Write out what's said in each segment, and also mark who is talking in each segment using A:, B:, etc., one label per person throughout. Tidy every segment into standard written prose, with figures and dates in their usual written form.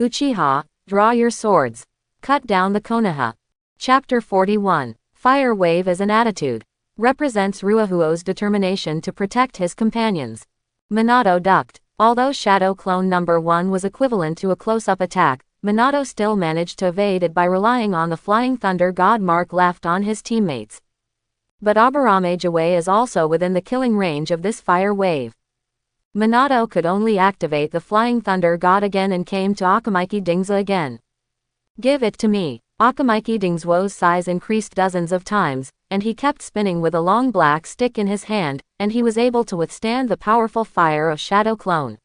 A: Uchiha, draw your swords. Cut down the konoha. Chapter 41. Fire wave as an attitude. Represents Ruahuo's determination to protect his companions. Minato ducked. Although Shadow Clone number 1 was equivalent to a close-up attack, Minato still managed to evade it by relying on the Flying Thunder God mark left on his teammates. But Aburame Jiwei is also within the killing range of this fire wave. Minato could only activate the Flying Thunder God again and came to Akamaiki Dingza again. Give it to me. Akamaiki Dingzuo's size increased dozens of times, and he kept spinning with a long black stick in his hand, and he was able to withstand the powerful fire of Shadow Clone.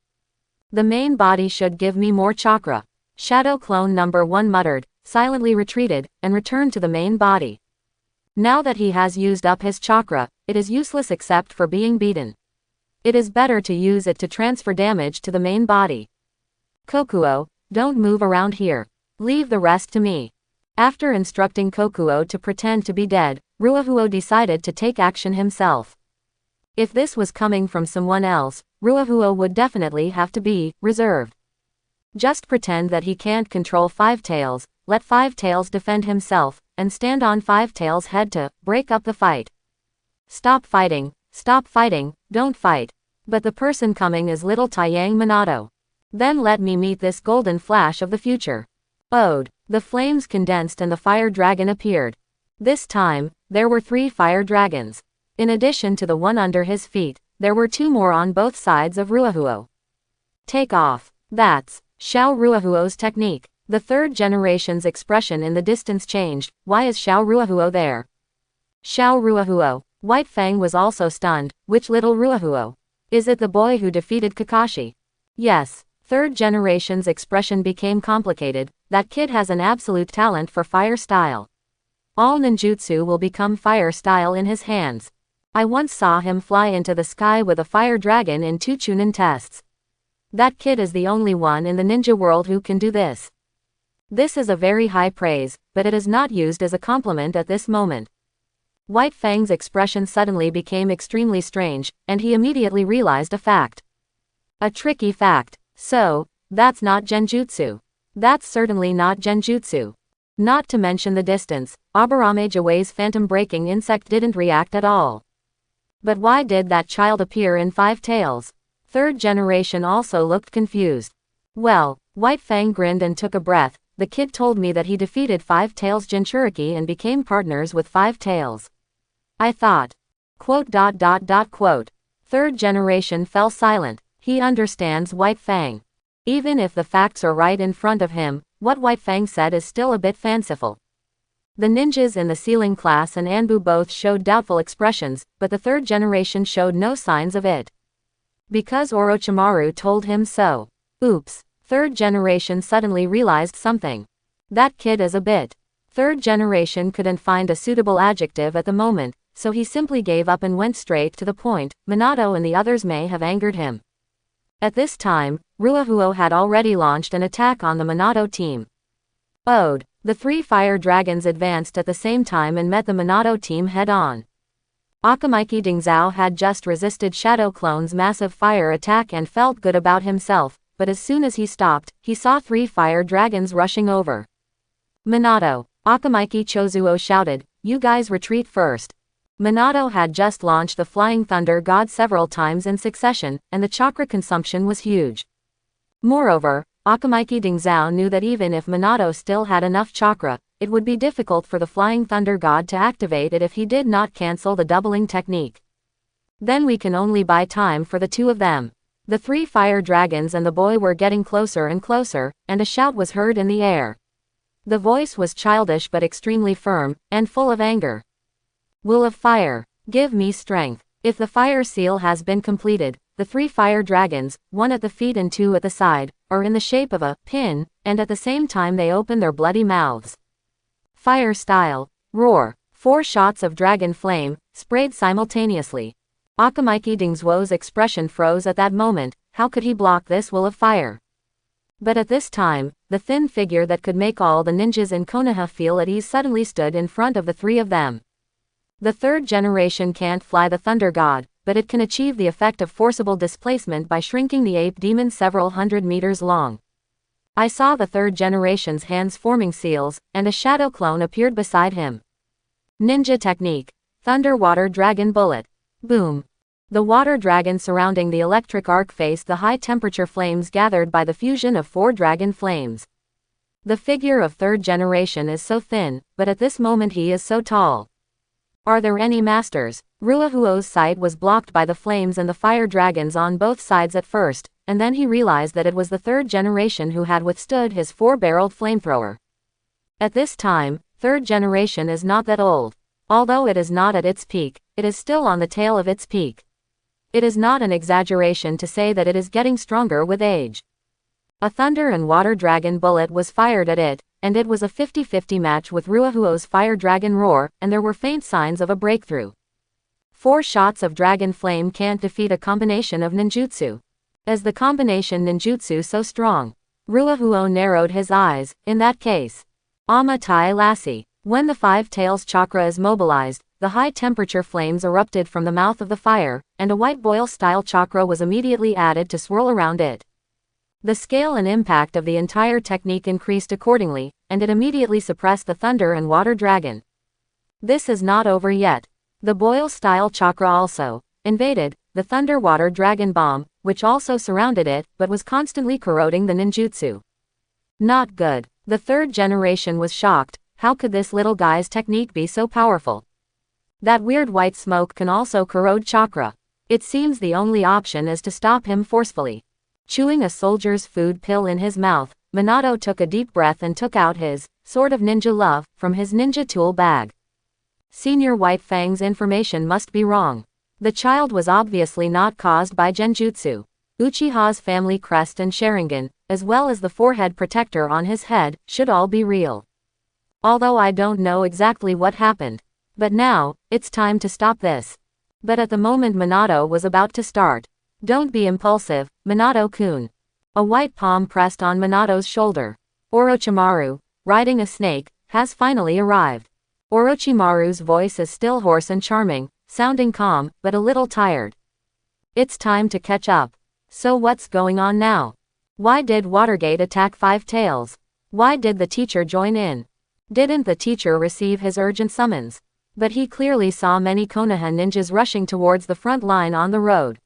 A: The main body should give me more chakra. Shadow Clone number 1 muttered, silently retreated, and returned to the main body. Now that he has used up his chakra, it is useless except for being beaten. It is better to use it to transfer damage to the main body. Kokuo, don't move around here. Leave the rest to me. After instructing Kokuo to pretend to be dead, Ruahuo decided to take action himself. If this was coming from someone else, Ruahuo would definitely have to be reserved. Just pretend that he can't control Five Tails, let Five Tails defend himself, and stand on Five Tails' head to break up the fight. Stop fighting, don't fight. But the person coming is little Taiyang Minato. Then let me meet this golden flash of the future. Ode. The flames condensed and the fire dragon appeared. This time, there were 3 fire dragons. In addition to the one under his feet, there were 2 more on both sides of Ruahuo. Take off. That's Xiao Ruahuo's technique. The third generation's expression in the distance changed. Why is Xiao Ruahuo there? Xiao Ruahuo. White Fang was also stunned. Which little Ruahuo? Is it the boy who defeated Kakashi? Yes. Third generation's expression became complicated. That kid has an absolute talent for fire style. All ninjutsu will become fire style in his hands. I once saw him fly into the sky with a fire dragon in 2 Chunin tests. That kid is the only one in the ninja world who can do this. This is a very high praise, but it is not used as a compliment at this moment. White Fang's expression suddenly became extremely strange, and he immediately realized a fact. A tricky fact. So, that's not genjutsu. That's certainly not genjutsu. Not to mention the distance, Aburame Jiwei's phantom breaking insect didn't react at all. But why did that child appear in Five Tails? Third generation also looked confused. Well, White Fang grinned and took a breath. The kid told me that he defeated Five Tails Jinchuriki and became partners with Five Tails. I thought. ... Third generation fell silent. He understands White Fang. Even if the facts are right in front of him, what White Fang said is still a bit fanciful. The ninjas in the ceiling class and Anbu both showed doubtful expressions, but the third generation showed no signs of it. Because Orochimaru told him so. Oops. Third generation suddenly realized something. That kid is a bit. Third generation couldn't find a suitable adjective at the moment, so he simply gave up and went straight to the point. Minato and the others may have angered him. At this time, Ruahuo had already launched an attack on the Minato team. Ode. The 3 fire dragons advanced at the same time and met the Minato team head-on. Akamaiki Dingzao had just resisted Shadow Clone's massive fire attack and felt good about himself, but as soon as he stopped, he saw 3 fire dragons rushing over. Minato. Akamaiki Chozuo shouted, "You guys retreat first." Minato had just launched the Flying Thunder God several times in succession, and the chakra consumption was huge. Moreover, Akamaiki Dingzao knew that even if Minato still had enough chakra, it would be difficult for the Flying Thunder God to activate it if he did not cancel the doubling technique. Then we can only buy time for the 2 of them. The 3 fire dragons and the boy were getting closer and closer, and a shout was heard in the air. The voice was childish but extremely firm, and full of anger. Will of fire, give me strength. If the fire seal has been completed, the 3 fire dragons, 1 at the feet and 2 at the side, are in the shape of a pin, and at the same time they open their bloody mouths. Fire style, roar. 4 shots of dragon flame, sprayed simultaneously. Akamaiki Dingzuo's expression froze at that moment. How could he block this will of fire? But at this time, the thin figure that could make all the ninjas in Konoha feel at ease suddenly stood in front of the 3 of them. The third generation can't fly the Thunder God, but it can achieve the effect of forcible displacement by shrinking the ape demon several hundred meters long. I saw the third generation's hands forming seals, and a shadow clone appeared beside him. Ninja technique. Thunder Water Dragon Bullet. Boom. The water dragon surrounding the electric arc faced the high-temperature flames gathered by the fusion of 4 dragon flames. The figure of third generation is so thin, but at this moment he is so tall. Are there any masters? Ruahuo's sight was blocked by the flames and the fire dragons on both sides at first, and then he realized that it was the third generation who had withstood his 4-barreled flamethrower. At this time, third generation is not that old. Although it is not at its peak, it is still on the tail of its peak. It is not an exaggeration to say that it is getting stronger with age. A thunder and water dragon bullet was fired at it, and it was a 50-50 match with Ruahuo's fire dragon roar, and there were faint signs of a breakthrough. 4 shots of dragon flame can't defeat a combination of ninjutsu. Is the combination ninjutsu so strong? Ruahuo narrowed his eyes. In that case, Amatai Lassie. When the 5 tails chakra is mobilized, the high-temperature flames erupted from the mouth of the fire, and a white boil-style chakra was immediately added to swirl around it. The scale and impact of the entire technique increased accordingly, and it immediately suppressed the thunder and water dragon. This is not over yet. The boil-style chakra also invaded the thunder water dragon bomb, which also surrounded it, but was constantly corroding the ninjutsu. Not good. The third generation was shocked. How could this little guy's technique be so powerful? That weird white smoke can also corrode chakra. It seems the only option is to stop him forcefully. Chewing a soldier's food pill in his mouth, Minato took a deep breath and took out his Sword of Ninja Love from his ninja tool bag. Senior White Fang's information must be wrong. The child was obviously not caused by genjutsu. Uchiha's family crest and Sharingan, as well as the forehead protector on his head, should all be real. Although I don't know exactly what happened. But now, it's time to stop this. But at the moment Minato was about to start. Don't be impulsive, Minato-kun. A white palm pressed on Minato's shoulder. Orochimaru, riding a snake, has finally arrived. Orochimaru's voice is still hoarse and charming, sounding calm, but a little tired. It's time to catch up. So what's going on now? Why did Watergate attack 5 tails? Why did the teacher join in? Didn't the teacher receive his urgent summons? But he clearly saw many Konoha ninjas rushing towards the front line on the road.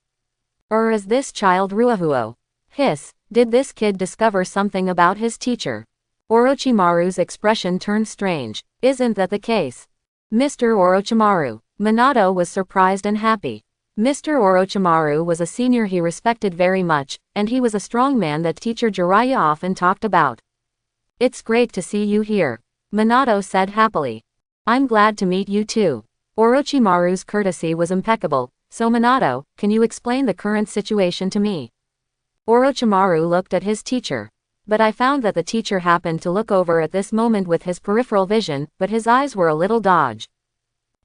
A: Or is this child Ruahuo? Hiss, did this kid discover something about his teacher? Orochimaru's expression turned strange. Isn't that the case? Mr. Orochimaru. Minato was surprised and happy. Mr. Orochimaru was a senior he respected very much, and he was a strong man that teacher Jiraiya often talked about. It's great to see you here, Minato said happily. I'm glad to meet you too. Orochimaru's courtesy was impeccable. So Minato, can you explain the current situation to me? Orochimaru looked at his teacher. But I found that the teacher happened to look over at this moment with his peripheral vision, but his eyes were a little dodge.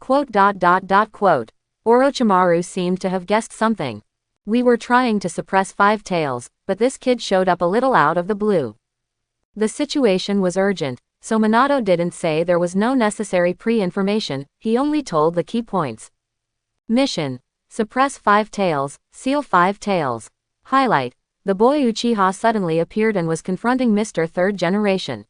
A: Orochimaru seemed to have guessed something. We were trying to suppress 5 tails, but this kid showed up a little out of the blue. The situation was urgent, so Minato didn't say there was no necessary pre-information, he only told the key points. Mission. Suppress 5 tails, seal 5 tails. Highlight. The boy Uchiha suddenly appeared and was confronting Mr. Third Generation.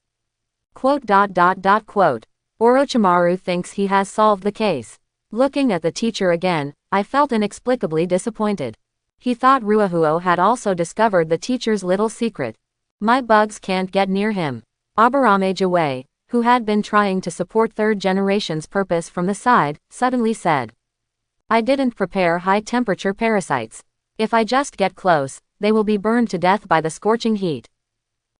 A: Orochimaru thinks he has solved the case. Looking at the teacher again, I felt inexplicably disappointed. He thought Ruahuo had also discovered the teacher's little secret. My bugs can't get near him. Aburame Jawei, who had been trying to support Third Generation's purpose from the side, suddenly said. I didn't prepare high-temperature parasites. If I just get close, they will be burned to death by the scorching heat.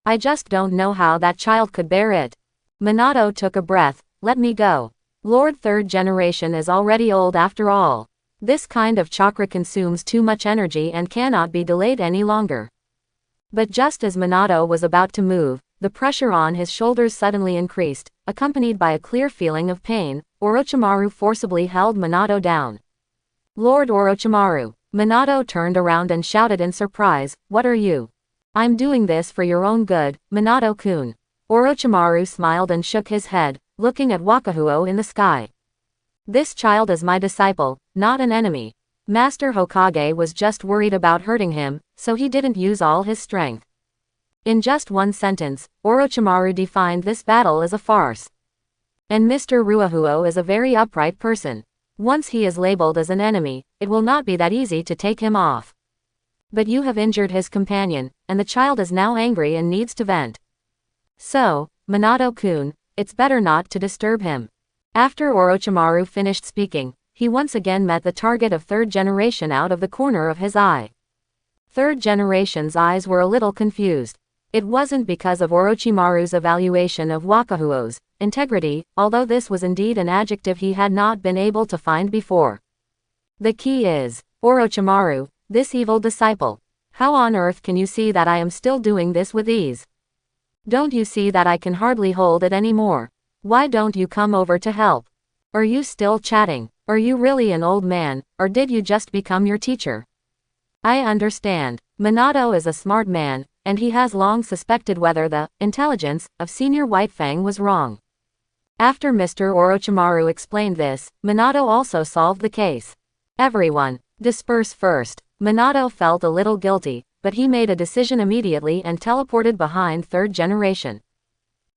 A: I just don't know how that child could bear it. Minato took a breath. Let me go. Lord Third Generation is already old after all. This kind of chakra consumes too much energy and cannot be delayed any longer. But just as Minato was about to move, the pressure on his shoulders suddenly increased, accompanied by a clear feeling of pain. Orochimaru forcibly held Minato down. Lord Orochimaru. Minato turned around and shouted in surprise, what are you? I'm doing this for your own good, Minato-kun. Orochimaru smiled and shook his head, looking at Wakahuo in the sky. This child is my disciple, not an enemy. Master Hokage was just worried about hurting him, so he didn't use all his strength. In just one sentence, Orochimaru defined this battle as a farce. And Mr. Ruahuo is a very upright person. Once he is labeled as an enemy, it will not be that easy to take him off. But you have injured his companion, and the child is now angry and needs to vent. So, Minato-kun, it's better not to disturb him. After Orochimaru finished speaking, he once again met the target of third generation out of the corner of his eye. Third generation's eyes were a little confused. It wasn't because of Orochimaru's evaluation of Wakahuo's integrity, although this was indeed an adjective he had not been able to find before. The key is, Orochimaru, this evil disciple. How on earth can you see that I am still doing this with ease? Don't you see that I can hardly hold it anymore? Why don't you come over to help? Are you still chatting? Are you really an old man, or did you just become your teacher? I understand. Minato is a smart man, and he has long suspected whether the intelligence of Senior White Fang was wrong. After Mr. Orochimaru explained this, Minato also solved the case. Everyone, disperse first. Minato felt a little guilty, but he made a decision immediately and teleported behind third generation.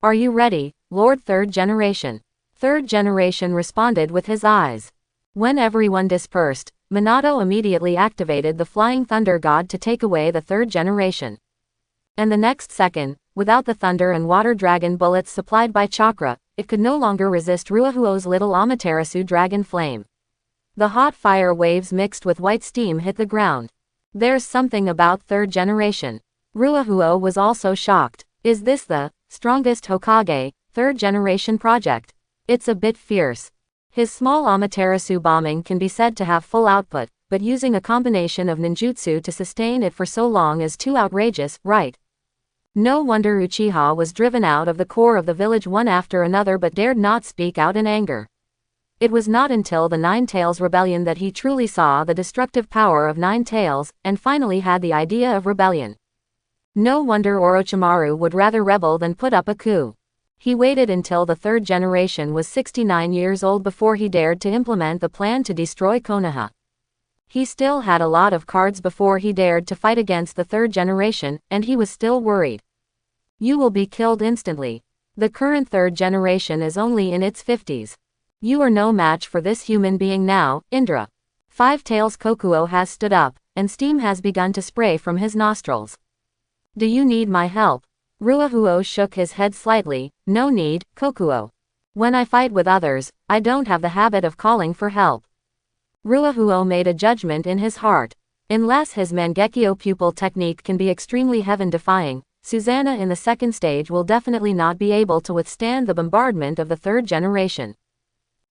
A: Are you ready, Lord Third Generation? Third Generation responded with his eyes. When everyone dispersed, Minato immediately activated the Flying Thunder God to take away the third generation. And the next second, without the thunder and water dragon bullets supplied by chakra, it could no longer resist Ruahuo's little Amaterasu dragon flame. The hot fire waves mixed with white steam hit the ground. There's something about third generation. Ruahuo was also shocked. Is this the strongest Hokage third generation project? It's a bit fierce. His small Amaterasu bombing can be said to have full output, but using a combination of ninjutsu to sustain it for so long is too outrageous, right? No wonder Uchiha was driven out of the core of the village one after another but dared not speak out in anger. It was not until the Nine Tails Rebellion that he truly saw the destructive power of Nine Tails, and finally had the idea of rebellion. No wonder Orochimaru would rather rebel than put up a coup. He waited until the third generation was 69 years old before he dared to implement the plan to destroy Konoha. He still had a lot of cards before he dared to fight against the third generation, and he was still worried. You will be killed instantly. The current third generation is only in its 50s. You are no match for this human being now, Indra. Five Tails Kokuo has stood up, and steam has begun to spray from his nostrils. Do you need my help? Ruahuo shook his head slightly. No need, Kokuo. When I fight with others, I don't have the habit of calling for help. Ruahuo made a judgment in his heart. Unless his Mangekyo pupil technique can be extremely heaven-defying, Susanna in the second stage will definitely not be able to withstand the bombardment of the third generation.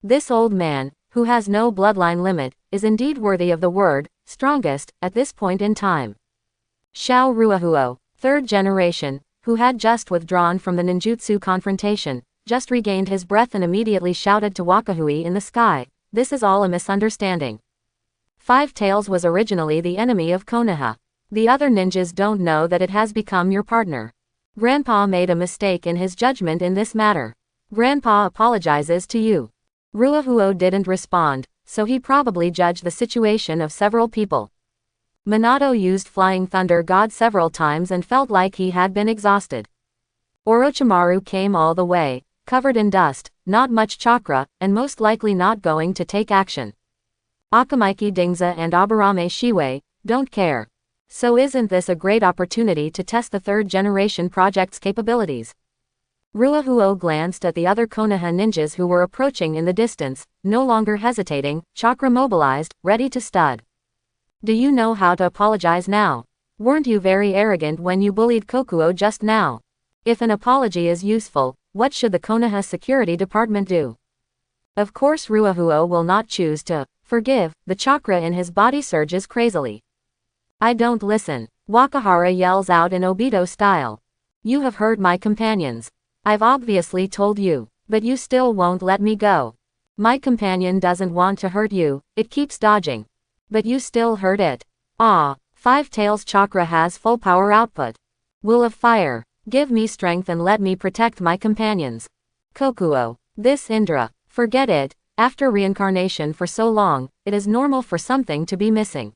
A: This old man, who has no bloodline limit, is indeed worthy of the word strongest at this point in time. Xiao Ruahuo, third generation, who had just withdrawn from the ninjutsu confrontation, just regained his breath and immediately shouted to Wakahui in the sky, "This is all a misunderstanding. Five Tails was originally the enemy of Konoha. The other ninjas don't know that it has become your partner. Grandpa made a mistake in his judgment in this matter. Grandpa apologizes to you." Ruahuo didn't respond, so he probably judged the situation of several people. Minato used Flying Thunder God several times and felt like he had been exhausted. Orochimaru came all the way, covered in dust, not much chakra, and most likely not going to take action. Akamaiki Dingza and Aburame Shiwei don't care. So isn't this a great opportunity to test the third generation project's capabilities? Ruahuo glanced at the other Konoha ninjas who were approaching in the distance, no longer hesitating, chakra mobilized, ready to stud. Do you know how to apologize now? Weren't you very arrogant when you bullied Kokuo just now? If an apology is useful, what should the Konoha security department do? Of course Ruahuo will not choose to forgive. The chakra in his body surges crazily. I don't listen. Wakahara yells out in Obito style. You have hurt my companions. I've obviously told you, but you still won't let me go. My companion doesn't want to hurt you, it keeps dodging. But you still hurt it. Ah, Five Tails chakra has full power output. Will of fire, give me strength and let me protect my companions. Kokuo, this Indra, forget it. After reincarnation for so long, it is normal for something to be missing.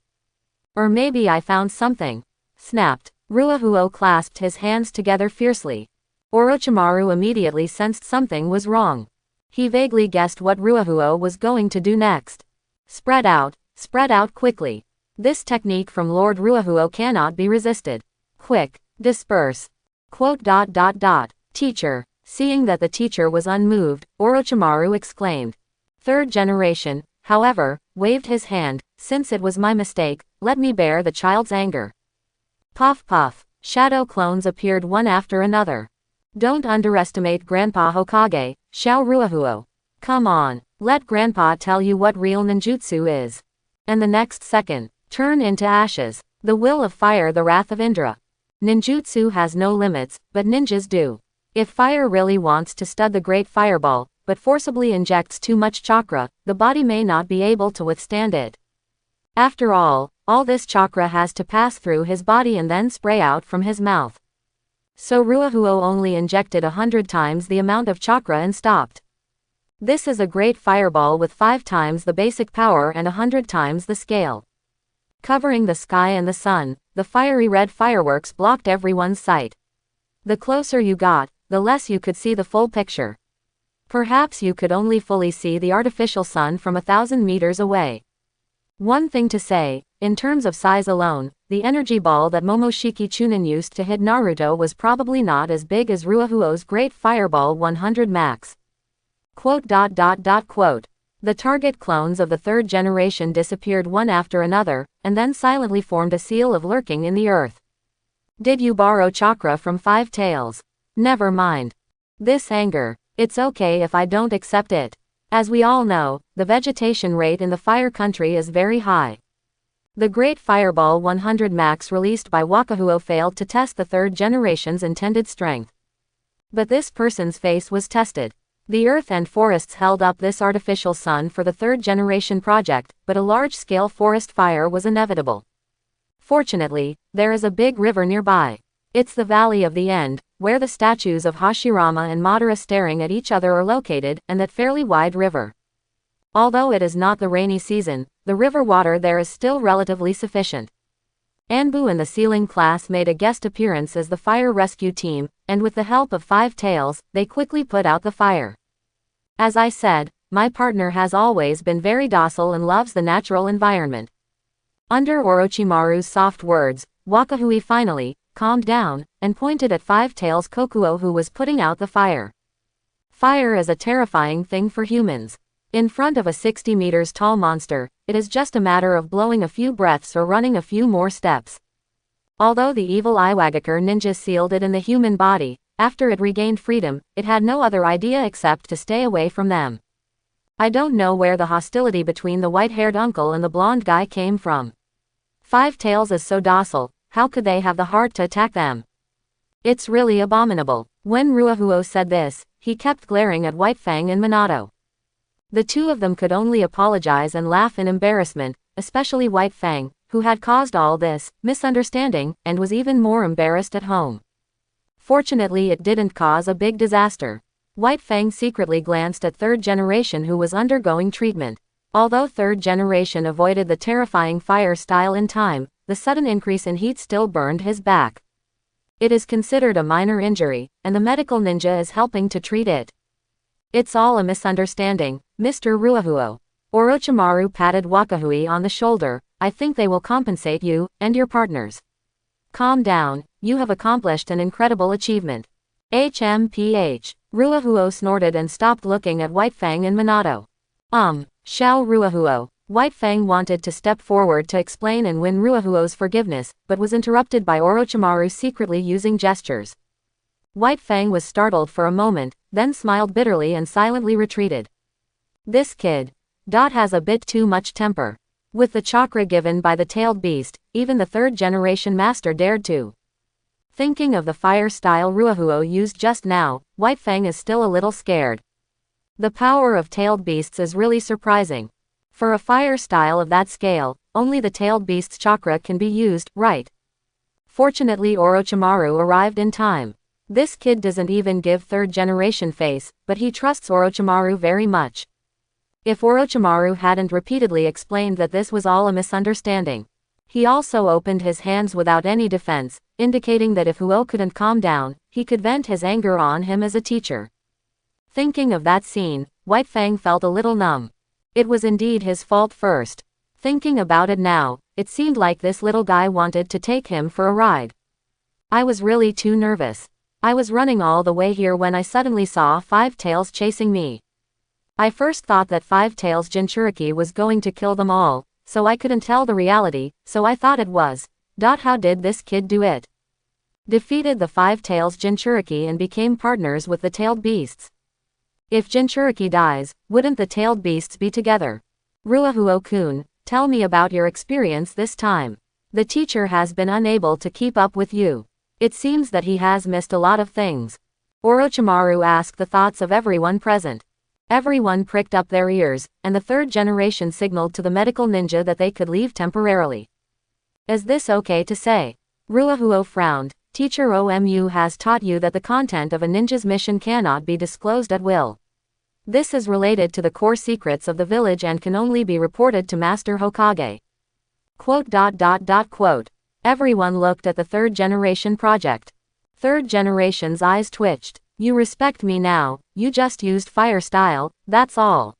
A: Or maybe I found something. Snapped. Ruahuo clasped his hands together fiercely. Orochimaru immediately sensed something was wrong. He vaguely guessed what Ruahuo was going to do next. Spread out quickly. This technique from Lord Ruahuo cannot be resisted. Quick, disperse. Teacher. Seeing that the teacher was unmoved, Orochimaru exclaimed. Third generation, however, waved his hand. Since it was my mistake, let me bear the child's anger. Puff puff. Shadow clones appeared one after another. Don't underestimate Grandpa Hokage, Xiao Ruahuo. Come on, let Grandpa tell you what real ninjutsu is. And the next second, turn into ashes. The will of fire, the wrath of Indra. Ninjutsu has no limits, but ninjas do. If fire really wants to stud the great fireball, but forcibly injects too much chakra, the body may not be able to withstand it. After all this chakra has to pass through his body and then spray out from his mouth. So Ruahuo only injected 100 times the amount of chakra and stopped. This is a great fireball with 5 times the basic power and 100 times the scale. Covering the sky and the sun, the fiery red fireworks blocked everyone's sight. The closer you got, the less you could see the full picture. Perhaps you could only fully see the artificial sun from 1,000 meters away. One thing to say, in terms of size alone, the energy ball that Momoshiki Chunin used to hit Naruto was probably not as big as Ruahuo's Great Fireball 100 max. The target clones of the third generation disappeared one after another, and then silently formed a seal of lurking in the earth. Did you borrow chakra from Five Tails? Never mind. This anger. It's okay if I don't accept it. As we all know, the vegetation rate in the fire country is very high. The Great Fireball 100 max released by Wakahuo failed to test the third generation's intended strength. But this person's face was tested. The earth and forests held up this artificial sun for the third generation project, but a large-scale forest fire was inevitable. Fortunately, there is a big river nearby. It's the Valley of the End, where the statues of Hashirama and Madara staring at each other are located, and that fairly wide river. Although it is not the rainy season, the river water there is still relatively sufficient. Anbu and the Sealing class made a guest appearance as the fire rescue team, and with the help of Five Tails, they quickly put out the fire. As I said, my partner has always been very docile and loves the natural environment. Under Orochimaru's soft words, Wakahui finally calmed down, and pointed at Five Tails Kokuo, who was putting out the fire. Fire is a terrifying thing for humans. In front of a 60 meters tall monster, it is just a matter of blowing a few breaths or running a few more steps. Although the evil Iwagakure ninja sealed it in the human body, after it regained freedom, it had no other idea except to stay away from them. I don't know where the hostility between the white-haired uncle and the blonde guy came from. Five Tails is so docile, how could they have the heart to attack them? It's really abominable. When Ruahuo said this, he kept glaring at White Fang and Minato. The two of them could only apologize and laugh in embarrassment, especially White Fang, who had caused all this misunderstanding, and was even more embarrassed at home. Fortunately, it didn't cause a big disaster. White Fang secretly glanced at third generation, who was undergoing treatment. Although third generation avoided the terrifying fire style in time, the sudden increase in heat still burned his back. It is considered a minor injury, and the medical ninja is helping to treat it. It's all a misunderstanding, Mr. Ruahuo. Orochimaru patted Wakahui on the shoulder. I think they will compensate you, and your partners. Calm down, you have accomplished an incredible achievement. HMPH. Ruahuo snorted and stopped looking at White Fang and Minato. Xiao Ruahuo. White Fang wanted to step forward to explain and win Ruahuo's forgiveness, but was interrupted by Orochimaru secretly using gestures. White Fang was startled for a moment, then smiled bitterly and silently retreated. This kid. Has a bit too much temper. With the chakra given by the tailed beast, even the third generation master dared to. Thinking of the fire style Ruahuo used just now, White Fang is still a little scared. The power of tailed beasts is really surprising. For a fire style of that scale, only the tailed beast's chakra can be used, right? Fortunately, Orochimaru arrived in time. This kid doesn't even give third generation face, but he trusts Orochimaru very much. If Orochimaru hadn't repeatedly explained that this was all a misunderstanding, He also opened his hands without any defense, indicating that if Huo couldn't calm down, he could vent his anger on him as a teacher. Thinking of that scene, White Fang felt a little numb. It was indeed his fault first. Thinking about it now, it seemed like this little guy wanted to take him for a ride. I was really too nervous. I was running all the way here when I suddenly saw Five Tails chasing me. I first thought that Five Tails Jinchuriki was going to kill them all, so I couldn't tell the reality, so I thought it was. How did this kid do it? Defeated the Five Tails Jinchuriki and became partners with the tailed beasts. If Jinchuriki dies, wouldn't the tailed beasts be together? Ruahuo-kun, tell me about your experience this time. The teacher has been unable to keep up with you. It seems that he has missed a lot of things. Orochimaru asked the thoughts of everyone present. Everyone pricked up their ears, and the third generation signaled to the medical ninja that they could leave temporarily. Is this okay to say? Ruahuo frowned. Teacher Omu has taught you that the content of a ninja's mission cannot be disclosed at will. This is related to the core secrets of the village and can only be reported to Master Hokage. Quote. Everyone looked at the third generation project. Third generation's eyes twitched. You respect me now, you just used fire style, that's all.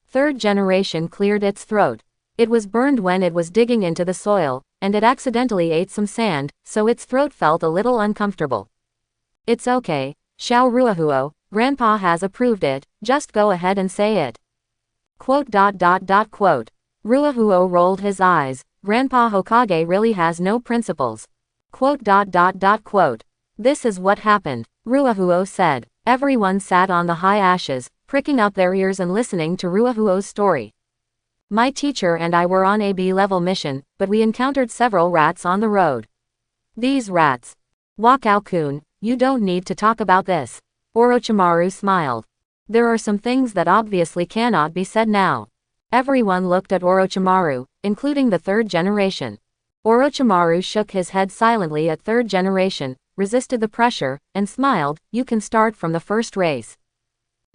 A: Third generation cleared its throat. It was burned when it was digging into the soil, and it accidentally ate some sand, so its throat felt a little uncomfortable. It's okay, Xiao Ruahuo, Grandpa has approved it, just go ahead and say it. Quote. Ruahuo rolled his eyes. Grandpa Hokage really has no principles. Quote. This is what happened, Ruahuo said. Everyone sat on the high ashes, pricking up their ears and listening to Ruahuo's story. My teacher and I were on a B-level mission, but we encountered several rats on the road. These rats. Wakao-kun, you don't need to talk about this. Orochimaru smiled. There are some things that obviously cannot be said now. Everyone looked at Orochimaru, including the third generation. Orochimaru shook his head silently at third generation, resisted the pressure, and smiled. You can start from the first race.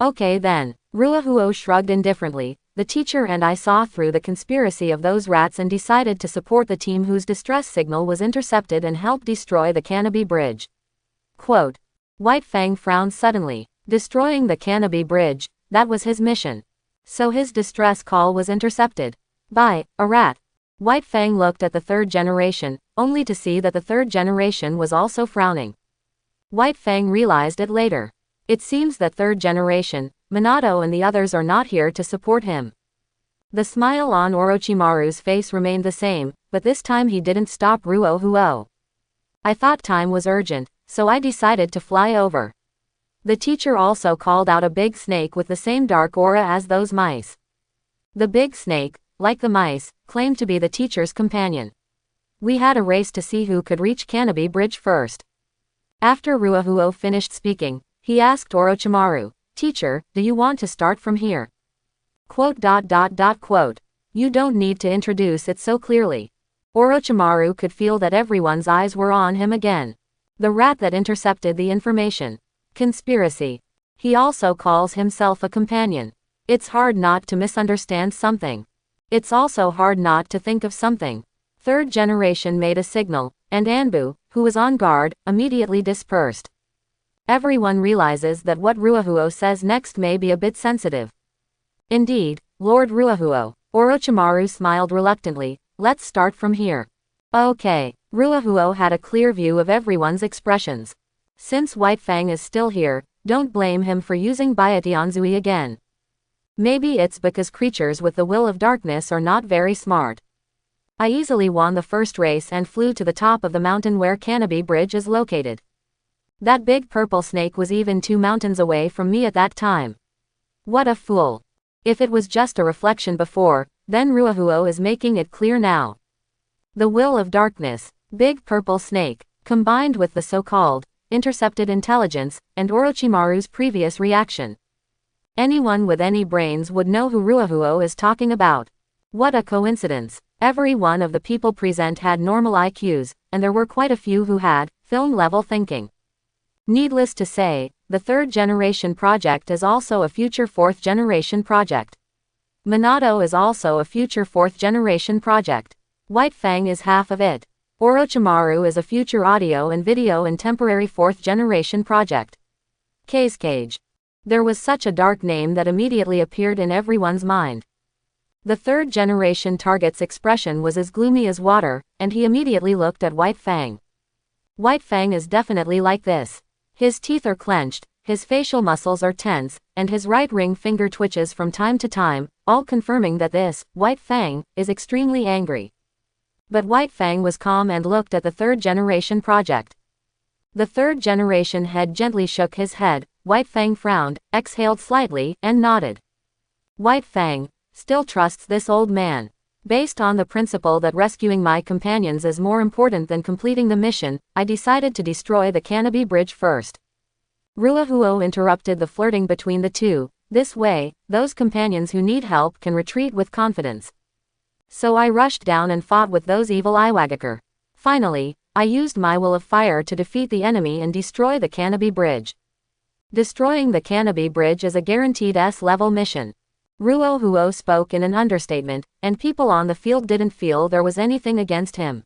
A: Okay then. Ruahuo shrugged indifferently. The teacher and I saw through the conspiracy of those rats and decided to support the team whose distress signal was intercepted and help destroy the Canopy Bridge. Quote. White Fang frowned suddenly. Destroying the Canopy Bridge, that was his mission. So his distress call was intercepted by a rat. White Fang looked at the third generation, only to see that the third generation was also frowning. White Fang realized it later. It seems that third generation, Minato and the others are not here to support him. The smile on Orochimaru's face remained the same, but this time he didn't stop Ruahuo. I thought time was urgent, so I decided to fly over. The teacher also called out a big snake with the same dark aura as those mice. The big snake, like the mice, claimed to be the teacher's companion. We had a race to see who could reach Canopy Bridge first. After Ruahuo finished speaking, he asked Orochimaru, Teacher, do you want to start from here? Quote. You don't need to introduce it so clearly. Orochimaru could feel that everyone's eyes were on him again. The rat that intercepted the information. Conspiracy. He also calls himself a companion. It's hard not to misunderstand something. It's also hard not to think of something. Third generation made a signal, and Anbu, who was on guard, immediately dispersed. Everyone realizes that what Ruahuo says next may be a bit sensitive. Indeed, Lord Ruahuo. Orochimaru smiled reluctantly. Let's start from here. Okay. Ruahuo had a clear view of everyone's expressions. Since White Fang is still here, don't blame him for using Byationzui again. Maybe it's because creatures with the will of darkness are not very smart. I easily won the first race and flew to the top of the mountain where Canopy Bridge is located. That big purple snake was even 2 mountains away from me at that time. What a fool. If it was just a reflection before, then Ruahuo is making it clear now. The will of darkness, big purple snake, combined with the so-called intercepted intelligence, and Orochimaru's previous reaction. Anyone with any brains would know who Ruahuo is talking about. What a coincidence. Every one of the people present had normal IQs, and there were quite a few who had film-level thinking. Needless to say, the third generation project is also a future fourth generation project. Minato is also a future fourth generation project. White Fang is half of it. Orochimaru is a future audio and video and temporary 4th generation project. Cage. There was such a dark name that immediately appeared in everyone's mind. The 3rd generation target's expression was as gloomy as water, and he immediately looked at White Fang. White Fang is definitely like this. His teeth are clenched, his facial muscles are tense, and his right ring finger twitches from time to time, all confirming that this, White Fang, is extremely angry. But White Fang was calm and looked at the 3rd generation project. The 3rd generation head gently shook his head. White Fang frowned, exhaled slightly, and nodded. White Fang still trusts this old man. Based on the principle that rescuing my companions is more important than completing the mission, I decided to destroy the Canopy Bridge first. Ruahuo interrupted the flirting between the two. This way, those companions who need help can retreat with confidence. So I rushed down and fought with those evil Iwagakure. Finally, I used my will of fire to defeat the enemy and destroy the Canopy Bridge. Destroying the Canopy Bridge is a guaranteed S-level mission. Ruahuo spoke in an understatement, and people on the field didn't feel there was anything against him.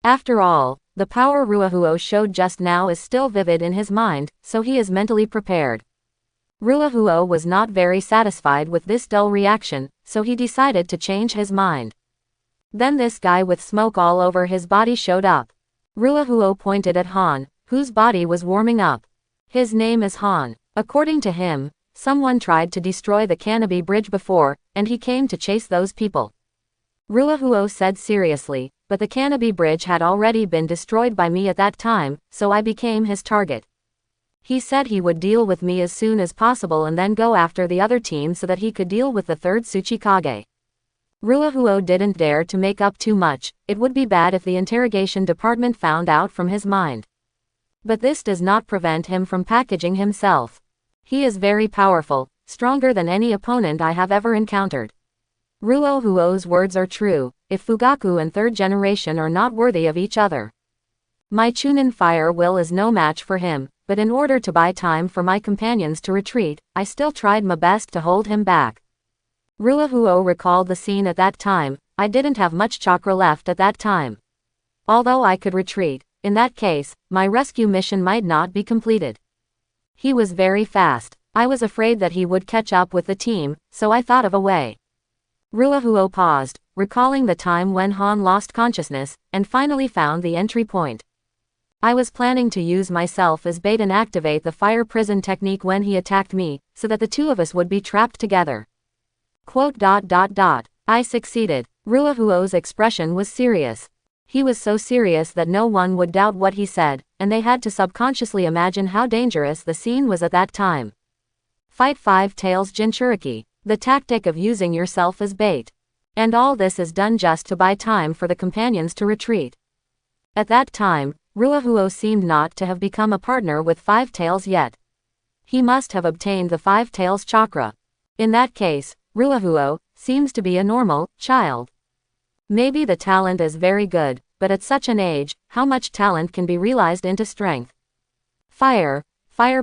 A: After all, the power Ruahuo showed just now is still vivid in his mind, so he is mentally prepared. Ruahuo was not very satisfied with this dull reaction, so he decided to change his mind. Then this guy with smoke all over his body showed up. Ruahuo pointed at Han, whose body was warming up. His name is Han. According to him, someone tried to destroy the Canopy Bridge before, and he came to chase those people. Ruahuo said seriously, but the Canopy Bridge had already been destroyed by me at that time, so I became his target. He said he would deal with me as soon as possible and then go after the other team so that he could deal with the 3rd Tsuchikage. Ruahuo didn't dare to make up too much. It would be bad if the interrogation department found out from his mind. But this does not prevent him from packaging himself. He is very powerful, stronger than any opponent I have ever encountered. Ruahuo's words are true. If Fugaku and 3rd generation are not worthy of each other, my Chunin fire will is no match for him. But in order to buy time for my companions to retreat, I still tried my best to hold him back. Ruahuo recalled the scene at that time. I didn't have much chakra left at that time. Although I could retreat, in that case, my rescue mission might not be completed. He was very fast. I was afraid that he would catch up with the team, so I thought of a way. Ruahuo paused, recalling the time when Han lost consciousness, and finally found the entry point. I was planning to use myself as bait and activate the fire prison technique when he attacked me, so that the two of us would be trapped together. ... I succeeded. Ruahuo's expression was serious. He was so serious that no one would doubt what he said, and they had to subconsciously imagine how dangerous the scene was at that time. Fight 5 Tails Jinchuriki. The tactic of using yourself as bait. And all this is done just to buy time for the companions to retreat. At that time, Ruahuo seemed not to have become a partner with 5 Tails yet. He must have obtained the 5 Tails chakra. In that case, Ruahuo seems to be a normal child. Maybe the talent is very good, but at such an age, how much talent can be realized into strength? Fire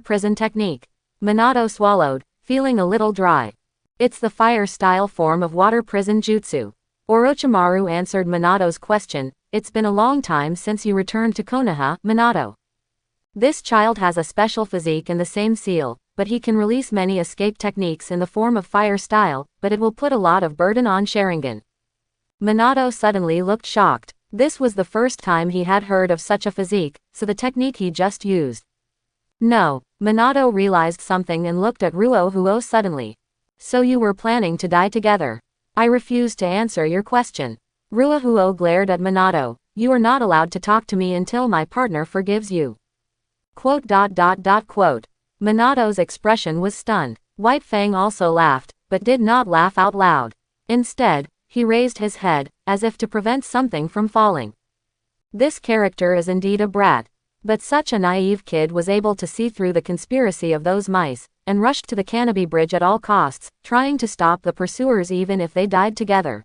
A: prison technique. Minato swallowed, feeling a little dry. It's the fire-style form of water prison jutsu. Orochimaru answered Minato's question. It's been a long time since you returned to Konoha, Minato. This child has a special physique and the same seal, but he can release many escape techniques in the form of fire style, but it will put a lot of burden on Sharingan. Minato suddenly looked shocked. This was the first time he had heard of such a physique, so the technique he just used. No, Minato realized something and looked at Ruahuo suddenly. So you were planning to die together? I refuse to answer your question. Ruahuo glared at Minato. You are not allowed to talk to me until my partner forgives you. ... Minato's expression was stunned. White Fang also laughed, but did not laugh out loud. Instead, he raised his head, as if to prevent something from falling. This character is indeed a brat. But such a naive kid was able to see through the conspiracy of those mice, and rushed to the Canopy Bridge at all costs, trying to stop the pursuers even if they died together.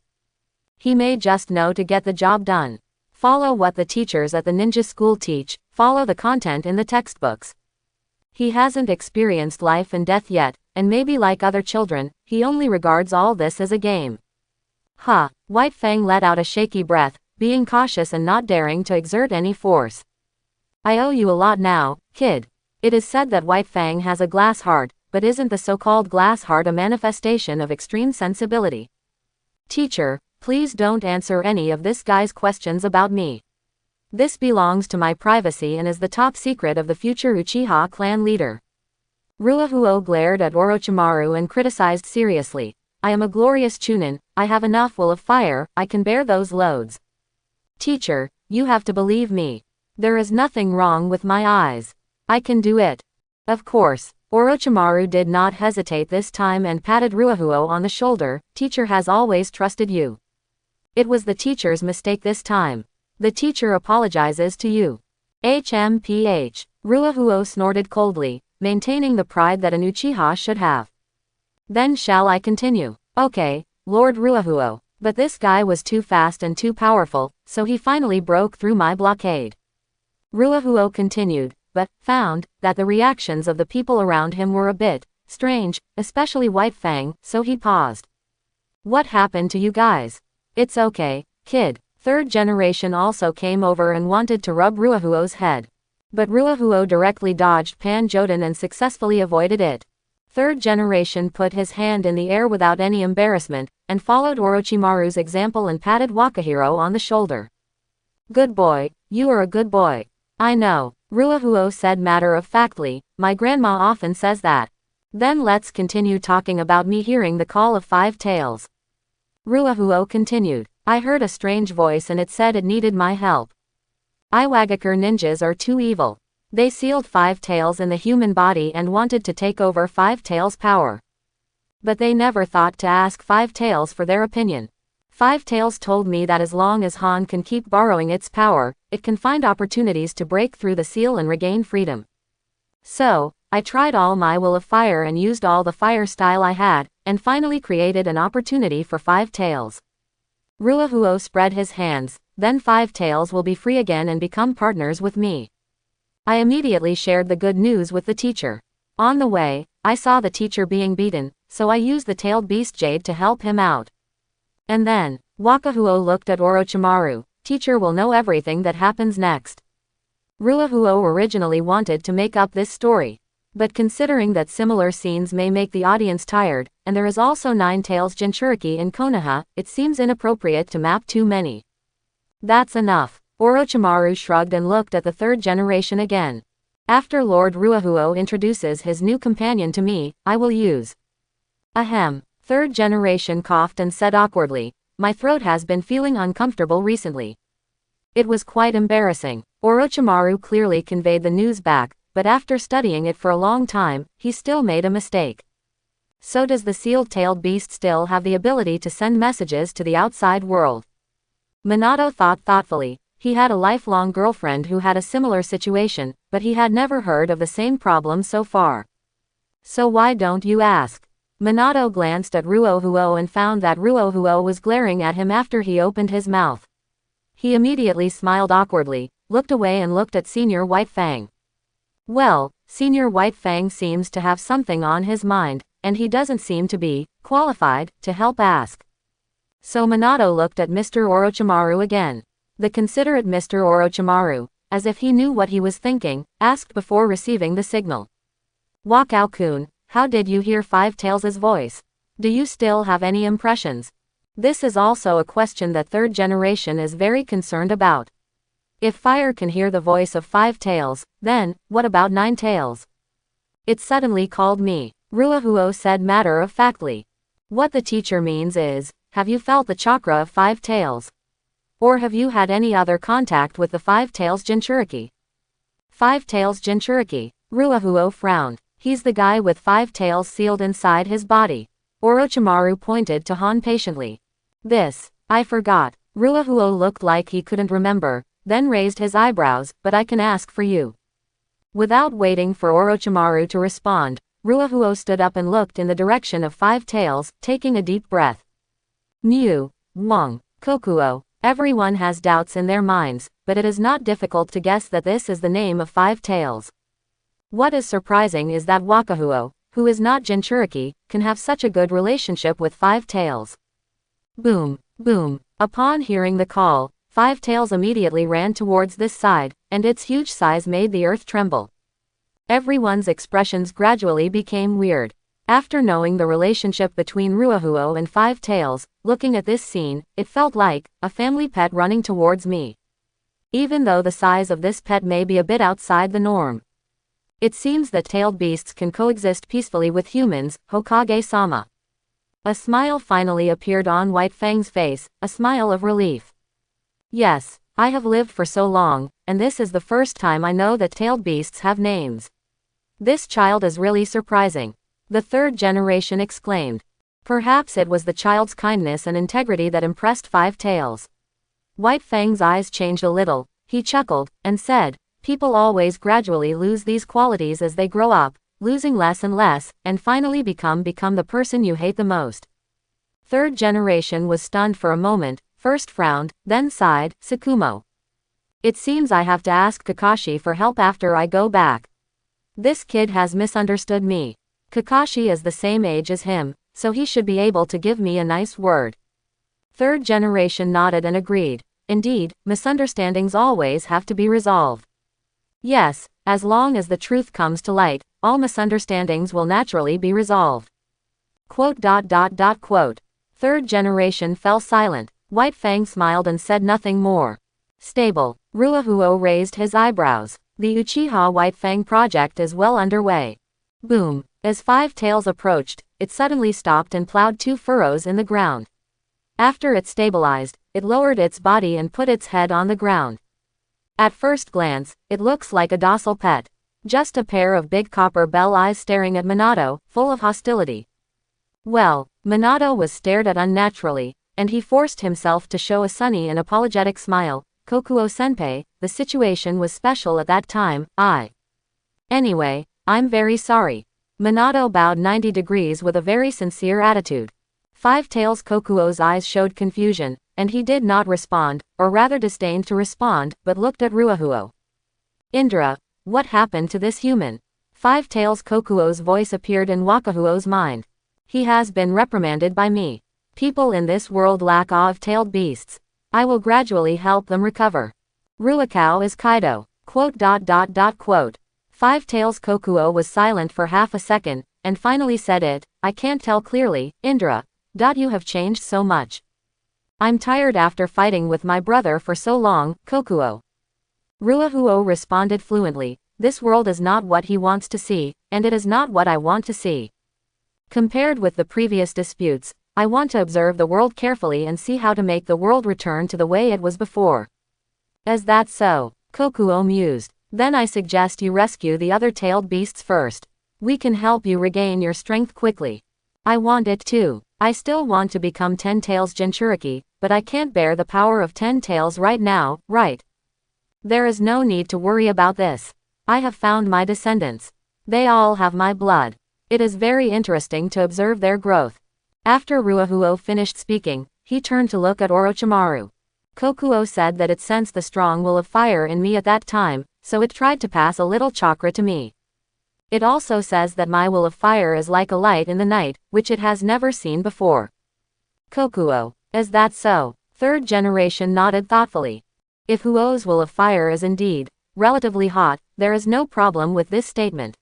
A: He may just know to get the job done. Follow what the teachers at the ninja school teach, follow the content in the textbooks. He hasn't experienced life and death yet, and maybe like other children, he only regards all this as a game. Ha! White Fang let out a shaky breath, being cautious and not daring to exert any force. I owe you a lot now, kid. It is said that White Fang has a glass heart, but isn't the so-called glass heart a manifestation of extreme sensibility? Teacher, please don't answer any of this guy's questions about me. This belongs to my privacy and is the top secret of the future Uchiha clan leader. Ruahuo glared at Orochimaru and criticized seriously. I am a glorious Chunin, I have enough will of fire, I can bear those loads. Teacher, you have to believe me. There is nothing wrong with my eyes. I can do it. Of course. Orochimaru did not hesitate this time and patted Ruahuo on the shoulder. Teacher has always trusted you. It was the teacher's mistake this time. The teacher apologizes to you. HMPH. Ruahuo snorted coldly, maintaining the pride that an Uchiha should have. Then shall I continue? Okay, Lord Ruahuo. But this guy was too fast and too powerful, so he finally broke through my blockade. Ruahuo continued, but found that the reactions of the people around him were a bit strange, especially White Fang, so he paused. What happened to you guys? It's okay, kid. Third generation also came over and wanted to rub Ruahuo's head. But Ruahuo directly dodged Pan Jodan and successfully avoided it. Third generation put his hand in the air without any embarrassment, and followed Orochimaru's example and patted Wakahiro on the shoulder. Good boy, you are a good boy. I know, Ruahuo said matter-of-factly, my grandma often says that. Then let's continue talking about me hearing the call of 5 tails. Ruahuo continued. I heard a strange voice and it said it needed my help. Iwagakure ninjas are too evil. They sealed 5 tails in the human body and wanted to take over 5 tails' power. But they never thought to ask 5 tails for their opinion. 5 tails told me that as long as Han can keep borrowing its power, it can find opportunities to break through the seal and regain freedom. So, I tried all my will of fire and used all the fire style I had, and finally created an opportunity for 5 tails. Ruahuo spread his hands, then 5 tails will be free again and become partners with me. I immediately shared the good news with the teacher. On the way, I saw the teacher being beaten, so I used the tailed beast jade to help him out. And then, Wakahuo looked at Orochimaru. Teacher will know everything that happens next. Ruahuo originally wanted to make up this story. But considering that similar scenes may make the audience tired, and there is also 9 tails Jinchuriki in Konoha, it seems inappropriate to map too many. That's enough. Orochimaru shrugged and looked at the 3rd generation again. After Lord Ruahuo introduces his new companion to me, I will use. Ahem. 3rd generation coughed and said awkwardly, my throat has been feeling uncomfortable recently. It was quite embarrassing. Orochimaru clearly conveyed the news back, but after studying it for a long time, he still made a mistake. So does the sealed-tailed beast still have the ability to send messages to the outside world? Minato thought thoughtfully. He had a lifelong girlfriend who had a similar situation, but he had never heard of the same problem so far. So why don't you ask? Minato glanced at Ruahuo and found that Ruahuo was glaring at him after he opened his mouth. He immediately smiled awkwardly, looked away and looked at Senior White Fang. Well, Senior White Fang seems to have something on his mind, and he doesn't seem to be qualified to help ask. So Minato looked at Mr. Orochimaru again. The considerate Mr. Orochimaru, as if he knew what he was thinking, asked before receiving the signal. Wakao-kun, how did you hear 5 Tails' voice? Do you still have any impressions? This is also a question that 3rd generation is very concerned about. If fire can hear the voice of 5 tails, then, what about 9 tails? It suddenly called me, Ruahuo said matter-of-factly. What the teacher means is, have you felt the chakra of 5 tails? Or have you had any other contact with the 5 tails Jinchuriki? 5 tails Jinchuriki. Ruahuo frowned. He's the guy with 5 tails sealed inside his body. Orochimaru pointed to Han patiently. This, I forgot. Ruahuo looked like he couldn't remember, then raised his eyebrows, but I can ask for you. Without waiting for Orochimaru to respond, Ruahuo stood up and looked in the direction of 5 tails, taking a deep breath. Mu, Wang, Kokuo, everyone has doubts in their minds, but it is not difficult to guess that this is the name of 5 tails. What is surprising is that Wakahuo, who is not Jinchuriki, can have such a good relationship with 5 tails. Boom. Boom. Upon hearing the call, Five Tails immediately ran towards this side, and its huge size made the earth tremble. Everyone's expressions gradually became weird. After knowing the relationship between Ruahuo and Five Tails, looking at this scene, it felt like a family pet running towards me. Even though the size of this pet may be a bit outside the norm. It seems that tailed beasts can coexist peacefully with humans, Hokage-sama. A smile finally appeared on White Fang's face, a smile of relief. Yes, I have lived for so long, and this is the first time I know that tailed beasts have names. This child is really surprising. The third generation exclaimed. Perhaps it was the child's kindness and integrity that impressed Five Tails. White Fang's eyes changed a little, he chuckled, and said, people always gradually lose these qualities as they grow up, losing less and less, and finally become the person you hate the most. Third generation was stunned for a moment, first frowned, then sighed, Tsukumo. It seems I have to ask Kakashi for help after I go back. This kid has misunderstood me. Kakashi is the same age as him, so he should be able to give me a nice word. Third generation nodded and agreed. Indeed, misunderstandings always have to be resolved. Yes, as long as the truth comes to light, all misunderstandings will naturally be resolved. Quote. Third generation fell silent. White Fang smiled and said nothing more. Stable. Ruahuo raised his eyebrows. The Uchiha White Fang project is well underway. Boom. As Five Tails approached, it suddenly stopped and plowed 2 furrows in the ground. After it stabilized, it lowered its body and put its head on the ground. At first glance, it looks like a docile pet. Just a pair of big copper bell eyes staring at Minato, full of hostility. Well, Minato was stared at unnaturally, and he forced himself to show a sunny and apologetic smile. Kokuo-senpai, the situation was special at that time, Anyway, I'm very sorry. Minato bowed 90 degrees with a very sincere attitude. Five Tails Kokuo's eyes showed confusion, and he did not respond, or rather disdained to respond, but looked at Ruahuo. Indra, what happened to this human? Five Tails Kokuo's voice appeared in Wakahuo's mind. He has been reprimanded by me. People in this world lack awe of tailed beasts. I will gradually help them recover. Ruakao is Kaido. Quote. Five Tails Kokuo was silent for half a second, and finally said it, I can't tell clearly, Indra. You have changed so much. I'm tired after fighting with my brother for so long, Kokuo. Ruahuo responded fluently, this world is not what he wants to see, and it is not what I want to see. Compared with the previous disputes, I want to observe the world carefully and see how to make the world return to the way it was before. Is that so? Kokuo mused. Then I suggest you rescue the other tailed beasts first. We can help you regain your strength quickly. I want it too. I still want to become 10 Tails Jinchuriki, but I can't bear the power of 10 Tails right now, right? There is no need to worry about this. I have found my descendants. They all have my blood. It is very interesting to observe their growth. After Ruahuo finished speaking, he turned to look at Orochimaru. Kokuo said that it sensed the strong will of fire in me at that time, so it tried to pass a little chakra to me. It also says that my will of fire is like a light in the night, which it has never seen before. Kokuo, is that so? Third generation nodded thoughtfully. If Huo's will of fire is indeed relatively hot, there is no problem with this statement.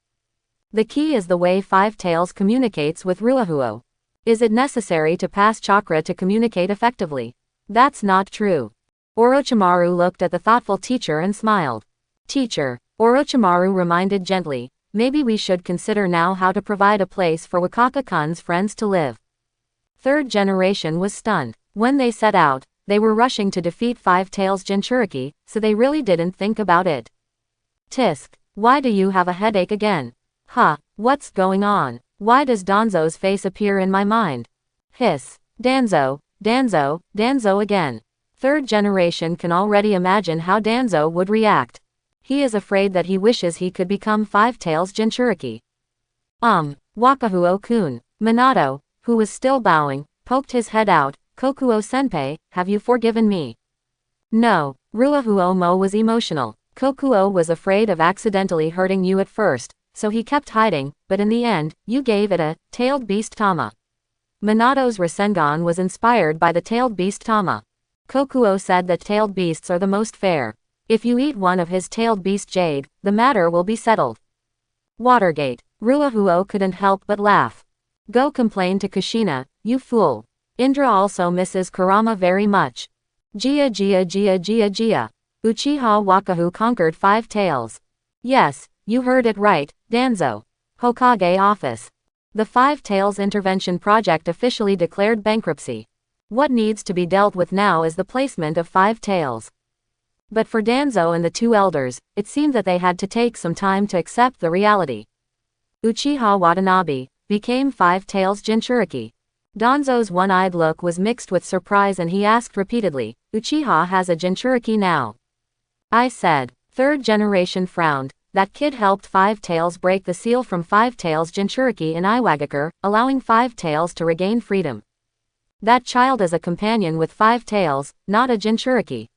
A: The key is the way Five Tails communicates with Ruahuo. Is it necessary to pass chakra to communicate effectively? That's not true. Orochimaru looked at the thoughtful teacher and smiled. Teacher, Orochimaru reminded gently, maybe we should consider now how to provide a place for Wakaka-kun's friends to live. Third generation was stunned. When they set out, they were rushing to defeat Five Tails Jinchuriki, so they really didn't think about it. Tisk, why do you have a headache again? What's going on? Why does Danzo's face appear in my mind? Hiss. Danzo again. Third generation can already imagine how Danzo would react. He is afraid that he wishes he could become Five Tails Jinchuriki. Wakahuo-kun. Minato, who was still bowing, poked his head out. Kokuo-senpai, have you forgiven me? No. Ruahuo was emotional. Kokuo was afraid of accidentally hurting you at first, so he kept hiding, but in the end, you gave it a tailed beast Tama. Minato's Rasengan was inspired by the tailed beast Tama. Kokuo said that tailed beasts are the most fair. If you eat one of his tailed beast Jade, the matter will be settled. Watergate. Ruahuo couldn't help but laugh. Go complain to Kushina, you fool. Indra also misses Kurama very much. Uchiha Wakahu conquered 5 tails. Yes, you heard it right, Danzo. Hokage office. The 5 Tails Intervention Project officially declared bankruptcy. What needs to be dealt with now is the placement of 5 tails. But for Danzo and the 2 elders, it seemed that they had to take some time to accept the reality. Uchiha Watanabe became 5 Tails Jinchuriki. Danzo's one-eyed look was mixed with surprise and he asked repeatedly, Uchiha has a Jinchuriki now? I said. 3rd generation frowned. That kid helped 5 Tails break the seal from 5 Tails Jinchuriki in Iwagakure, allowing 5 Tails to regain freedom. That child is a companion with 5 tails, not a Jinchuriki.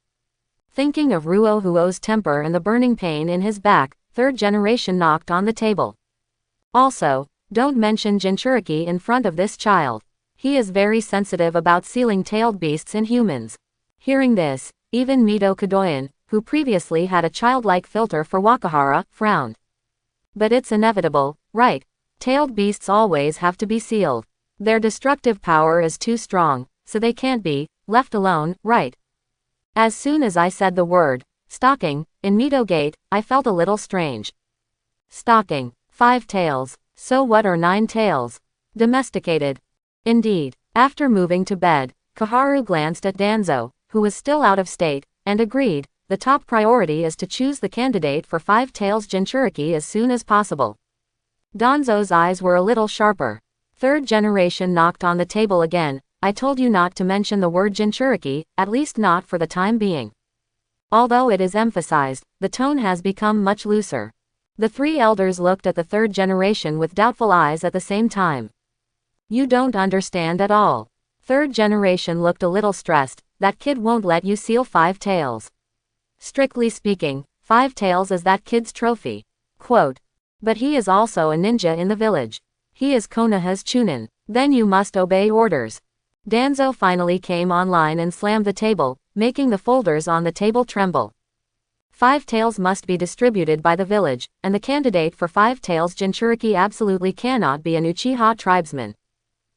A: Thinking of Ruohuo's temper and the burning pain in his back, 3rd generation knocked on the table. Also, don't mention Jinchuriki in front of this child. He is very sensitive about sealing tailed beasts in humans. Hearing this, even Mito Kadoyan, who previously had a childlike filter for Wakahara, frowned. But it's inevitable, right? Tailed beasts always have to be sealed. Their destructive power is too strong, so they can't be left alone, right? As soon as I said the word stalking in Mito Gate, I felt a little strange. Stalking. 5 tails. So what are 9 tails? Domesticated. Indeed. After moving to bed, Kaharu glanced at Danzo, who was still out of state, and agreed, the top priority is to choose the candidate for 5 Tails Jinchuriki as soon as possible. Danzo's eyes were a little sharper. 3rd generation knocked on the table again. I told you not to mention the word Jinchuriki, at least not for the time being. Although it is emphasized, the tone has become much looser. The 3 elders looked at the 3rd generation with doubtful eyes at the same time. You don't understand at all. 3rd generation looked a little stressed. That kid won't let you seal 5 tails. Strictly speaking, 5 tails is that kid's trophy. Quote. But he is also a ninja in the village. He is Konoha's Chunin. Then you must obey orders. Danzo finally came online and slammed the table, making the folders on the table tremble. 5 tails must be distributed by the village, and the candidate for 5 tails Jinchuriki absolutely cannot be an Uchiha tribesman.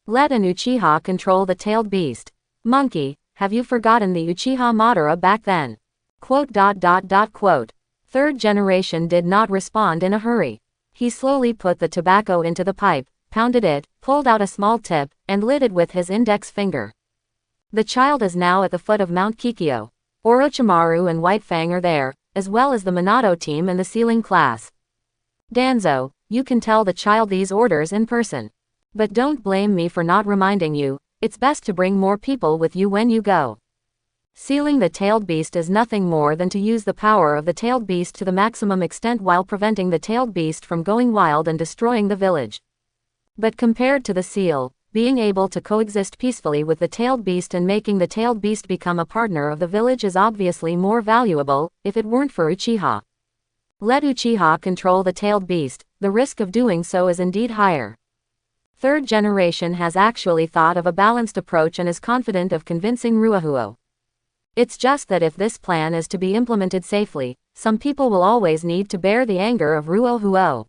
A: Let an Uchiha control the tailed beast. Monkey, have you forgotten the Uchiha Madara back then? Quote. 3rd generation did not respond in a hurry. He slowly put the tobacco into the pipe, pounded it, pulled out a small tip, and lit it with his index finger. The child is now at the foot of Mount Kikyo. Orochimaru and White Fang are there, as well as the Minato team and the sealing class. Danzo, you can tell the child these orders in person. But don't blame me for not reminding you. It's best to bring more people with you when you go. Sealing the tailed beast is nothing more than to use the power of the tailed beast to the maximum extent while preventing the tailed beast from going wild and destroying the village. But compared to the seal, being able to coexist peacefully with the tailed beast and making the tailed beast become a partner of the village is obviously more valuable, if it weren't for Uchiha. Let Uchiha control the tailed beast, the risk of doing so is indeed higher. 3rd generation has actually thought of a balanced approach and is confident of convincing Ruahuo. It's just that if this plan is to be implemented safely, some people will always need to bear the anger of Ruohuo.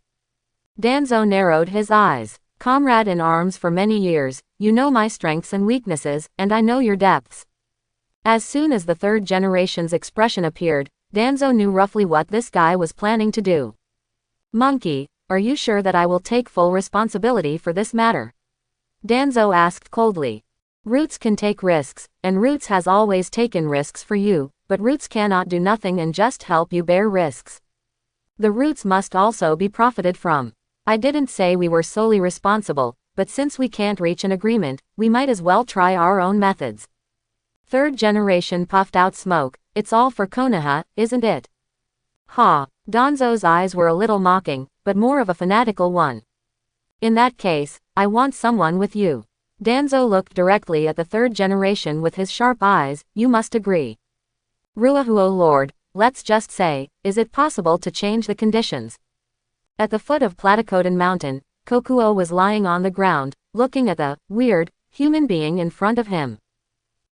A: Danzo narrowed his eyes. Comrade in arms for many years, you know my strengths and weaknesses, and I know your depths. As soon as the 3rd generation's expression appeared, Danzo knew roughly what this guy was planning to do. Monkey, are you sure that I will take full responsibility for this matter? Danzo asked coldly. Roots can take risks, and Roots has always taken risks for you, but Roots cannot do nothing and just help you bear risks. The Roots must also be profited from. I didn't say we were solely responsible, but since we can't reach an agreement, we might as well try our own methods. 3rd generation puffed out smoke. It's all for Konoha, isn't it? Ha! Danzo's eyes were a little mocking, but more of a fanatical one. In that case, I want someone with you. Danzo looked directly at the 3rd generation with his sharp eyes. You must agree. Ruahuo Lord, let's just say, is it possible to change the conditions? At the foot of Platycodon Mountain, Kokuo was lying on the ground, looking at the weird human being in front of him.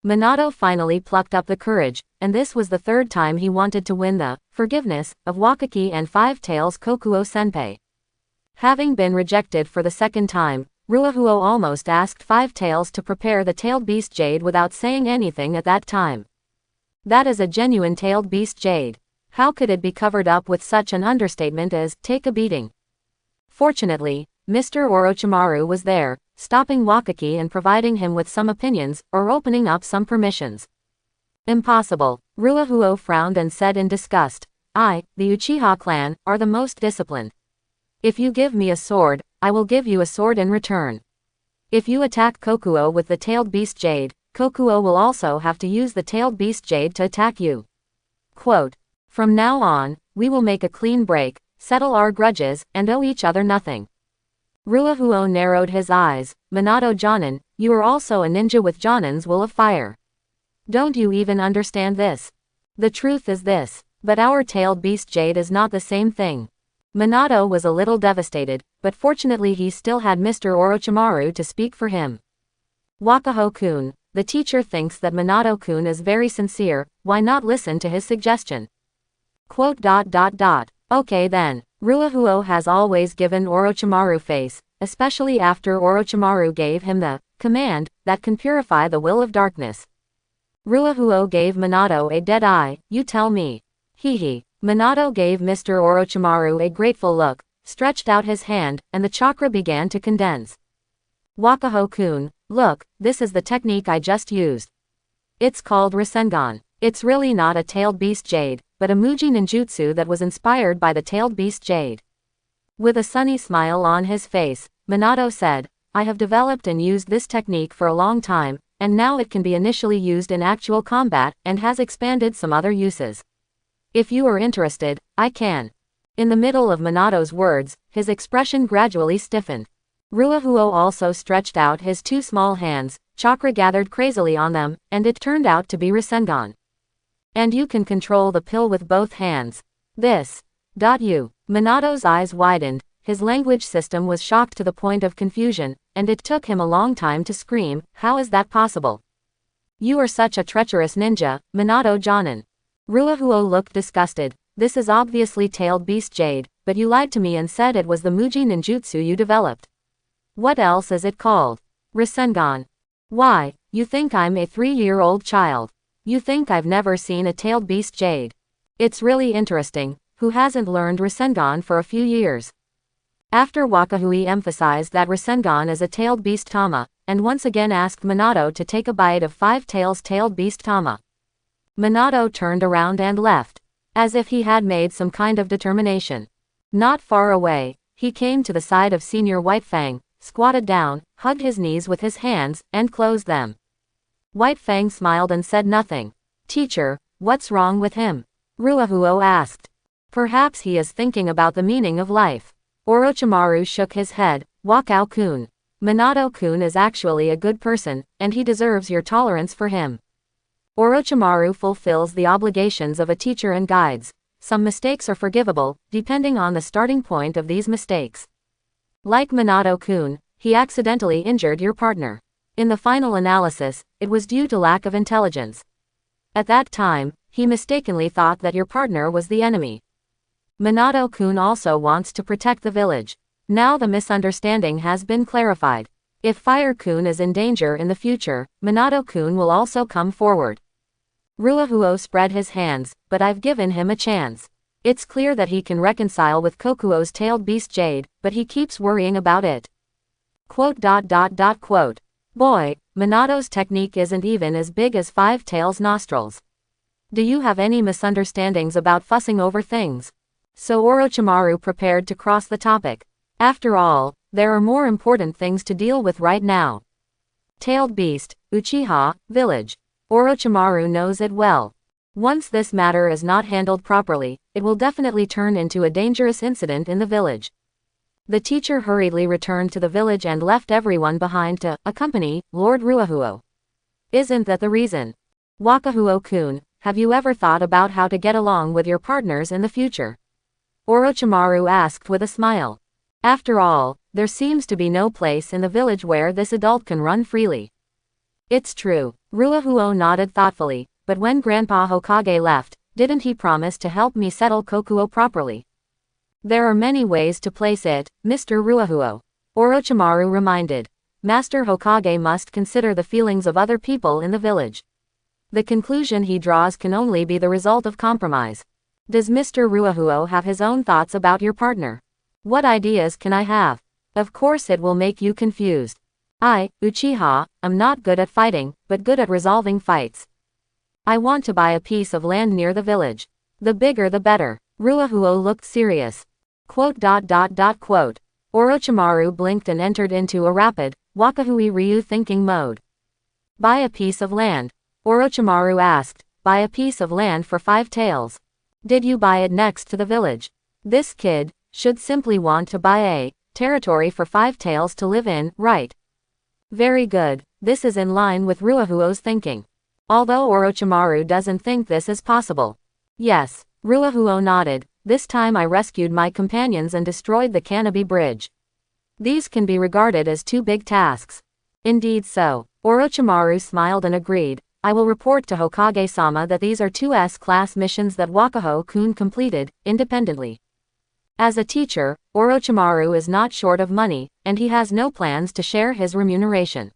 A: Minato finally plucked up the courage, and this was the third time he wanted to win the forgiveness of Wakaki and Five Tails Kokuo-senpai. Having been rejected for the second time, Ruahuo almost asked Five Tails to prepare the tailed beast jade without saying anything at that time. That is a genuine tailed beast jade. How could it be covered up with such an understatement as, take a beating? Fortunately, Mr. Orochimaru was there, stopping Wakaki and providing him with some opinions, or opening up some permissions. Impossible. Ruahuo frowned and said in disgust, I, the Uchiha clan, are the most disciplined. If you give me a sword, I will give you a sword in return. If you attack Kokuo with the tailed beast jade, Kokuo will also have to use the tailed beast jade to attack you. Quote, from now on, we will make a clean break, settle our grudges, and owe each other nothing. Ruahuo narrowed his eyes. Minato Jonin, you are also a ninja with Jonin's will of fire. Don't you even understand this? The truth is this, but our tailed beast jade is not the same thing. Minato was a little devastated, but fortunately he still had Mr. Orochimaru to speak for him. Wakaho-kun, the teacher thinks that Minato-kun is very sincere, why not listen to his suggestion? Quote. Okay then. Ruahuo has always given Orochimaru face, especially after Orochimaru gave him the command that can purify the will of darkness. Ruahuo gave Minato a dead eye, you tell me. Hehe. Minato gave Mr. Orochimaru a grateful look, stretched out his hand, and the chakra began to condense. Wakaho-kun, look, this is the technique I just used. It's called Rasengan. It's really not a tailed beast jade, but a Muji ninjutsu that was inspired by the tailed beast jade. With a sunny smile on his face, Minato said, I have developed and used this technique for a long time, and now it can be initially used in actual combat, and has expanded some other uses. If you are interested, I can. In the middle of Minato's words, his expression gradually stiffened. Ruahuo also stretched out his two small hands, chakra gathered crazily on them, and it turned out to be Rasengan. And you can control the pill with both hands. This. You. Minato's eyes widened, his language system was shocked to the point of confusion, and it took him a long time to scream, how is that possible? You are such a treacherous ninja, Minato Jonin. Ruahuo looked disgusted. This is obviously tailed beast jade, but you lied to me and said it was the Muji ninjutsu you developed. What else is it called? Rasengan. Why, you think I'm a 3-year-old child. You think I've never seen a tailed beast jade. It's really interesting, who hasn't learned Rasengan for a few years? After Wakahui emphasized that Rasengan is a tailed beast tama, and once again asked Minato to take a bite of Five Tails' tailed beast tama. Minato turned around and left, as if he had made some kind of determination. Not far away, he came to the side of Senior Whitefang, squatted down, hugged his knees with his hands, and closed them. Whitefang smiled and said nothing. Teacher, what's wrong with him? Ruahuo asked. Perhaps he is thinking about the meaning of life. Orochimaru shook his head. Wakao-kun. Minato-kun is actually a good person, and he deserves your tolerance for him. Orochimaru fulfills the obligations of a teacher and guides. Some mistakes are forgivable, depending on the starting point of these mistakes. Like Minato-kun, he accidentally injured your partner. In the final analysis, it was due to lack of intelligence. At that time, he mistakenly thought that your partner was the enemy. Minato-kun also wants to protect the village. Now the misunderstanding has been clarified. If Fire-kun is in danger in the future, Minato-kun will also come forward. Ruahuo spread his hands, but I've given him a chance. It's clear that he can reconcile with Kokuo's tailed beast jade, but he keeps worrying about it. Quote. Boy, Minato's technique isn't even as big as Five Tails' nostrils. Do you have any misunderstandings about fussing over things? So Orochimaru prepared to cross the topic. After all, there are more important things to deal with right now. Tailed beast, Uchiha, village. Orochimaru knows it well. Once this matter is not handled properly, it will definitely turn into a dangerous incident in the village. The teacher hurriedly returned to the village and left everyone behind to accompany Lord Ruahuo. Isn't that the reason? Wakahuo-kun, have you ever thought about how to get along with your partners in the future? Orochimaru asked with a smile. After all, there seems to be no place in the village where this adult can run freely. It's true, Ruahuo nodded thoughtfully, but when Grandpa Hokage left, didn't he promise to help me settle Kokuo properly? There are many ways to place it, Mr. Ruahuo. Orochimaru reminded. Master Hokage must consider the feelings of other people in the village. The conclusion he draws can only be the result of compromise. Does Mr. Ruahuo have his own thoughts about your partner? What ideas can I have? Of course it will make you confused. I, Uchiha, am not good at fighting, but good at resolving fights. I want to buy a piece of land near the village. The bigger the better. Ruahuo looked serious. Quote. Orochimaru blinked and entered into a rapid, Wakahui Ryu thinking mode. Buy a piece of land? Orochimaru asked. Buy a piece of land for 5 taels. Did you buy it next to the village? This kid should simply want to buy a territory for 5 taels to live in, right? Very good, this is in line with Ruahuo's thinking. Although Orochimaru doesn't think this is possible. Yes, Ruahuo nodded. This time I rescued my companions and destroyed the Canopy Bridge. These can be regarded as 2 big tasks. Indeed so. Orochimaru smiled and agreed. I will report to Hokage-sama that these are 2 S-class missions that Wakaho-kun completed, independently. As a teacher, Orochimaru is not short of money, and he has no plans to share his remuneration.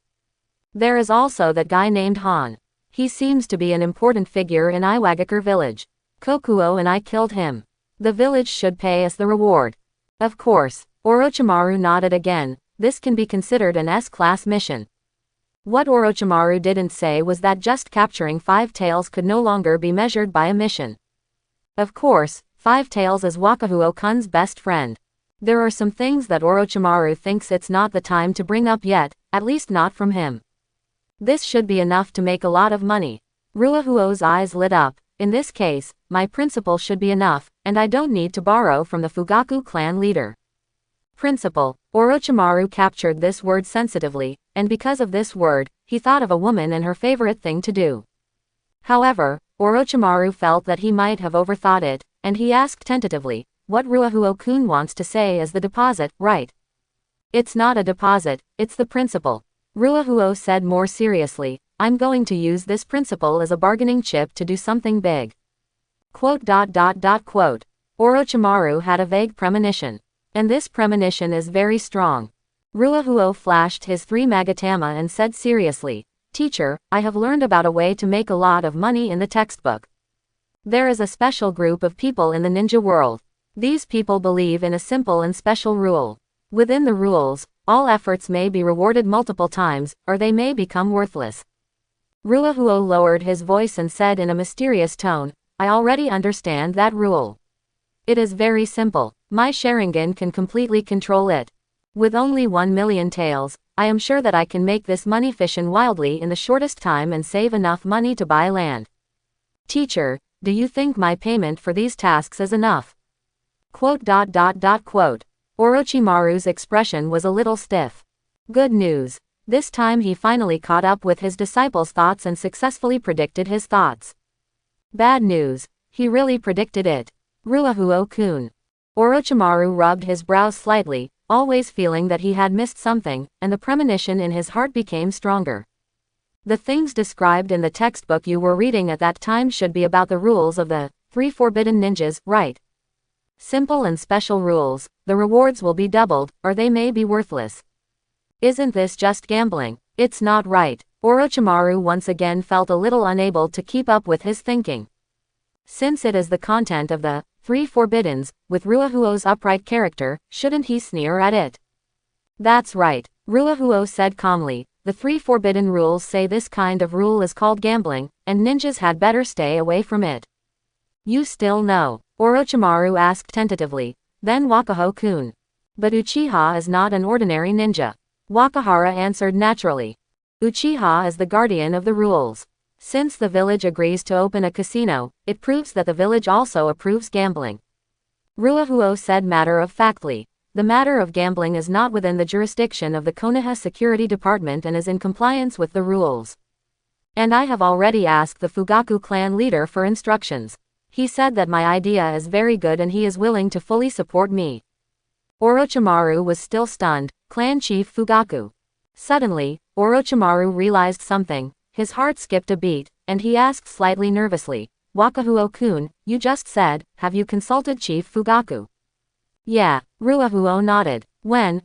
A: There is also that guy named Han. He seems to be an important figure in Iwagakure village. Kokuo and I killed him. The village should pay us the reward. Of course, Orochimaru nodded again. This can be considered an S-class mission. What Orochimaru didn't say was that just capturing 5 taels could no longer be measured by a mission. Of course, 5 taels is Wakahuo-kun's best friend. There are some things that Orochimaru thinks it's not the time to bring up yet, at least not from him. This should be enough to make a lot of money. Ruahuo's eyes lit up. In this case, my principal should be enough, and I don't need to borrow from the Fugaku clan leader. Principal. Orochimaru captured this word sensitively, and because of this word, he thought of a woman and her favorite thing to do. However, Orochimaru felt that he might have overthought it, and he asked tentatively, what Ruahuo-kun wants to say is the deposit, right? It's not a deposit, it's the principal. Ruahuo said more seriously, I'm going to use this principal as a bargaining chip to do something big. Quote. Orochimaru had a vague premonition. And this premonition is very strong. Ruahuo flashed his 3 magatama and said seriously, Teacher, I have learned about a way to make a lot of money in the textbook. There is a special group of people in the ninja world. These people believe in a simple and special rule. Within the rules, all efforts may be rewarded multiple times, or they may become worthless. Ruahuo lowered his voice and said in a mysterious tone, I already understand that rule. It is very simple. My Sharingan can completely control it. With only 1 million taels, I am sure that I can make this money fission wildly in the shortest time and save enough money to buy land. Teacher, do you think my payment for these tasks is enough? Quote. Orochimaru's expression was a little stiff. Good news. This time he finally caught up with his disciple's thoughts and successfully predicted his thoughts. Bad news. He really predicted it. Ruahuo-kun. Orochimaru rubbed his brows slightly, always feeling that he had missed something, and the premonition in his heart became stronger. The things described in the textbook you were reading at that time should be about the rules of the 3 forbidden ninjas, right? Simple and special rules, the rewards will be doubled, or they may be worthless. Isn't this just gambling? It's not right. Orochimaru once again felt a little unable to keep up with his thinking. Since it is the content of the 3 forbiddens, with Ruahuo's upright character, shouldn't he sneer at it? That's right, Ruahuo said calmly. The 3 forbidden rules say this kind of rule is called gambling, and ninjas had better stay away from it. You still know? Orochimaru asked tentatively. Then Wakaho-kun. But Uchiha is not an ordinary ninja. Wakahara answered naturally. Uchiha is the guardian of the rules. Since the village agrees to open a casino, it proves that the village also approves gambling. Ruahuo said matter-of-factly. The matter of gambling is not within the jurisdiction of the Konoha Security Department and is in compliance with the rules. And I have already asked the Fugaku clan leader for instructions. He said that my idea is very good and he is willing to fully support me. Orochimaru was still stunned, Clan Chief Fugaku. Suddenly, Orochimaru realized something, his heart skipped a beat, and he asked slightly nervously, Wakahuo-kun, you just said, have you consulted Chief Fugaku? Yeah, Ruahuo nodded. When?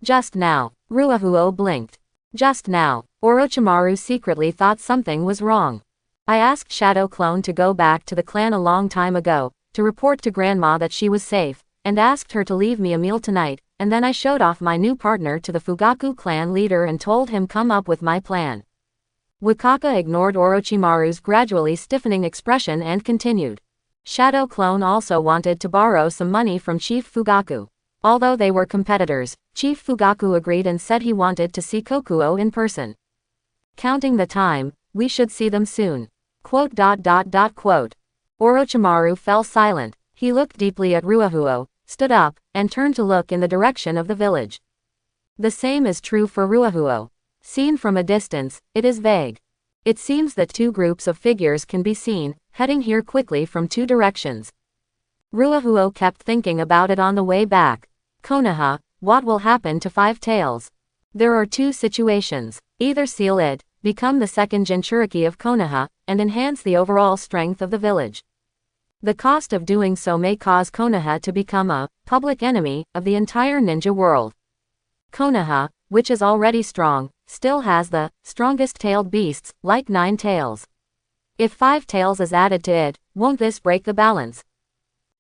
A: Just now. Ruahuo blinked. Just now. Orochimaru secretly thought something was wrong. I asked Shadow Clone to go back to the clan a long time ago, to report to Grandma that she was safe, and asked her to leave me a meal tonight, and then I showed off my new partner to the Fugaku clan leader and told him come up with my plan. Wakaka ignored Orochimaru's gradually stiffening expression and continued. Shadow Clone also wanted to borrow some money from Chief Fugaku. Although they were competitors, Chief Fugaku agreed and said he wanted to see Kokuo in person. Counting the time, we should see them soon. Orochimaru fell silent. He looked deeply at Ruahuo, stood up, and turned to look in the direction of the village. The same is true for Ruahuo. Seen from a distance, it is vague. It seems that two groups of figures can be seen, heading here quickly from two directions. Ruahuo kept thinking about it on the way back. Konoha, what will happen to Five Tails? There are two situations. Either seal it, become the second Jinchuriki of Konoha, and enhance the overall strength of the village. The cost of doing so may cause Konoha to become a public enemy of the entire ninja world. Konoha, which is already strong, still has the strongest tailed beasts, like 9 tails. If 5 tails is added to it, won't this break the balance?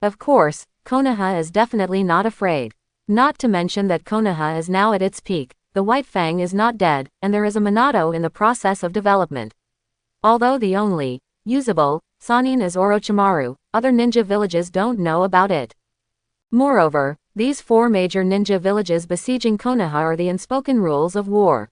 A: Of course, Konoha is definitely not afraid. Not to mention that Konoha is now at its peak, the White Fang is not dead, and there is a Minato in the process of development. Although the only usable Sannin is Orochimaru, other ninja villages don't know about it. Moreover, these 4 major ninja villages besieging Konoha are the unspoken rules of war.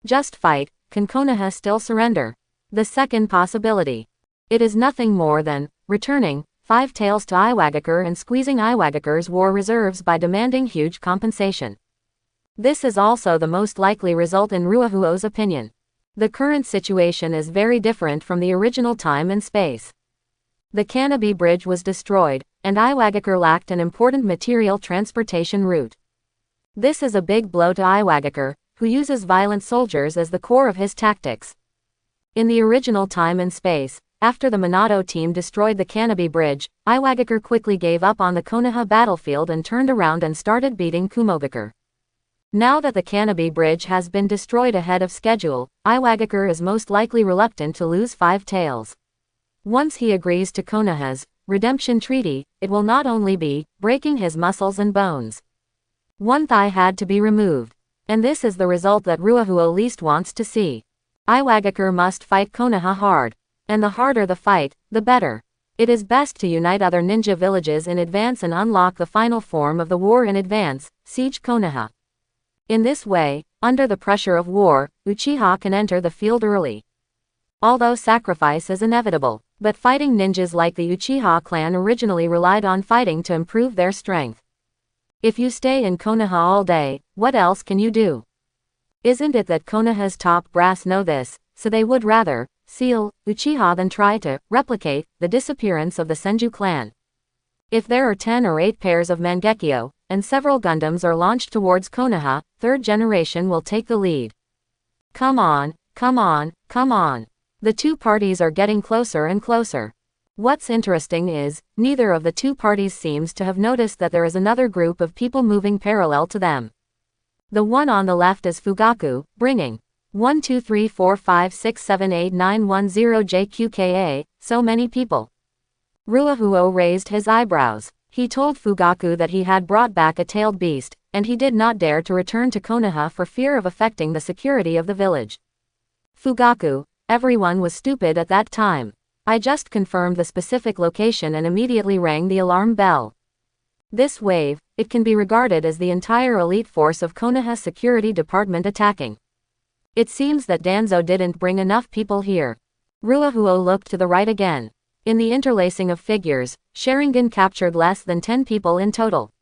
A: Just fight, can Konoha still surrender? The second possibility. It is nothing more than returning 5 tails to Iwagakure and squeezing Iwagakure's war reserves by demanding huge compensation. This is also the most likely result in Ruahuo's opinion. The current situation is very different from the original time and space. The Canopy Bridge was destroyed, and Iwagakure lacked an important material transportation route. This is a big blow to Iwagakure, who uses violent soldiers as the core of his tactics. In the original time and space, after the Minato team destroyed the Canopy Bridge, Iwagakure quickly gave up on the Konoha battlefield and turned around and started beating Kumogakure. Now that the Canopy Bridge has been destroyed ahead of schedule, Iwagakure is most likely reluctant to lose 5 tails. Once he agrees to Konoha's redemption treaty, it will not only be breaking his muscles and bones. One thigh had to be removed. And this is the result that Ruahuo least wants to see. Iwagakure must fight Konoha hard. And the harder the fight, the better. It is best to unite other ninja villages in advance and unlock the final form of the war in advance, siege Konoha. In this way, under the pressure of war, Uchiha can enter the field early. Although sacrifice is inevitable, but fighting ninjas like the Uchiha clan originally relied on fighting to improve their strength. If you stay in Konoha all day, what else can you do? Isn't it that Konoha's top brass know this, so they would rather seal Uchiha than try to replicate the disappearance of the Senju clan? If there are 10 or 8 pairs of Mangekyo, and several Gundams are launched towards Konoha, 3rd generation will take the lead. Come on. The two parties are getting closer and closer. What's interesting is, neither of the two parties seems to have noticed that there is another group of people moving parallel to them. The one on the left is Fugaku, bringing 1 2 3 4 5 6 7 8 9 10 JQKA, so many people. Ruahuo raised his eyebrows. He told Fugaku that he had brought back a tailed beast, and he did not dare to return to Konoha for fear of affecting the security of the village. Fugaku, everyone was stupid at that time. I just confirmed the specific location and immediately rang the alarm bell. This wave, it can be regarded as the entire elite force of Konoha Security Department attacking. It seems that Danzo didn't bring enough people here. Ruahuo looked to the right again. In the interlacing of figures, Sharingan captured less than 10 people in total.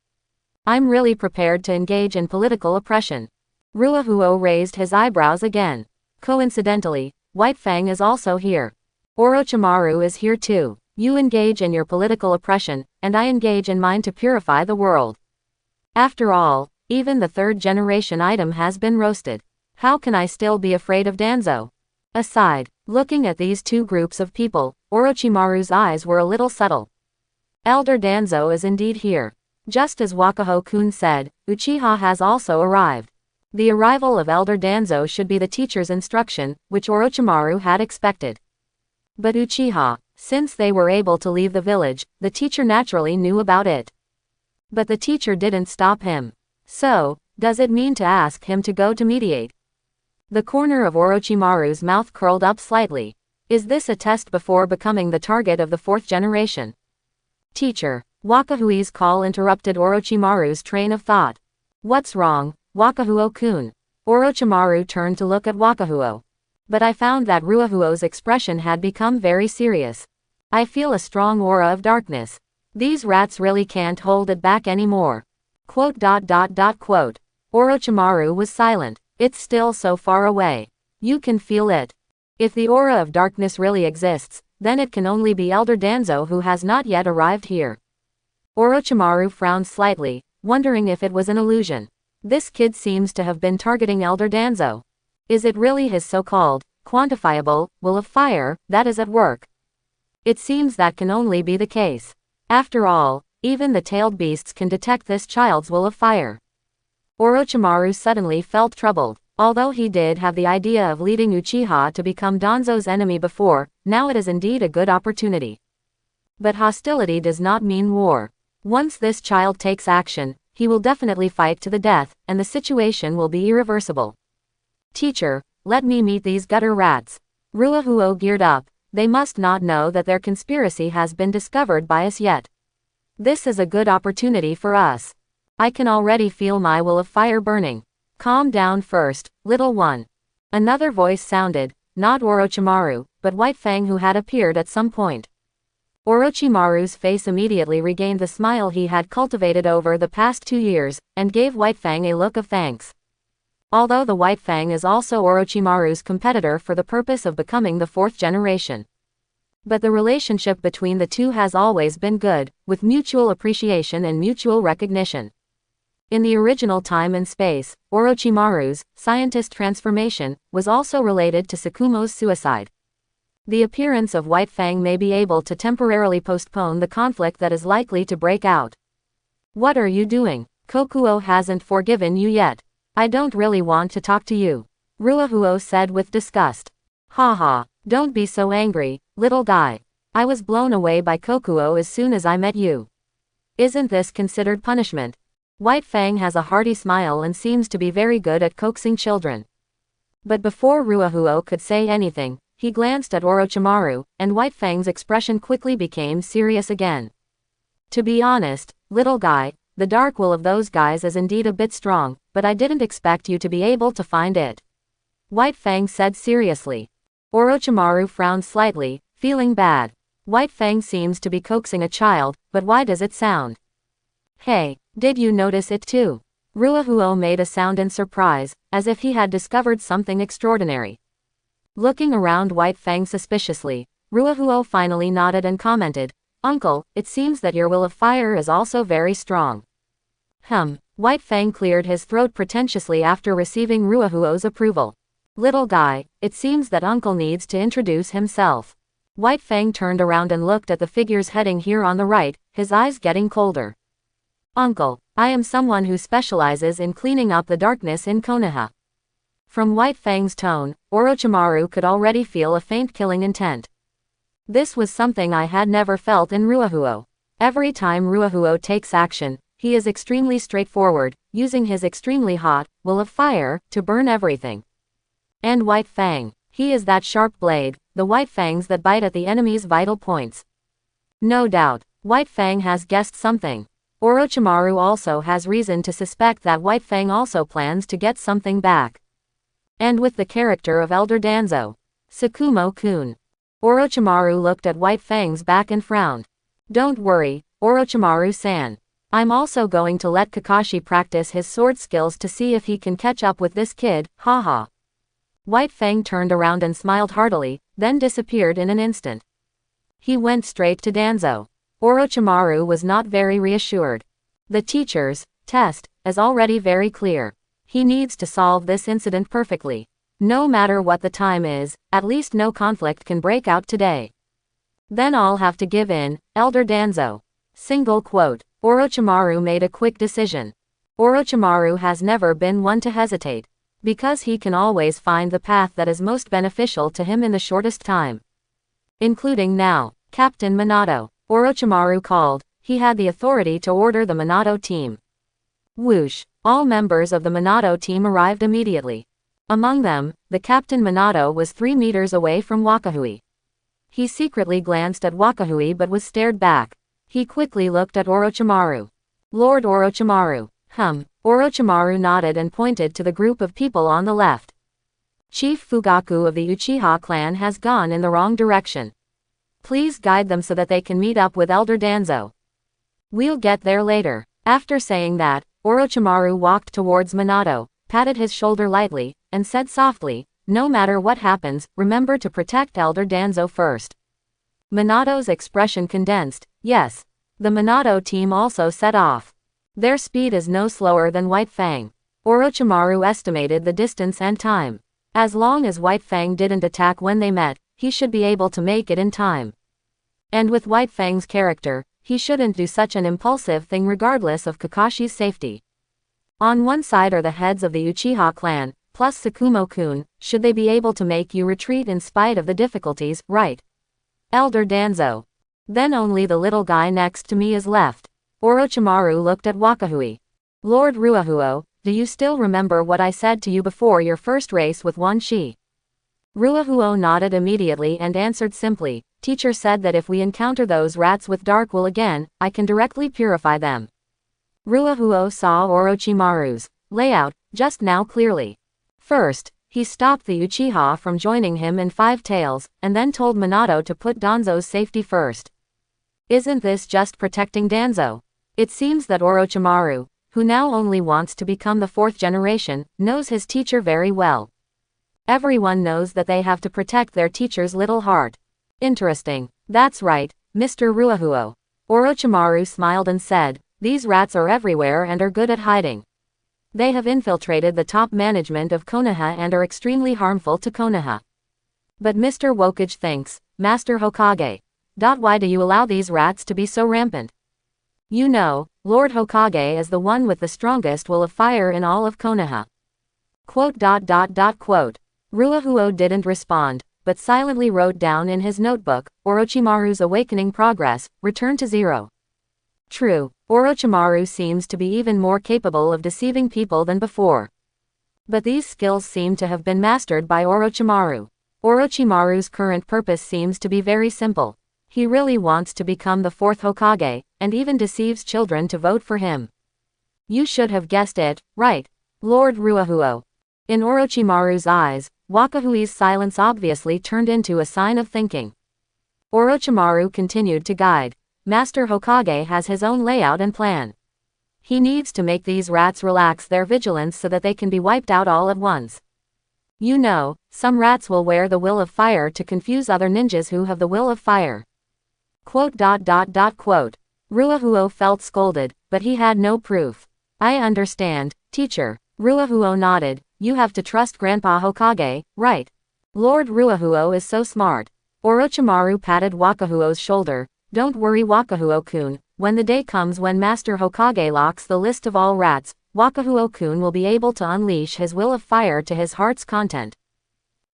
A: I'm really prepared to engage in political oppression. Ruahuo raised his eyebrows again. Coincidentally, White Fang is also here. Orochimaru is here too. You engage in your political oppression, and I engage in mine to purify the world. After all, even the third generation item has been roasted. How can I still be afraid of Danzo? Aside, looking at these two groups of people, Orochimaru's eyes were a little subtle. Elder Danzo is indeed here. Just as Wakaho-kun said, Uchiha has also arrived. The arrival of Elder Danzo should be the teacher's instruction, which Orochimaru had expected. But Uchiha, since they were able to leave the village, the teacher naturally knew about it. But the teacher didn't stop him. So, does it mean to ask him to go to mediate? The corner of Orochimaru's mouth curled up slightly. Is this a test before becoming the target of the fourth generation? Teacher. Wakahui's call interrupted Orochimaru's train of thought. What's wrong, Wakahuo-kun? Orochimaru turned to look at Wakahuo. But I found that Ruahuo's expression had become very serious. I feel a strong aura of darkness. These rats really can't hold it back anymore. Orochimaru was silent. It's still so far away. You can feel it. If the aura of darkness really exists, then it can only be Elder Danzo who has not yet arrived here. Orochimaru frowned slightly, wondering if it was an illusion. This kid seems to have been targeting Elder Danzo. Is it really his so-called, quantifiable, will of fire, that is at work? It seems that can only be the case. After all, even the tailed beasts can detect this child's will of fire. Orochimaru suddenly felt troubled. Although he did have the idea of leading Uchiha to become Danzo's enemy before, now it is indeed a good opportunity. But hostility does not mean war. Once this child takes action, he will definitely fight to the death, and the situation will be irreversible. Teacher, let me meet these gutter rats. Ruahuo geared up. They must not know that their conspiracy has been discovered by us yet. This is a good opportunity for us. I can already feel my will of fire burning. Calm down first, little one. Another voice sounded, not Orochimaru, but White Fang, who had appeared at some point. Orochimaru's face immediately regained the smile he had cultivated over the past 2 years, and gave White Fang a look of thanks. Although the White Fang is also Orochimaru's competitor for the purpose of becoming the fourth generation. But the relationship between the two has always been good, with mutual appreciation and mutual recognition. In the original time and space, Orochimaru's scientist transformation was also related to Tsukumo's suicide. The appearance of White Fang may be able to temporarily postpone the conflict that is likely to break out. What are you doing? Kokuo hasn't forgiven you yet. I don't really want to talk to you. Ruahuo said with disgust. Haha, don't be so angry, little guy. I was blown away by Kokuo as soon as I met you. Isn't this considered punishment? White Fang has a hearty smile and seems to be very good at coaxing children. But before Ruahuo could say anything, he glanced at Orochimaru, and White Fang's expression quickly became serious again. To be honest, little guy, the dark will of those guys is indeed a bit strong, but I didn't expect you to be able to find it. White Fang said seriously. Orochimaru frowned slightly, feeling bad. White Fang seems to be coaxing a child, but why does it sound? Hey, did you notice it too? Ruahuo made a sound in surprise, as if he had discovered something extraordinary. Looking around White Fang suspiciously, Ruahuo finally nodded and commented, Uncle, it seems that your will of fire is also very strong. White Fang cleared his throat pretentiously after receiving Ruahuo's approval. Little guy, it seems that Uncle needs to introduce himself. White Fang turned around and looked at the figures heading here on the right, his eyes getting colder. Uncle, I am someone who specializes in cleaning up the darkness in Konoha. From White Fang's tone, Orochimaru could already feel a faint killing intent. This was something I had never felt in Ruahuo. Every time Ruahuo takes action, he is extremely straightforward, using his extremely hot will of fire to burn everything. And White Fang, he is that sharp blade, the white fangs that bite at the enemy's vital points. No doubt, White Fang has guessed something. Orochimaru also has reason to suspect that White Fang also plans to get something back. And with the character of Elder Danzo. Tsukumo-kun. Orochimaru looked at White Fang's back and frowned. Don't worry, Orochimaru-san. I'm also going to let Kakashi practice his sword skills to see if he can catch up with this kid, haha. White Fang turned around and smiled heartily, then disappeared in an instant. He went straight to Danzo. Orochimaru was not very reassured. The teachers, test, is already very clear. He needs to solve this incident perfectly. No matter what the time is, at least no conflict can break out today. Then I'll have to give in, Elder Danzo. Single quote. Orochimaru made a quick decision. Orochimaru has never been one to hesitate, because he can always find the path that is most beneficial to him in the shortest time. Including now. Captain Minato. Orochimaru called. He had the authority to order the Minato team. Whoosh. All members of the Minato team arrived immediately. Among them, the Captain Minato was 3 meters away from Wakahui. He secretly glanced at Wakahui but was stared back. He quickly looked at Orochimaru. Lord Orochimaru. Orochimaru nodded and pointed to the group of people on the left. Chief Fugaku of the Uchiha clan has gone in the wrong direction. Please guide them so that they can meet up with Elder Danzo. We'll get there later. After saying that, Orochimaru walked towards Minato, patted his shoulder lightly, and said softly, "No matter what happens, remember to protect Elder Danzo first." Minato's expression condensed. Yes. The Minato team also set off. Their speed is no slower than White Fang. Orochimaru estimated the distance and time. As long as White Fang didn't attack when they met, he should be able to make it in time. And with White Fang's character, he shouldn't do such an impulsive thing regardless of Kakashi's safety. On one side are the heads of the Uchiha clan, plus Tsukumo-kun, should they be able to make you retreat in spite of the difficulties, right? Elder Danzo. Then only the little guy next to me is left. Orochimaru looked at Wakahui. Lord Ruahuo, do you still remember what I said to you before your first race with Wan Shi? Ruahuo nodded immediately and answered simply, Teacher said that if we encounter those rats with dark will again, I can directly purify them. Ruahuo saw Orochimaru's layout just now clearly. First, he stopped the Uchiha from joining him in Five Tails, and then told Minato to put Danzo's safety first. Isn't this just protecting Danzo? It seems that Orochimaru, who now only wants to become the 4th generation, knows his teacher very well. Everyone knows that they have to protect their teacher's little heart. Interesting. That's right, Mr. Ruahuo. Orochimaru smiled and said, these rats are everywhere and are good at hiding. They have infiltrated the top management of Konoha and are extremely harmful to Konoha. But Mr. Wokage thinks, Master Hokage. Why do you allow these rats to be so rampant? You know, Lord Hokage is the one with the strongest will of fire in all of Konoha. Quote. Ruahuo didn't respond, but silently wrote down in his notebook, Orochimaru's awakening progress, return to 0. True, Orochimaru seems to be even more capable of deceiving people than before. But these skills seem to have been mastered by Orochimaru. Orochimaru's current purpose seems to be very simple. He really wants to become the 4th Hokage, and even deceives children to vote for him. You should have guessed it, right, Lord Ruahuo. In Orochimaru's eyes, Wakahui's silence obviously turned into a sign of thinking. Orochimaru continued to guide. Master Hokage has his own layout and plan. He needs to make these rats relax their vigilance so that they can be wiped out all at once. You know, some rats will wear the will of fire to confuse other ninjas who have the will of fire. Quote. Ruahuo felt scolded, but he had no proof. I understand, teacher. Ruahuo nodded. You have to trust Grandpa Hokage, right? Lord Ruahuo is so smart. Orochimaru patted Wakahuo's shoulder. Don't worry Wakahuo-kun, when the day comes when Master Hokage locks the list of all rats, Wakahuo-kun will be able to unleash his will of fire to his heart's content.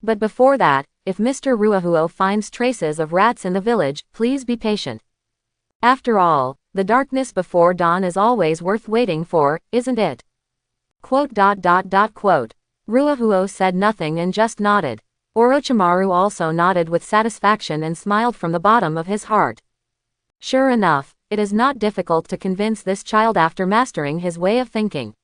A: But before that, if Mr. Ruahuo finds traces of rats in the village, please be patient. After all, the darkness before dawn is always worth waiting for, isn't it? Quote. Ruahuo said nothing and just nodded. Orochimaru also nodded with satisfaction and smiled from the bottom of his heart. Sure enough, it is not difficult to convince this child after mastering his way of thinking.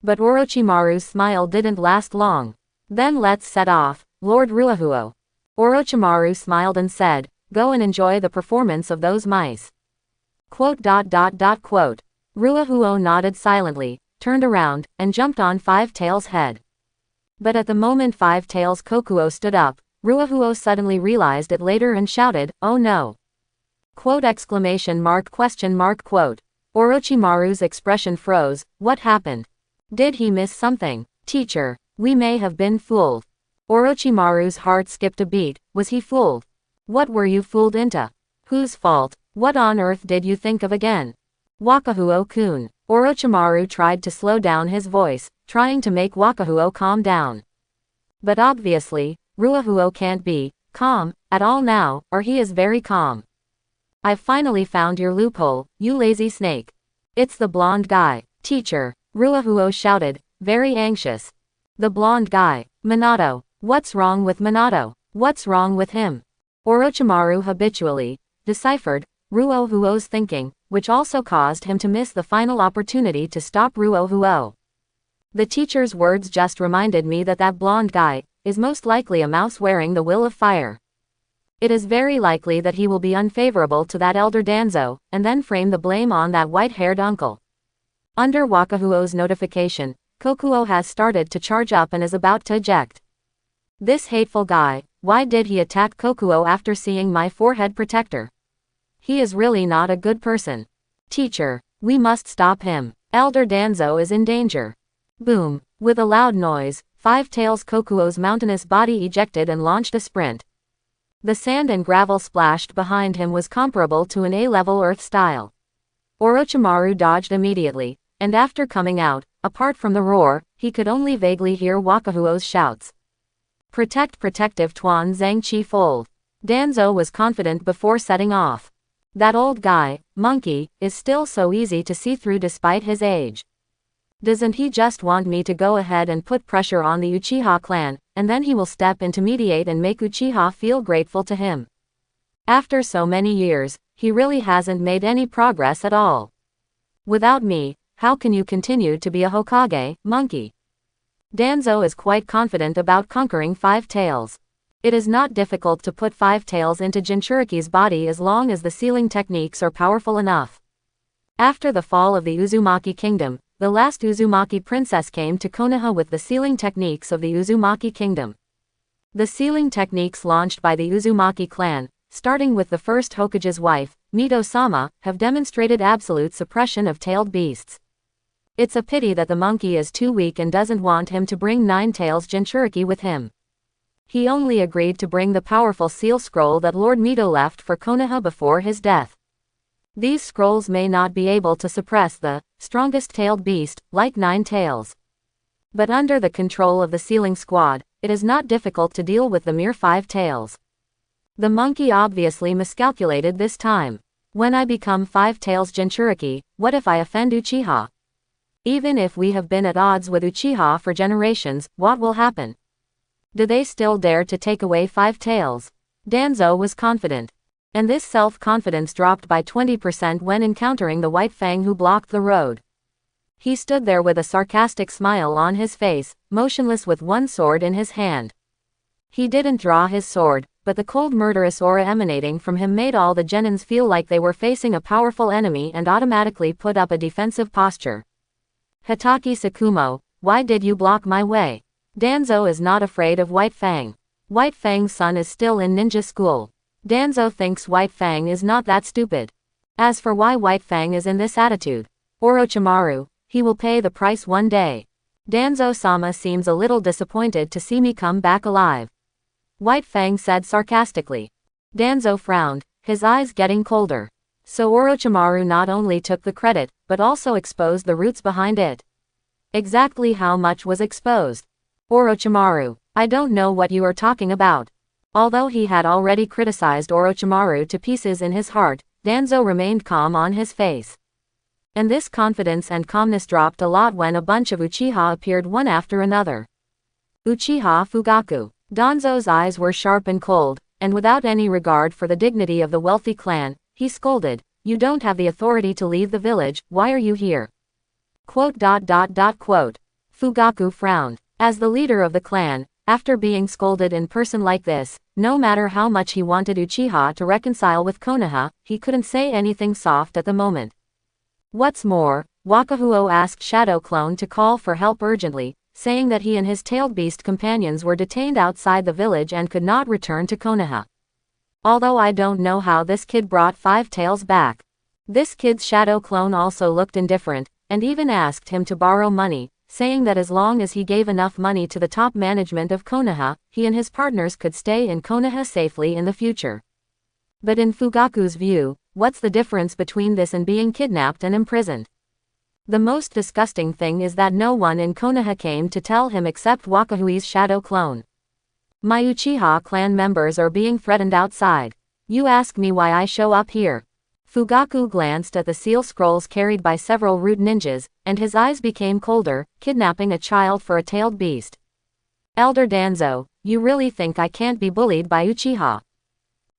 A: But Orochimaru's smile didn't last long. Then let's set off, Lord Ruahuo. Orochimaru smiled and said, go and enjoy the performance of those mice. Quote. Ruahuo nodded silently, turned around, and jumped on Five Tails' head. But at the moment Five Tails Kokuo stood up, Ruahuo suddenly realized it later and shouted, oh no. Quote. Exclamation mark question mark quote. Orochimaru's expression froze. What happened? Did he miss something? Teacher, we may have been fooled. Orochimaru's heart skipped a beat. Was he fooled? What were you fooled into? Whose fault? What on earth did you think of again? Wakahuo-kun. Orochimaru tried to slow down his voice, trying to make Wakahuo calm down. But obviously, Ruahuo can't be calm at all now, or he is very calm. I've finally found your loophole, you lazy snake. It's the blonde guy. Teacher, Ruahuo shouted, very anxious. The blonde guy. Minato. What's wrong with Minato? What's wrong with him? Orochimaru habitually deciphered Ruahuo's thinking, which also caused him to miss the final opportunity to stop Ruahuo. The teacher's words just reminded me that that blonde guy is most likely a mouse wearing the will of fire. It is very likely that he will be unfavorable to that elder Danzo, and then frame the blame on that white-haired uncle. Under Wakahuo's notification, Kokuo has started to charge up and is about to eject. This hateful guy, why did he attack Kokuo after seeing my forehead protector? He is really not a good person. Teacher, we must stop him. Elder Danzo is in danger. Boom. With a loud noise, Five Tails Kokuo's mountainous body ejected and launched a sprint. The sand and gravel splashed behind him was comparable to an A-level Earth style. Orochimaru dodged immediately, and after coming out, apart from the roar, he could only vaguely hear Wakahuo's shouts. Protect protective Tuan Zhang Chi fold. Danzo was confident before setting off. That old guy, monkey, is still so easy to see through despite his age. Doesn't he just want me to go ahead and put pressure on the Uchiha clan, and then he will step in to mediate and make Uchiha feel grateful to him? After so many years, he really hasn't made any progress at all. Without me, how can you continue to be a Hokage, monkey? Danzo is quite confident about conquering Five Tails. It is not difficult to put Five Tails into Jinchuriki's body as long as the sealing techniques are powerful enough. After the fall of the Uzumaki kingdom, the last Uzumaki princess came to Konoha with the sealing techniques of the Uzumaki kingdom. The sealing techniques launched by the Uzumaki clan, starting with the first Hokage's wife, Mito-sama, have demonstrated absolute suppression of tailed beasts. It's a pity that the monkey is too weak and doesn't want him to bring Nine Tails Jinchuriki with him. He only agreed to bring the powerful seal scroll that Lord Mito left for Konoha before his death. These scrolls may not be able to suppress the strongest tailed beast, like Nine Tails. But under the control of the sealing squad, it is not difficult to deal with the mere Five Tails. The monkey obviously miscalculated this time. When I become Five Tails Jinchuriki, what if I offend Uchiha? Even if we have been at odds with Uchiha for generations, what will happen? Do they still dare to take away Five Tails? Danzo was confident. And this self-confidence dropped by 20% when encountering the White Fang who blocked the road. He stood there with a sarcastic smile on his face, motionless with one sword in his hand. He didn't draw his sword, but the cold murderous aura emanating from him made all the genins feel like they were facing a powerful enemy and automatically put up a defensive posture. Hitaki Tsukumo, why did you block my way? Danzo is not afraid of White Fang. White Fang's son is still in ninja school. Danzo thinks White Fang is not that stupid. As for why White Fang is in this attitude, Orochimaru, he will pay the price one day. Danzo-sama seems a little disappointed to see me come back alive. White Fang said sarcastically. Danzo frowned, his eyes getting colder. So Orochimaru not only took the credit, but also exposed the roots behind it. Exactly how much was exposed? Orochimaru, I don't know what you are talking about. Although he had already criticized Orochimaru to pieces in his heart, Danzo remained calm on his face. And this confidence and calmness dropped a lot when a bunch of Uchiha appeared one after another. Uchiha Fugaku. Danzo's eyes were sharp and cold, and without any regard for the dignity of the wealthy clan, he scolded, "You don't have the authority to leave the village, why are you here?" Fugaku frowned. As the leader of the clan, after being scolded in person like this, no matter how much he wanted Uchiha to reconcile with Konoha, he couldn't say anything soft at the moment. What's more, Wakahuo asked Shadow Clone to call for help urgently, saying that he and his tailed beast companions were detained outside the village and could not return to Konoha. Although I don't know how this kid brought Five Tails back. This kid's shadow clone also looked indifferent, and even asked him to borrow money, saying that as long as he gave enough money to the top management of Konoha, he and his partners could stay in Konoha safely in the future. But in Fugaku's view, what's the difference between this and being kidnapped and imprisoned? The most disgusting thing is that no one in Konoha came to tell him except Wakahui's shadow clone. My Uchiha clan members are being threatened outside. You ask me why I show up here. Fugaku glanced at the seal scrolls carried by several root ninjas, and his eyes became colder. Kidnapping a child for a tailed beast. Elder Danzo, you really think I can't be bullied by Uchiha?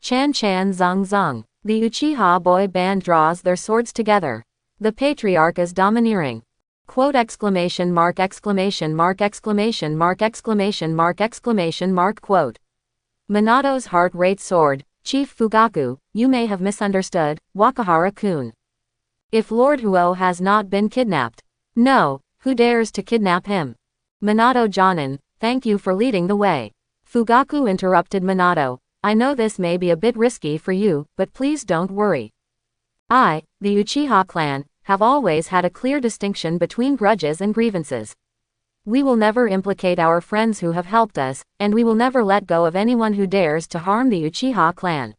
A: Chan Chan Zung Zung. The Uchiha boy band draws their swords together. The patriarch is domineering. Quote exclamation mark exclamation mark exclamation mark exclamation mark exclamation mark quote. Minato's heart rate soared. Chief Fugaku, you may have misunderstood, Wakahara-kun. If Lord Huo has not been kidnapped. No, who dares to kidnap him? Minato Jonin, thank you for leading the way. Fugaku interrupted Minato. I know this may be a bit risky for you, but please don't worry. I, the Uchiha clan, have always had a clear distinction between grudges and grievances. We will never implicate our friends who have helped us, and we will never let go of anyone who dares to harm the Uchiha clan.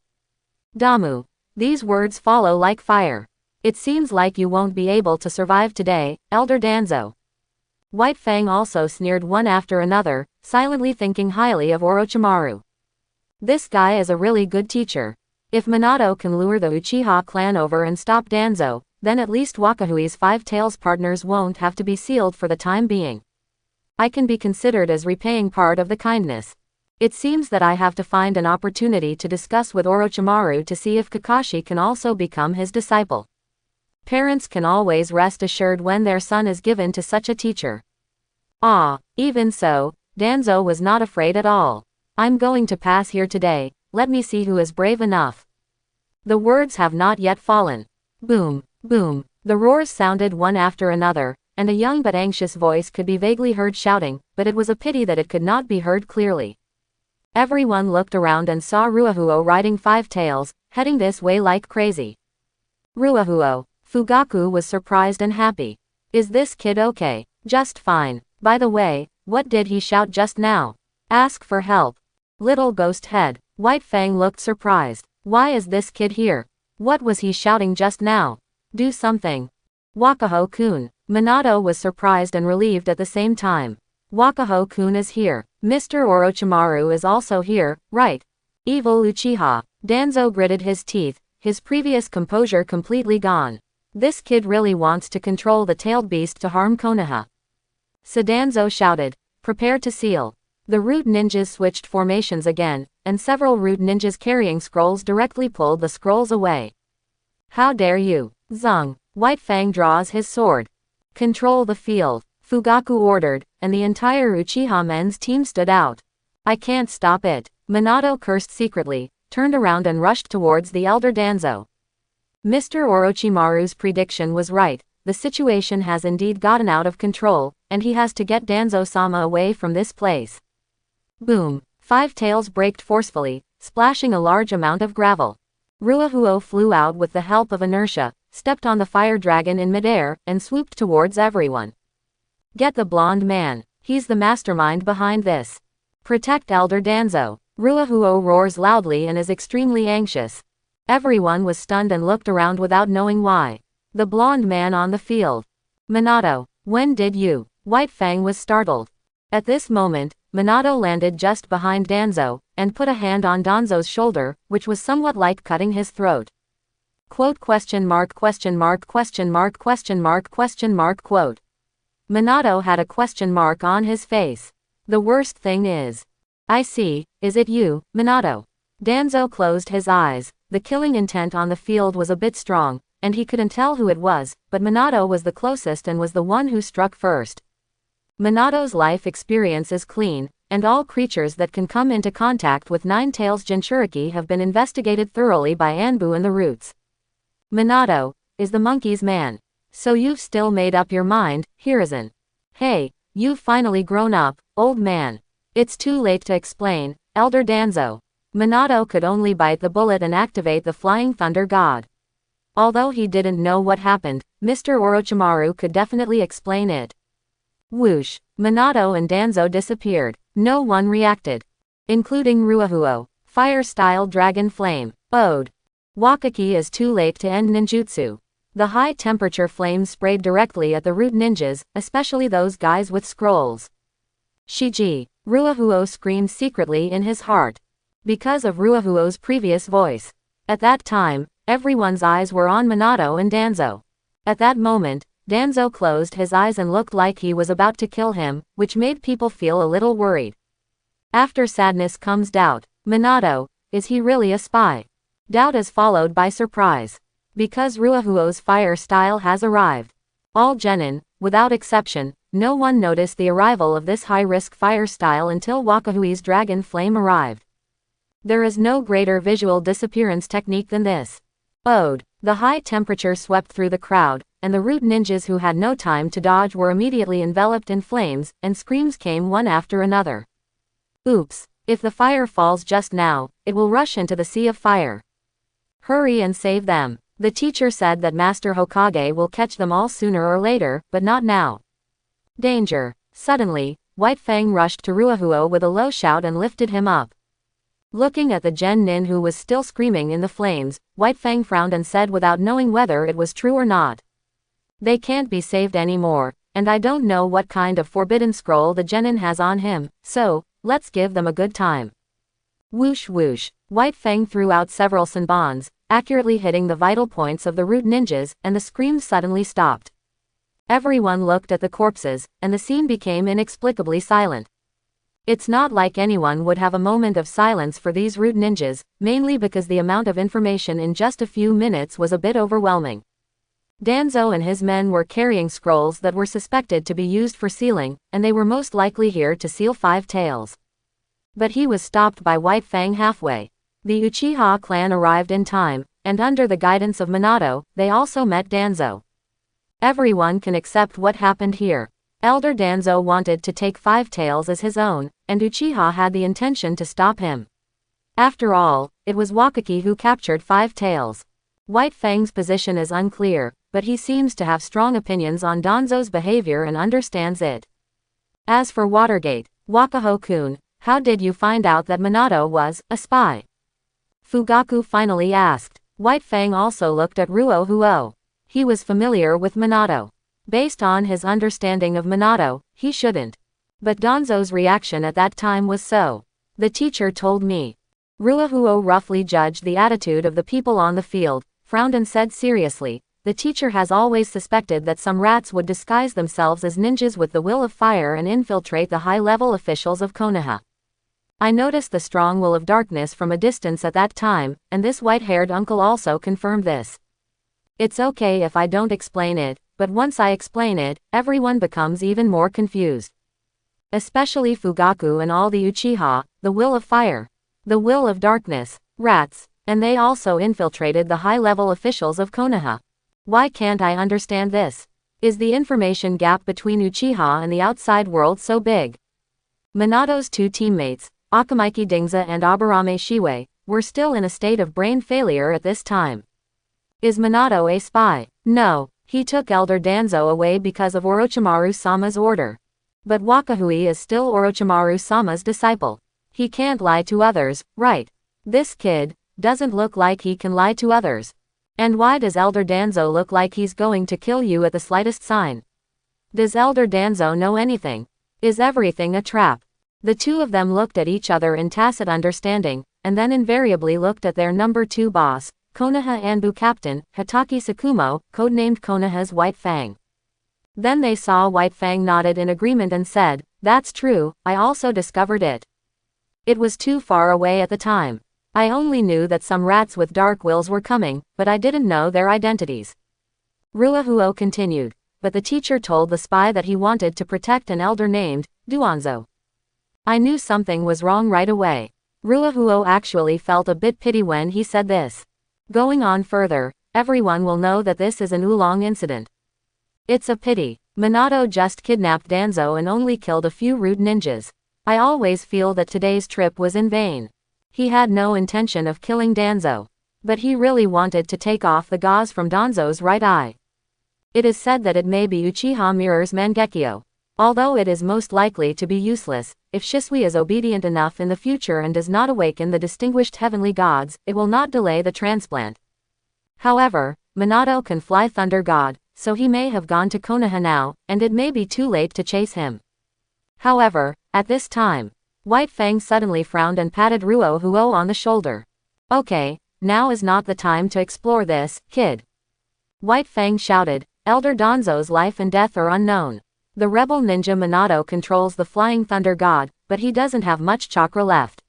A: Damu. These words follow like fire. It seems like you won't be able to survive today, Elder Danzo. White Fang also sneered one after another, silently thinking highly of Orochimaru. This guy is a really good teacher. If Minato can lure the Uchiha clan over and stop Danzo, then at least Wakahui's Five Tails partners won't have to be sealed for the time being. I can be considered as repaying part of the kindness. It seems that I have to find an opportunity to discuss with Orochimaru to see if Kakashi can also become his disciple. Parents can always rest assured when their son is given to such a teacher. Even so, Danzo was not afraid at all. I'm going to pass here today, let me see who is brave enough. The words have not yet fallen. Boom, boom, the roars sounded one after another, and a young but anxious voice could be vaguely heard shouting, but it was a pity that it could not be heard clearly. Everyone looked around and saw Ruahuo riding Five Tails, heading this way like crazy. Ruahuo. Fugaku was surprised and happy. Is this kid okay? Just fine. By the way, what did he shout just now? Ask for help. Little ghost head. White Fang looked surprised. Why is this kid here? What was he shouting just now? Do something. Wakaho-kun. Minato was surprised and relieved at the same time. Wakaho-kun is here. Mr. Orochimaru is also here, right? Evil Uchiha. Danzo gritted his teeth, his previous composure completely gone. This kid really wants to control the tailed beast to harm Konoha. So Danzo shouted, prepare to seal. The root ninjas switched formations again, and several root ninjas carrying scrolls directly pulled the scrolls away. How dare you? Zung. White Fang draws his sword. Control the field, Fugaku ordered, and the entire Uchiha men's team stood out. I can't stop it. Minato cursed secretly, turned around and rushed towards the elder Danzo. Mr. Orochimaru's prediction was right, the situation has indeed gotten out of control, and he has to get Danzo-sama away from this place. Boom. Five Tails braked forcefully, splashing a large amount of gravel. Ruahuo flew out with the help of inertia, stepped on the fire dragon in midair, and swooped towards everyone. Get the blonde man. He's the mastermind behind this. Protect Elder Danzo. Ruahuo roars loudly and is extremely anxious. Everyone was stunned and looked around without knowing why. The blonde man on the field. Minato, when did you? White Fang was startled. At this moment, Minato landed just behind Danzo, and put a hand on Danzo's shoulder, which was somewhat like cutting his throat. Quote question mark question mark question mark question mark question mark quote. Minato had a question mark on his face. The worst thing is. I see, is it you, Minato? Danzo closed his eyes, the killing intent on the field was a bit strong, and he couldn't tell who it was, but Minato was the closest and was the one who struck first. Minato's life experience is clean, and all creatures that can come into contact with Nine Tails Jinchuriki have been investigated thoroughly by Anbu and the Roots. Minato is the monkey's man. So you've still made up your mind, Hiruzen. Hey, you've finally grown up, old man. It's too late to explain, Elder Danzo. Minato could only bite the bullet and activate the Flying Thunder God. Although he didn't know what happened, Mr. Orochimaru could definitely explain it. Whoosh! Minato and Danzo disappeared. No one reacted. Including Ruahuo. Fire-style Dragon Flame. Ode. Wakaki is too late to end ninjutsu. The high-temperature flames sprayed directly at the root ninjas, especially those guys with scrolls. Shiji. Ruahuo screamed secretly in his heart. Because of Ruahuo's previous voice. At that time, everyone's eyes were on Minato and Danzo. At that moment, Danzo closed his eyes and looked like he was about to kill him, which made people feel a little worried. After sadness comes doubt. Minato, is he really a spy? Doubt is followed by surprise. Because Ruahuo's fire style has arrived. All genin, without exception, no one noticed the arrival of this high-risk fire style until Wakahui's dragon flame arrived. There is no greater visual disappearance technique than this. Ode. The high temperature swept through the crowd, and the root ninjas who had no time to dodge were immediately enveloped in flames, and screams came one after another. Oops. If the fire falls just now, it will rush into the sea of fire. Hurry and save them. The teacher said that Master Hokage will catch them all sooner or later, but not now. Danger. Suddenly, White Fang rushed to Ruahuo with a low shout and lifted him up. Looking at the genin who was still screaming in the flames, White Fang frowned and said without knowing whether it was true or not. They can't be saved anymore, and I don't know what kind of forbidden scroll the genin has on him, so, let's give them a good time. Whoosh whoosh. White Fang threw out several senbons, accurately hitting the vital points of the root ninjas, and the screams suddenly stopped. Everyone looked at the corpses, and the scene became inexplicably silent. It's not like anyone would have a moment of silence for these root ninjas, mainly because the amount of information in just a few minutes was a bit overwhelming. Danzo and his men were carrying scrolls that were suspected to be used for sealing, and they were most likely here to seal 5 tails. But he was stopped by White Fang halfway. The Uchiha clan arrived in time, and under the guidance of Minato, they also met Danzo. Everyone can accept what happened here. Elder Danzo wanted to take 5 tails as his own, and Uchiha had the intention to stop him. After all, it was Wakaki who captured 5 tails. White Fang's position is unclear, but he seems to have strong opinions on Danzo's behavior and understands it. As for Watergate, Wakaho-kun, how did you find out that Minato was a spy? Fugaku finally asked. White Fang also looked at Ruahuo. He was familiar with Minato. Based on his understanding of Minato, he shouldn't. But Danzo's reaction at that time was so. The teacher told me. Ruahuo roughly judged the attitude of the people on the field, frowned and said seriously, the teacher has always suspected that some rats would disguise themselves as ninjas with the will of fire and infiltrate the high-level officials of Konoha. I noticed the strong will of darkness from a distance at that time, and this white-haired uncle also confirmed this. It's okay if I don't explain it, but once I explain it, everyone becomes even more confused. Especially Fugaku and all the Uchiha, the will of fire. The will of darkness. Rats. And they also infiltrated the high-level officials of Konoha. Why can't I understand this? Is the information gap between Uchiha and the outside world so big? Minato's 2 teammates, Akamaiki Dingza and Aburame Shiwei, were still in a state of brain failure at this time. Is Minato a spy? No, he took Elder Danzo away because of Orochimaru-sama's order. But Wakahui is still Orochimaru-sama's disciple. He can't lie to others, right? This kid doesn't look like he can lie to others. And why does Elder Danzo look like he's going to kill you at the slightest sign? Does Elder Danzo know anything? Is everything a trap? The two of them looked at each other in tacit understanding, and then invariably looked at their number 2 boss, Konoha Anbu Captain, Hitaki Sakumo, codenamed Konoha's White Fang. Then they saw White Fang nodded in agreement and said, "That's true, I also discovered it. It was too far away at the time. I only knew that some rats with dark wills were coming, but I didn't know their identities." Ruahuo continued, but the teacher told the spy that he wanted to protect an elder named Duanzo. I knew something was wrong right away. Ruahuo actually felt a bit pity when he said this. Going on further, everyone will know that this is an oolong incident. It's a pity. Minato just kidnapped Danzo and only killed a few rude ninjas. I always feel that today's trip was in vain. He had no intention of killing Danzo. But he really wanted to take off the gauze from Danzo's right eye. It is said that it may be Uchiha Mirror's Mangekyo. Although it is most likely to be useless, if Shisui is obedient enough in the future and does not awaken the distinguished heavenly gods, it will not delay the transplant. However, Minato can fly Thunder God, so he may have gone to Konoha now, and it may be too late to chase him. However, at this time, White Fang suddenly frowned and patted Ruohuo on the shoulder. Okay, now is not the time to explore this, kid. White Fang shouted, Elder Danzo's life and death are unknown. The rebel ninja Minato controls the Flying Thunder God, but he doesn't have much chakra left.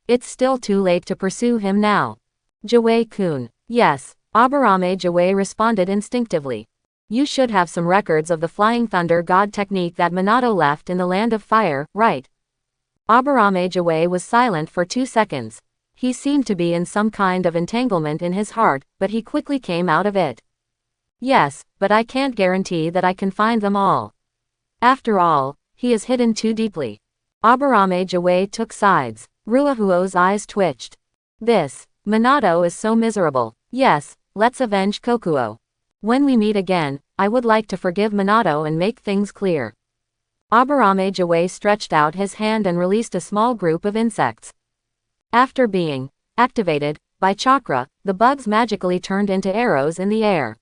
A: It's still too late to pursue him now. Jawei-kun. Yes, Aburame Jawei responded instinctively. You should have some records of the Flying Thunder God technique that Minato left in the Land of Fire, right? Aburame Jawei was silent for 2 seconds. He seemed to be in some kind of entanglement in his heart, but he quickly came out of it. Yes, but I can't guarantee that I can find them all. After all, he is hidden too deeply. Aburame Jawei took sides. Ruohuo's eyes twitched. Minato is so miserable. Yes, let's avenge Kokuo. When we meet again, I would like to forgive Minato and make things clear. Aburame Jawei stretched out his hand and released a small group of insects. After being activated by chakra, the bugs magically turned into arrows in the air.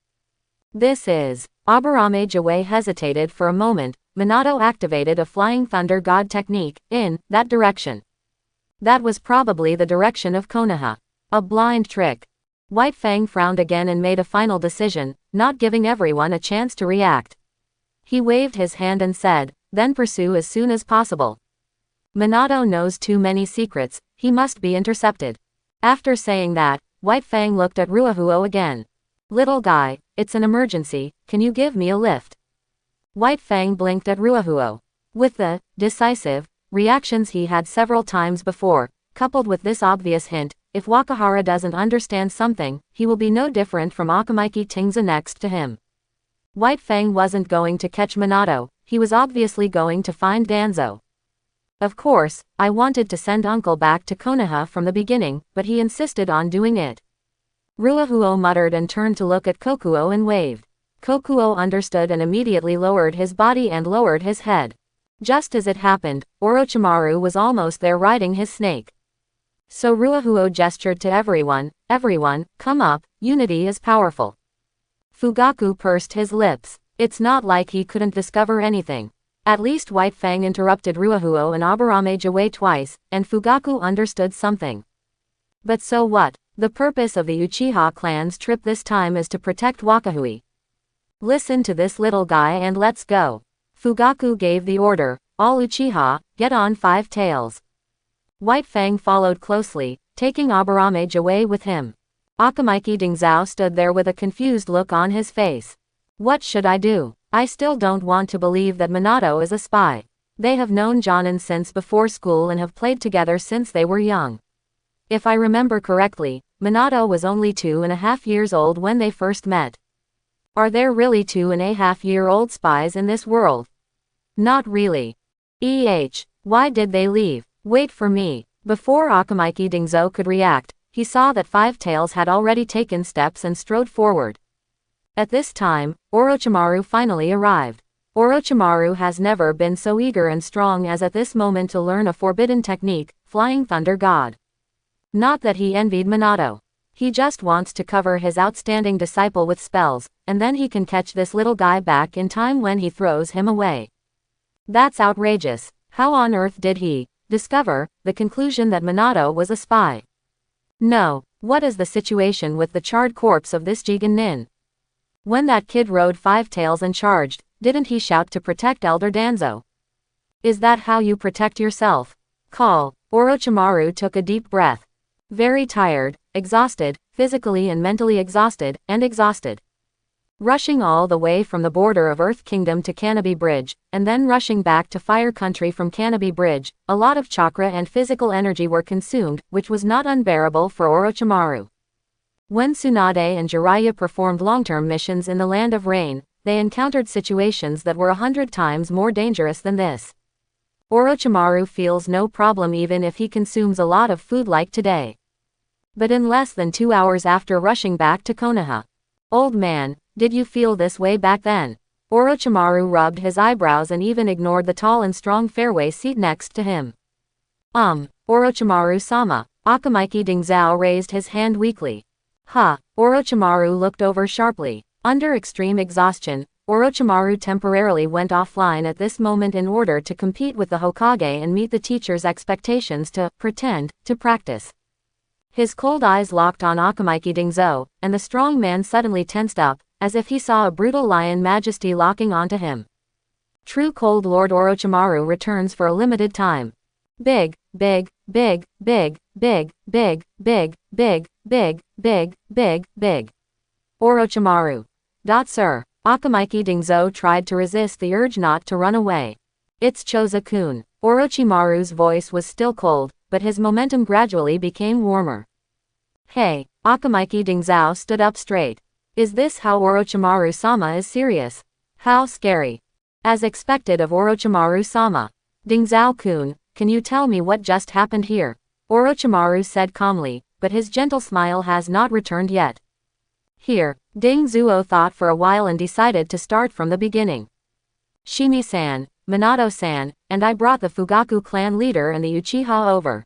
A: Aburame Jawei hesitated for a moment. Minato activated a Flying Thunder God technique in that direction. That was probably the direction of Konoha. A blind trick. White Fang frowned again and made a final decision, not giving everyone a chance to react. He waved his hand and said, then pursue as soon as possible. Minato knows too many secrets, he must be intercepted. After saying that, White Fang looked at Ruohuo again. Little guy, it's an emergency, can you give me a lift? White Fang blinked at Ruohuo. With the decisive reactions he had several times before, coupled with this obvious hint, if Wakahara doesn't understand something, he will be no different from Akamaiki Tingza next to him. White Fang wasn't going to catch Minato, he was obviously going to find Danzo. Of course, I wanted to send Uncle back to Konoha from the beginning, but he insisted on doing it. Ruohuo muttered and turned to look at Kokuo and waved. Kokuo understood and immediately lowered his body and lowered his head. Just as it happened, Orochimaru was almost there riding his snake. So Ruohuo gestured to everyone, come up, unity is powerful. Fugaku pursed his lips. It's not like he couldn't discover anything. At least White Fang interrupted Ruohuo and Aburame Jawei twice, and Fugaku understood something. But so what? The purpose of the Uchiha clan's trip this time is to protect Wakahui. Listen to this little guy and let's go. Fugaku gave the order, all Uchiha, get on 5 tails. White Fang followed closely, taking Aburame Jawei with him. Akamaiki Dingzao stood there with a confused look on his face. What should I do? I still don't want to believe that Minato is a spy. They have known Jonin since before school and have played together since they were young. If I remember correctly, Minato was only 2.5 years old when they first met. Are there really 2.5-year-old spies in this world? Not really. Why did they leave? Wait for me. Before Akamaiki Dingzou could react, he saw that Five Tails had already taken steps and strode forward. At this time, Orochimaru finally arrived. Orochimaru has never been so eager and strong as at this moment to learn a forbidden technique, Flying Thunder God. Not that he envied Minato. He just wants to cover his outstanding disciple with spells, and then he can catch this little guy back in time when he throws him away. That's outrageous. How on earth did he discover the conclusion that Minato was a spy? No, what is the situation with the charred corpse of this Jigen Nin? When that kid rode Five Tails and charged, didn't he shout to protect Elder Danzo? Is that how you protect yourself? Orochimaru took a deep breath. Very tired, exhausted, physically and mentally exhausted, and exhausted. Rushing all the way from the border of Earth Kingdom to Canopy Bridge, and then rushing back to Fire Country from Canopy Bridge, a lot of chakra and physical energy were consumed, which was not unbearable for Orochimaru. When Tsunade and Jiraiya performed long-term missions in the Land of Rain, they encountered situations that were 100 times more dangerous than this. Orochimaru feels no problem even if he consumes a lot of food like today. but in less than 2 hours after rushing back to Konoha. Old man, did you feel this way back then? Orochimaru rubbed his eyebrows and even ignored the tall and strong fairway seat next to him. Orochimaru-sama. Akamaiki Dingzao raised his hand weakly. Orochimaru looked over sharply. Under extreme exhaustion, Orochimaru temporarily went offline at this moment in order to compete with the Hokage and meet the teacher's expectations to pretend to practice. His cold eyes locked on Akamaiki Dingzao, and the strong man suddenly tensed up, as if he saw a brutal lion majesty locking onto him. True Cold Lord Orochimaru returns for a limited time. Big, big, big, big, big, big, big, big, big, big, big, big. Orochimaru. Sir. Akamaiki Dingzao tried to resist the urge not to run away. It's Choza-kun. Orochimaru's voice was still cold, but his momentum gradually became warmer. Hey, Akamaiki Dingzao stood up straight. Is this how Orochimaru-sama is serious? How scary. As expected of Orochimaru-sama. Dingzao-kun, can you tell me what just happened here? Orochimaru said calmly, but his gentle smile has not returned yet. Here, Dingzao thought for a while and decided to start from the beginning. Shimi-san, Minato-san, and I brought the Fugaku clan leader and the Uchiha over.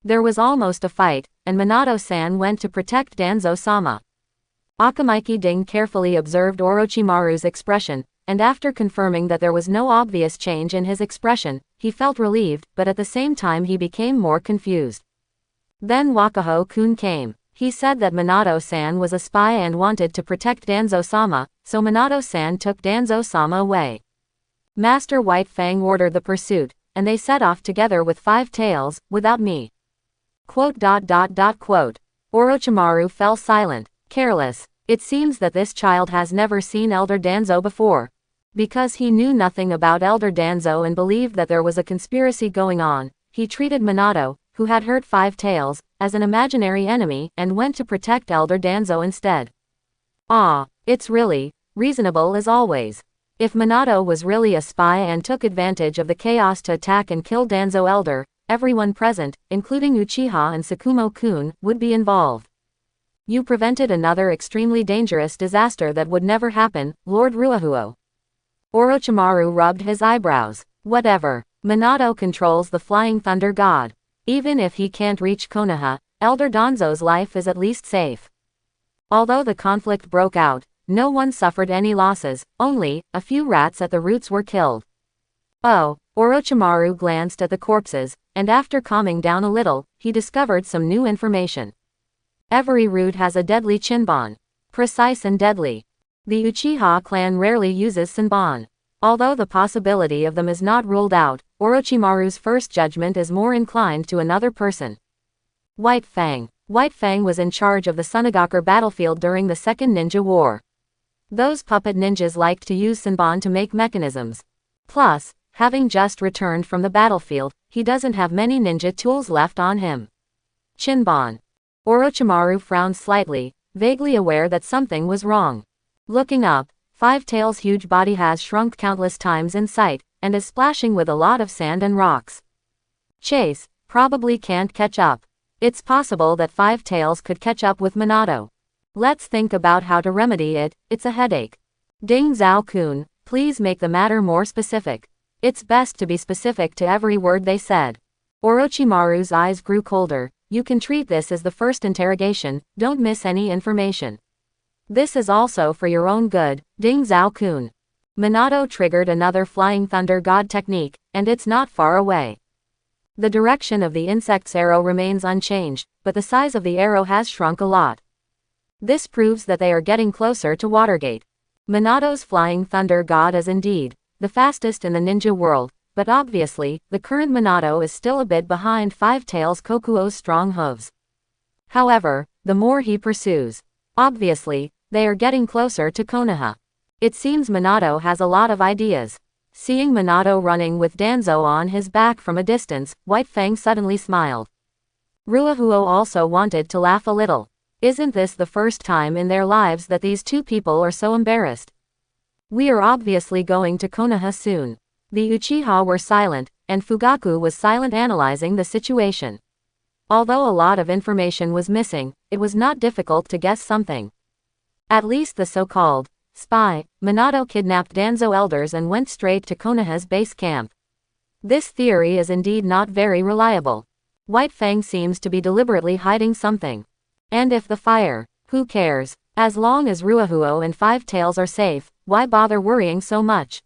A: There was almost a fight, and Minato-san went to protect Danzo-sama. Akamaiki Ding carefully observed Orochimaru's expression, and after confirming that there was no obvious change in his expression, he felt relieved, but at the same time he became more confused. Then Wakaho-kun came. He said that Minato-san was a spy and wanted to protect Danzo-sama, so Minato-san took Danzo-sama away. Master White Fang ordered the pursuit, and they set off together with 5 tails, without me. Orochimaru fell silent, careless. It seems that this child has never seen Elder Danzo before. Because he knew nothing about Elder Danzo and believed that there was a conspiracy going on, he treated Minato, who had hurt 5 tails, as an imaginary enemy and went to protect Elder Danzo instead. It's really reasonable as always. If Minato was really a spy and took advantage of the chaos to attack and kill Danzo Elder, everyone present, including Uchiha and Tsukumo-kun, would be involved. You prevented another extremely dangerous disaster that would never happen, Lord Ruahuo. Orochimaru rubbed his eyebrows. Whatever. Minato controls the Flying Thunder God. Even if he can't reach Konoha, Elder Danzo's life is at least safe. Although the conflict broke out, no one suffered any losses, only a few rats at the roots were killed. Orochimaru glanced at the corpses, and after calming down a little, he discovered some new information. Every root has a deadly chinban. Precise and deadly. The Uchiha clan rarely uses senbon. Although the possibility of them is not ruled out, Orochimaru's first judgment is more inclined to another person. White Fang. White Fang was in charge of the Sunagaku battlefield during the Second Ninja War. Those puppet ninjas liked to use senbon to make mechanisms. Plus, having just returned from the battlefield, he doesn't have many ninja tools left on him. Chinban. Orochimaru frowned slightly, vaguely aware that something was wrong. Looking up, Five Tail's huge body has shrunk countless times in sight, and is splashing with a lot of sand and rocks. Chase probably can't catch up. It's possible that Five Tails could catch up with Minato. Let's think about how to remedy it. It's a headache. Dingzao-kun, please make the matter more specific. It's best to be specific to every word they said. Orochimaru's eyes grew colder. You can treat this as the first interrogation, don't miss any information. This is also for your own good, Dingzao-kun. Minato triggered another Flying Thunder God technique, and it's not far away. The direction of the insect's arrow remains unchanged, but the size of the arrow has shrunk a lot. This proves that they are getting closer to Watergate. Minato's Flying Thunder God is indeed the fastest in the ninja world, but obviously, the current Minato is still a bit behind Five Tails Kokuo's strong hooves. However, the more he pursues, obviously, they are getting closer to Konoha. It seems Minato has a lot of ideas. Seeing Minato running with Danzo on his back from a distance, White Fang suddenly smiled. Ruahuo also wanted to laugh a little. Isn't this the first time in their lives that these two people are so embarrassed? We are obviously going to Konoha soon. The Uchiha were silent, and Fugaku was silent analyzing the situation. Although a lot of information was missing, it was not difficult to guess something. At least the so-called spy, Minato kidnapped Danzo elders and went straight to Konoha's base camp. This theory is indeed not very reliable. White Fang seems to be deliberately hiding something. And if the fire, who cares? As long as Ruahuo and Five Tails are safe, why bother worrying so much?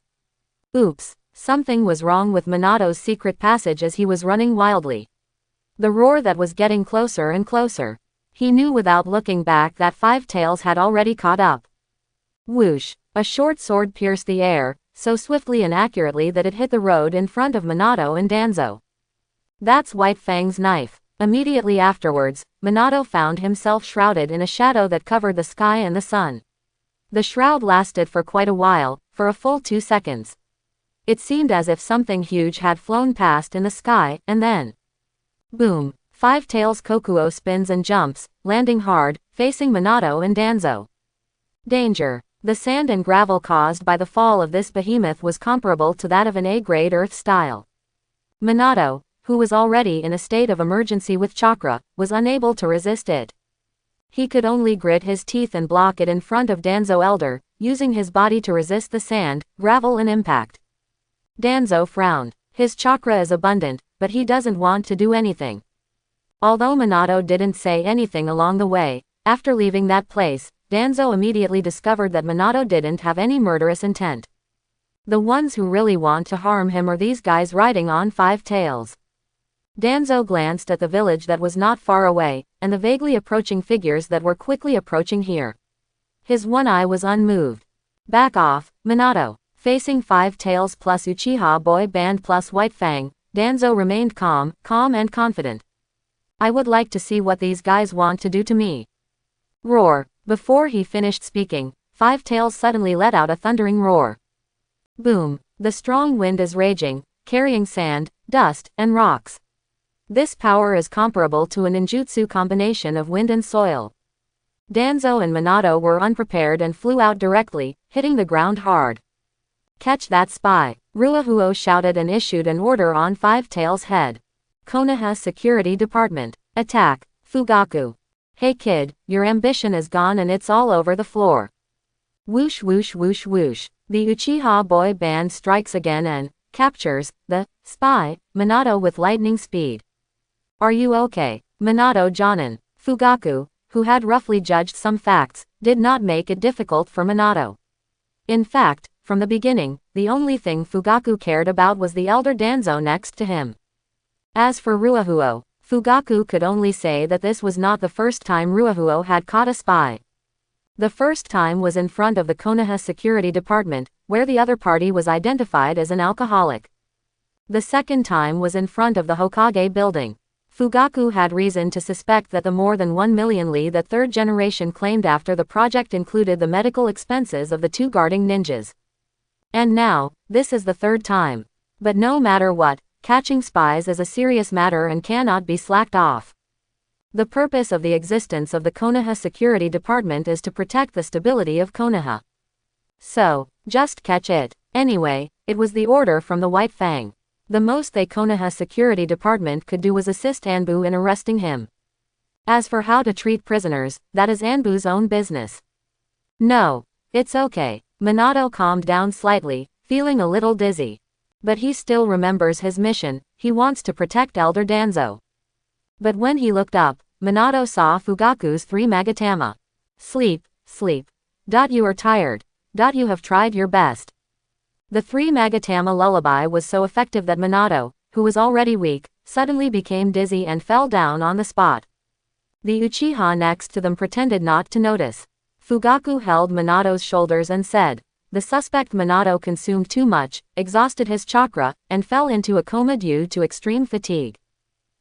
A: Oops, something was wrong with Minato's secret passage as he was running wildly. The roar that was getting closer and closer. He knew without looking back that Five Tails had already caught up. Whoosh, a short sword pierced the air, so swiftly and accurately that it hit the road in front of Minato and Danzo. That's White Fang's knife. Immediately afterwards, Minato found himself shrouded in a shadow that covered the sky and the sun. The shroud lasted for quite a while, for a full 2 seconds. It seemed as if something huge had flown past in the sky, and then boom! Five Tails Kokuo spins and jumps, landing hard, facing Minato and Danzo. Danger! The sand and gravel caused by the fall of this behemoth was comparable to that of an A-grade Earth style. Minato, who was already in a state of emergency with chakra, was unable to resist it. He could only grit his teeth and block it in front of Danzo Elder, using his body to resist the sand, gravel and impact. Danzo frowned. His chakra is abundant, but he doesn't want to do anything. Although Minato didn't say anything along the way, after leaving that place, Danzo immediately discovered that Minato didn't have any murderous intent. The ones who really want to harm him are these guys riding on Five Tails. Danzo glanced at the village that was not far away, and the vaguely approaching figures that were quickly approaching here. His one eye was unmoved. Back off, Minato. Facing Five Tails plus Uchiha Boy Band plus White Fang, Danzo remained calm and confident. I would like to see what these guys want to do to me. Roar. Before he finished speaking, Five Tails suddenly let out a thundering roar. Boom. The strong wind is raging, carrying sand, dust, and rocks. This power is comparable to a ninjutsu combination of wind and soil. Danzo and Minato were unprepared and flew out directly, hitting the ground hard. Catch that spy! Ruahuo shouted and issued an order on Five Tails' head. Konoha Security Department. Attack, Fugaku. Hey kid, your ambition is gone and it's all over the floor. Whoosh whoosh whoosh whoosh. The Uchiha Boy Band strikes again and captures the spy, Minato with lightning speed. Are you okay, Minato Jonin? Fugaku, who had roughly judged some facts, did not make it difficult for Minato. In fact, from the beginning, the only thing Fugaku cared about was the elder Danzo next to him. As for Ruahuo, Fugaku could only say that this was not the first time Ruahuo had caught a spy. The first time was in front of the Konoha Security Department, where the other party was identified as an alcoholic. The second time was in front of the Hokage building. Fugaku had reason to suspect that the more than 1 million Lee that third generation claimed after the project included the medical expenses of the two guarding ninjas. And now, this is the third time. But no matter what, catching spies is a serious matter and cannot be slacked off. The purpose of the existence of the Konoha Security Department is to protect the stability of Konoha. So, just catch it. Anyway, it was the order from the White Fang. The most the Konoha Security Department could do was assist Anbu in arresting him. As for how to treat prisoners, that is Anbu's own business. No, it's okay. Minato calmed down slightly, feeling a little dizzy. But he still remembers his mission, he wants to protect Elder Danzo. But when he looked up, Minato saw Fugaku's 3 Magatama. Sleep, sleep. You are tired. You have tried your best. The 3 Magatama lullaby was so effective that Minato, who was already weak, suddenly became dizzy and fell down on the spot. The Uchiha next to them pretended not to notice. Fugaku held Minato's shoulders and said, the suspect Minato consumed too much, exhausted his chakra, and fell into a coma due to extreme fatigue.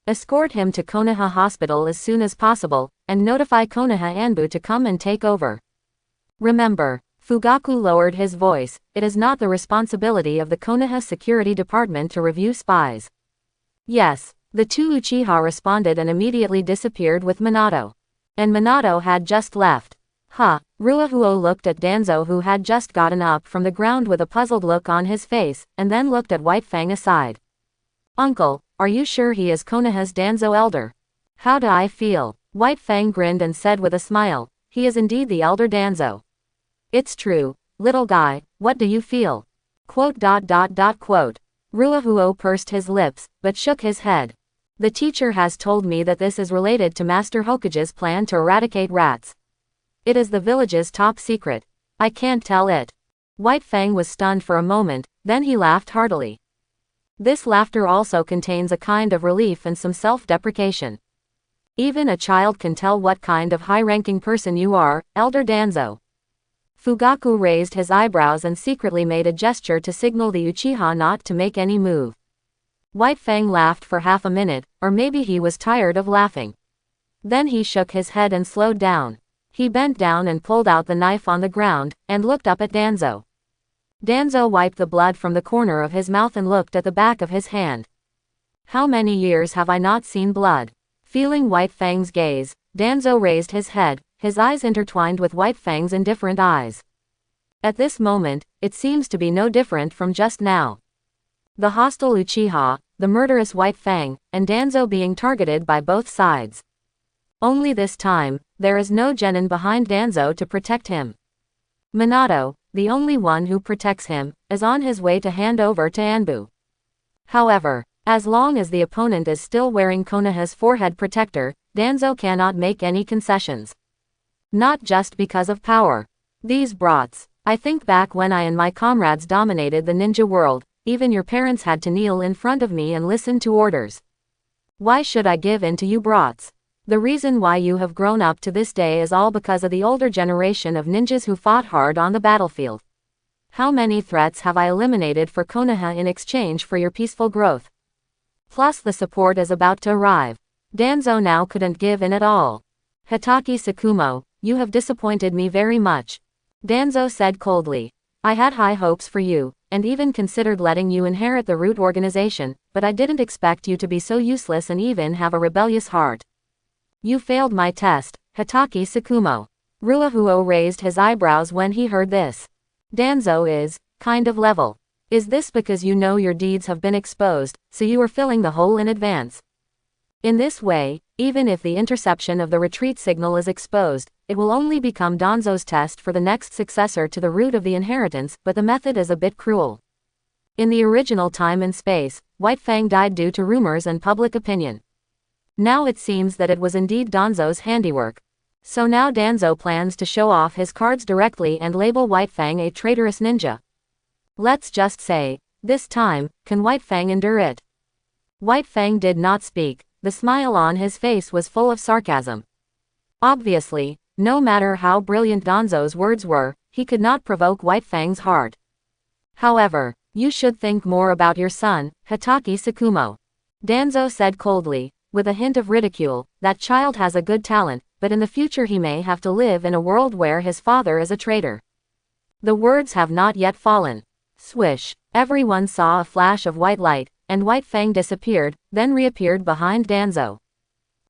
A: Escort him to Konoha Hospital as soon as possible, and notify Konoha Anbu to come and take over. Remember, Fugaku lowered his voice, it is not the responsibility of the Konoha Security Department to review spies. Yes, the 2 Uchiha responded and immediately disappeared with Minato. And Minato had just left. Ruahuo looked at Danzo who had just gotten up from the ground with a puzzled look on his face, and then looked at White Fang aside. Uncle, are you sure he is Konoha's Danzo elder? How do I feel? White Fang grinned and said with a smile, he is indeed the elder Danzo. It's true, little guy, what do you feel? Quote. Ruahuo pursed his lips, but shook his head. The teacher has told me that this is related to Master Hokage's plan to eradicate rats. It is the village's top secret. I can't tell it. White Fang was stunned for a moment, then he laughed heartily. This laughter also contains a kind of relief and some self-deprecation. Even a child can tell what kind of high-ranking person you are, Elder Danzo. Fugaku raised his eyebrows and secretly made a gesture to signal the Uchiha not to make any move. White Fang laughed for half a minute, or maybe he was tired of laughing. Then he shook his head and slowed down. He bent down and pulled out the knife on the ground, and looked up at Danzo. Danzo wiped the blood from the corner of his mouth and looked at the back of his hand. How many years have I not seen blood? Feeling White Fang's gaze, Danzo raised his head, his eyes intertwined with White Fang's indifferent eyes. At this moment, it seems to be no different from just now. The hostile Uchiha, the murderous White Fang, and Danzo being targeted by both sides. Only this time, there is no genin behind Danzo to protect him. Minato, the only one who protects him, is on his way to hand over to Anbu. However, as long as the opponent is still wearing Konoha's forehead protector, Danzo cannot make any concessions. Not just because of power. These brats. I think back when I and my comrades dominated the ninja world, even your parents had to kneel in front of me and listen to orders. Why should I give in to you brats? The reason why you have grown up to this day is all because of the older generation of ninjas who fought hard on the battlefield. How many threats have I eliminated for Konoha in exchange for your peaceful growth? Plus the support is about to arrive. Danzo now couldn't give in at all. Hitaki Tsukumo, you have disappointed me very much. Danzo said coldly. I had high hopes for you, and even considered letting you inherit the root organization, but I didn't expect you to be so useless and even have a rebellious heart. You failed my test, Hitaki Tsukumo. Ruahuo raised his eyebrows when he heard this. Danzo is, kind of level. Is this because you know your deeds have been exposed, so you are filling the hole in advance? In this way, even if the interception of the retreat signal is exposed, it will only become Danzo's test for the next successor to the root of the inheritance, but the method is a bit cruel. In the original time and space, White Fang died due to rumors and public opinion. Now it seems that it was indeed Danzo's handiwork. So now Danzo plans to show off his cards directly and label White Fang a traitorous ninja. Let's just say, this time, can White Fang endure it? White Fang did not speak, the smile on his face was full of sarcasm. Obviously, no matter how brilliant Danzo's words were, he could not provoke White Fang's heart. However, you should think more about your son, Hitaki Tsukumo. Danzo said coldly, with a hint of ridicule, that child has a good talent, but in the future he may have to live in a world where his father is a traitor. The words have not yet fallen. Swish, everyone saw a flash of white light, and White Fang disappeared, then reappeared behind Danzo.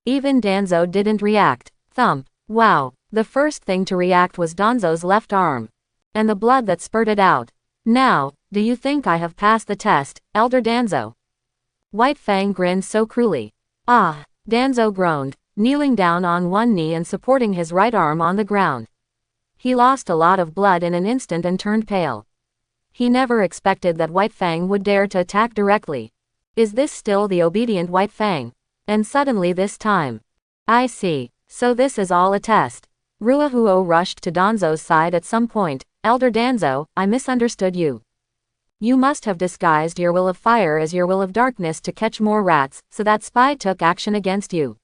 A: Even Danzo didn't react. Thump. Wow, the first thing to react was Danzo's left arm. And the blood that spurted out. Now, do you think I have passed the test, Elder Danzo? White Fang grinned so cruelly. Ah, Danzo groaned, kneeling down on one knee and supporting his right arm on the ground. He lost a lot of blood in an instant and turned pale. He never expected that White Fang would dare to attack directly. Is this still the obedient White Fang? And suddenly this time. I see, so this is all a test. Ruahuo rushed to Danzo's side at some point. Elder Danzo, I misunderstood you. You must have disguised your will of fire as your will of darkness to catch more rats, so that spy took action against you.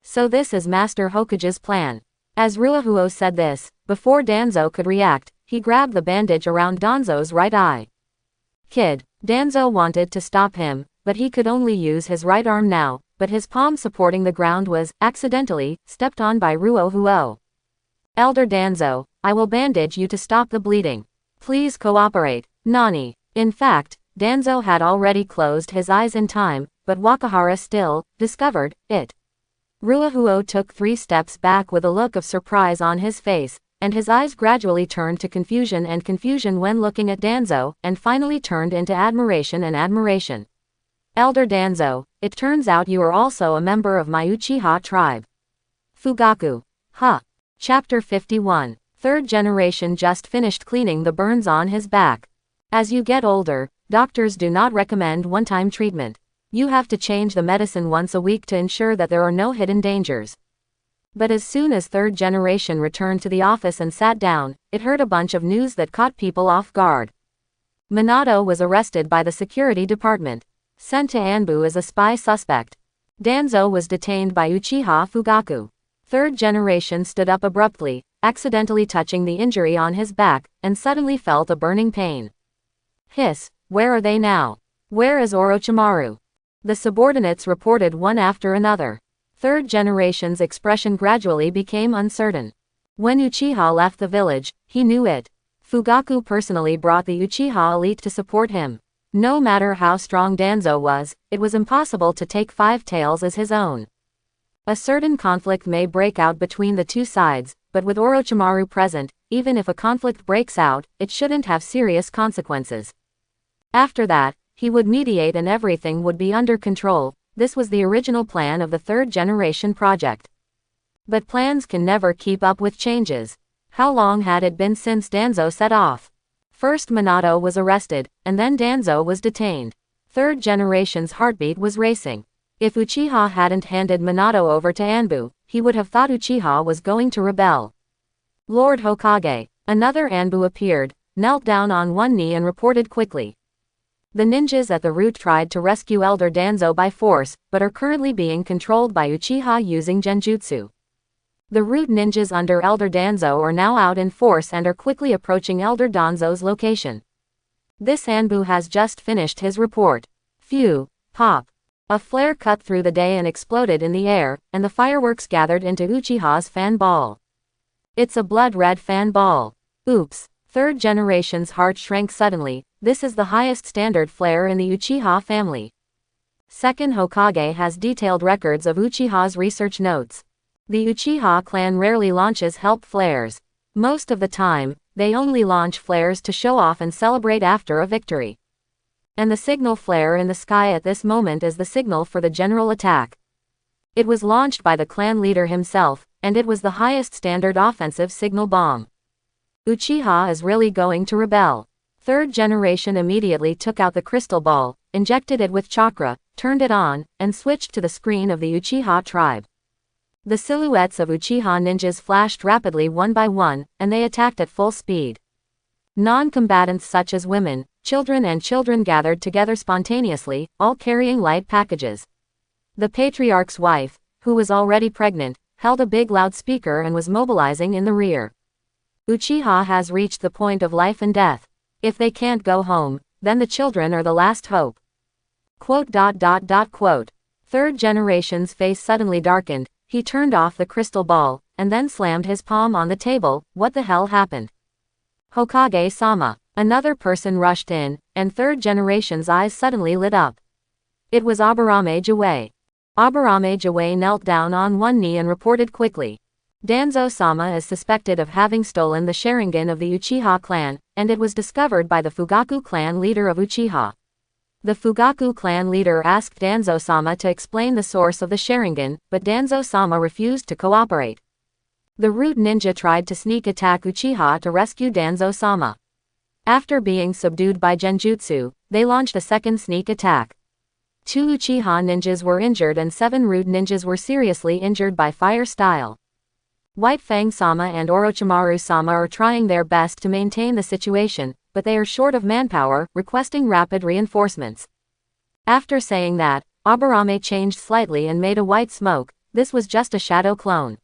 A: So this is Master Hokage's plan. As Ruahuo said this, before Danzo could react, he grabbed the bandage around Danzo's right eye. Kid, Danzo wanted to stop him, but he could only use his right arm now, but his palm supporting the ground was, accidentally, stepped on by Ruahuo. Elder Danzo, I will bandage you to stop the bleeding. Please cooperate. Nani. In fact, Danzo had already closed his eyes in time, but Wakahara still discovered it. Ruahuo took 3 steps back with a look of surprise on his face, and his eyes gradually turned to confusion when looking at Danzo, and finally turned into admiration and admiration. Elder Danzo, it turns out you are also a member of my Uchiha tribe. Fugaku. Huh. Chapter 51. Third generation just finished cleaning the burns on his back. As you get older, doctors do not recommend one-time treatment. You have to change the medicine once a week to ensure that there are no hidden dangers. But as soon as third generation returned to the office and sat down, it heard a bunch of news that caught people off guard. Minato was arrested by the security department, sent to Anbu as a spy suspect. Danzo was detained by Uchiha Fugaku. Third generation stood up abruptly, accidentally touching the injury on his back, and suddenly felt a burning pain. Hiss, where are they now? Where is Orochimaru? The subordinates reported one after another. Third generation's expression gradually became uncertain. When Uchiha left the village, he knew it. Fugaku personally brought the Uchiha elite to support him. No matter how strong Danzo was, it was impossible to take Five Tails as his own. A certain conflict may break out between the two sides, but with Orochimaru present, even if a conflict breaks out, it shouldn't have serious consequences. After that, he would mediate and everything would be under control. This was the original plan of the third generation project. But plans can never keep up with changes. How long had it been since Danzo set off? First Minato was arrested, and then Danzo was detained. Third generation's heartbeat was racing. If Uchiha hadn't handed Minato over to Anbu, he would have thought Uchiha was going to rebel. Lord Hokage. Another Anbu appeared, knelt down on one knee and reported quickly. The ninjas at the root tried to rescue Elder Danzo by force, but are currently being controlled by Uchiha using genjutsu. The root ninjas under Elder Danzo are now out in force and are quickly approaching Elder Danzo's location. This Anbu has just finished his report. Phew, pop. A flare cut through the day and exploded in the air, and the fireworks gathered into Uchiha's fan ball. It's a blood-red fan ball. Oops. Third generation's heart shrank suddenly. This is the highest standard flare in the Uchiha family. Second Hokage has detailed records of Uchiha's research notes. The Uchiha clan rarely launches help flares. Most of the time, they only launch flares to show off and celebrate after a victory. And the signal flare in the sky at this moment is the signal for the general attack. It was launched by the clan leader himself, and it was the highest standard offensive signal bomb. Uchiha is really going to rebel. Third generation immediately took out the crystal ball, injected it with chakra, turned it on, and switched to the screen of the Uchiha tribe. The silhouettes of Uchiha ninjas flashed rapidly one by one, and they attacked at full speed. Non-combatants such as women, children gathered together spontaneously, all carrying light packages. The patriarch's wife, who was already pregnant, held a big loudspeaker and was mobilizing in the rear. Uchiha has reached the point of life and death. If they can't go home, then the children are the last hope. Quote. Third generation's face suddenly darkened. He turned off the crystal ball, and then slammed his palm on the table. What the hell happened? Hokage-sama. Another person rushed in, and third generation's eyes suddenly lit up. It was Aburame Jiwei. Aburame Jiwei knelt down on one knee and reported quickly. Danzo-sama is suspected of having stolen the Sharingan of the Uchiha clan, and it was discovered by the Fugaku clan leader of Uchiha. The Fugaku clan leader asked Danzo-sama to explain the source of the Sharingan, but Danzo-sama refused to cooperate. The root ninja tried to sneak attack Uchiha to rescue Danzo-sama. After being subdued by genjutsu, they launched a second sneak attack. 2 Uchiha ninjas were injured and 7 root ninjas were seriously injured by fire style. White Fang-sama and Orochimaru-sama are trying their best to maintain the situation, but they are short of manpower, requesting rapid reinforcements. After saying that, Aburame changed slightly and made a white smoke. This was just a shadow clone.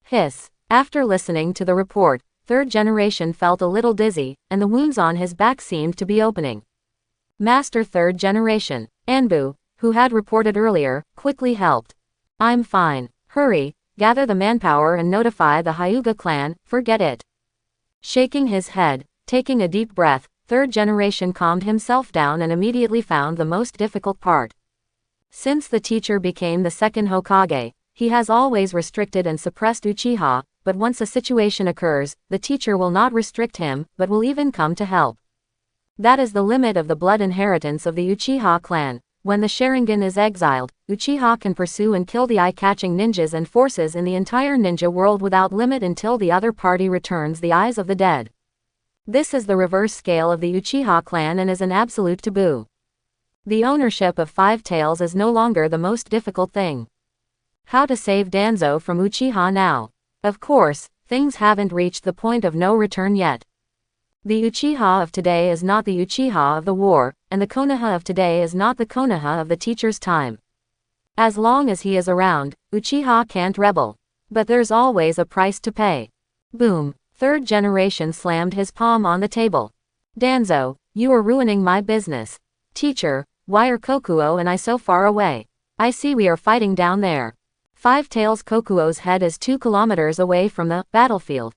A: Hiss. After listening to the report, third generation felt a little dizzy, and the wounds on his back seemed to be opening. Master third generation, Anbu, who had reported earlier, quickly helped. I'm fine. Hurry. Gather the manpower and notify the Hyuga clan. Forget it. Shaking his head, taking a deep breath, third generation calmed himself down and immediately found the most difficult part. Since the teacher became the second Hokage, he has always restricted and suppressed Uchiha, but once a situation occurs, the teacher will not restrict him, but will even come to help. That is the limit of the blood inheritance of the Uchiha clan. when the Sharingan is exiled, Uchiha can pursue and kill the eye-catching ninjas and forces in the entire ninja world without limit until the other party returns the eyes of the dead. This is the reverse scale of the Uchiha clan and is an absolute taboo. The ownership of 5 tails is no longer the most difficult thing. How to save Danzo from Uchiha now? Of course, things haven't reached the point of no return yet. The Uchiha of today is not the Uchiha of the war, and the Konoha of today is not the Konoha of the teacher's time. As long as he is around, Uchiha can't rebel. But there's always a price to pay. Boom. Third generation slammed his palm on the table. Danzo, you are ruining my business. Teacher, why are Kokuo and I so far away? I see we are fighting down there. 5 tails. Kokuo's head is 2 kilometers away from the battlefield.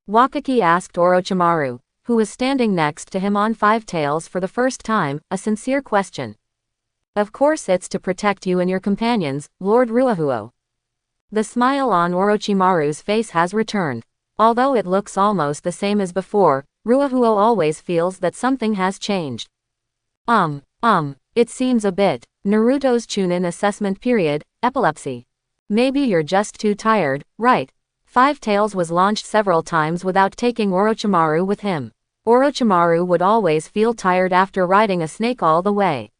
A: Wakaki asked Orochimaru, who was standing next to him on 5 tails for the first time, a sincere question. Of course it's to protect you and your companions, Lord Ruahuo. The smile on Orochimaru's face has returned. Although it looks almost the same as before, Ruahuo always feels that something has changed. It seems a bit. Naruto's Chunin assessment period, epilepsy. Maybe you're just too tired, right? 5 tails was launched several times without taking Orochimaru with him. Orochimaru would always feel tired after riding a snake all the way.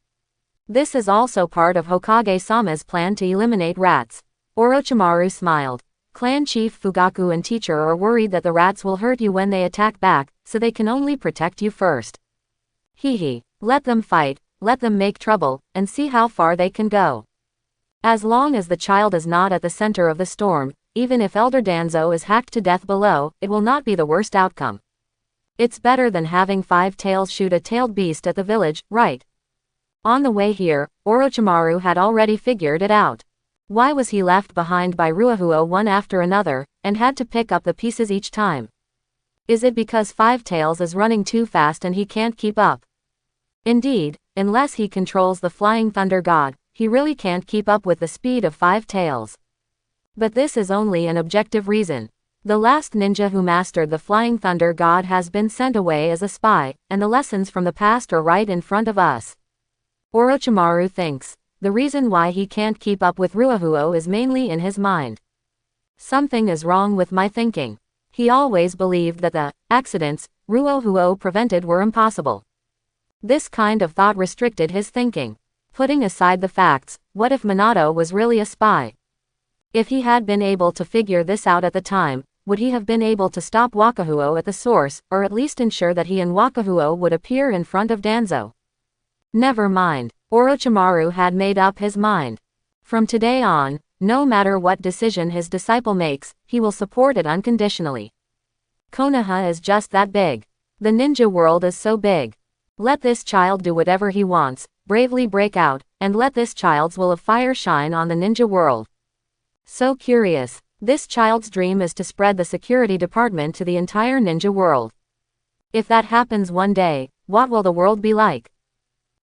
A: This is also part of Hokage-sama's plan to eliminate rats. Orochimaru smiled. Clan Chief Fugaku and teacher are worried that the rats will hurt you when they attack back, so they can only protect you first. Hehe. Let them fight, let them make trouble, and see how far they can go. As long as the child is not at the center of the storm, even if Elder Danzo is hacked to death below, it will not be the worst outcome. It's better than having 5 tails shoot a tailed beast at the village, right? On the way here, Orochimaru had already figured it out. Why was he left behind by Ruahuo one after another, and had to pick up the pieces each time? Is it because 5 tails is running too fast and he can't keep up? Indeed, unless he controls the Flying Thunder God, he really can't keep up with the speed of 5 tails. But this is only an objective reason. The last ninja who mastered the Flying Thunder God has been sent away as a spy, and the lessons from the past are right in front of us. Orochimaru thinks, the reason why he can't keep up with Ruahuo is mainly in his mind. Something is wrong with my thinking. He always believed that the accidents Ruahuo prevented were impossible. This kind of thought restricted his thinking. Putting aside the facts, what if Minato was really a spy? If he had been able to figure this out at the time, would he have been able to stop Wakahuo at the source, or at least ensure that he and Wakahuo would appear in front of Danzo? Never mind. Orochimaru had made up his mind. From today on, no matter what decision his disciple makes, he will support it unconditionally. Konoha is just that big. The ninja world is so big. Let this child do whatever he wants, bravely break out, and let this child's will of fire shine on the ninja world. So curious. This child's dream is to spread the security department to the entire ninja world. If that happens one day, what will the world be like?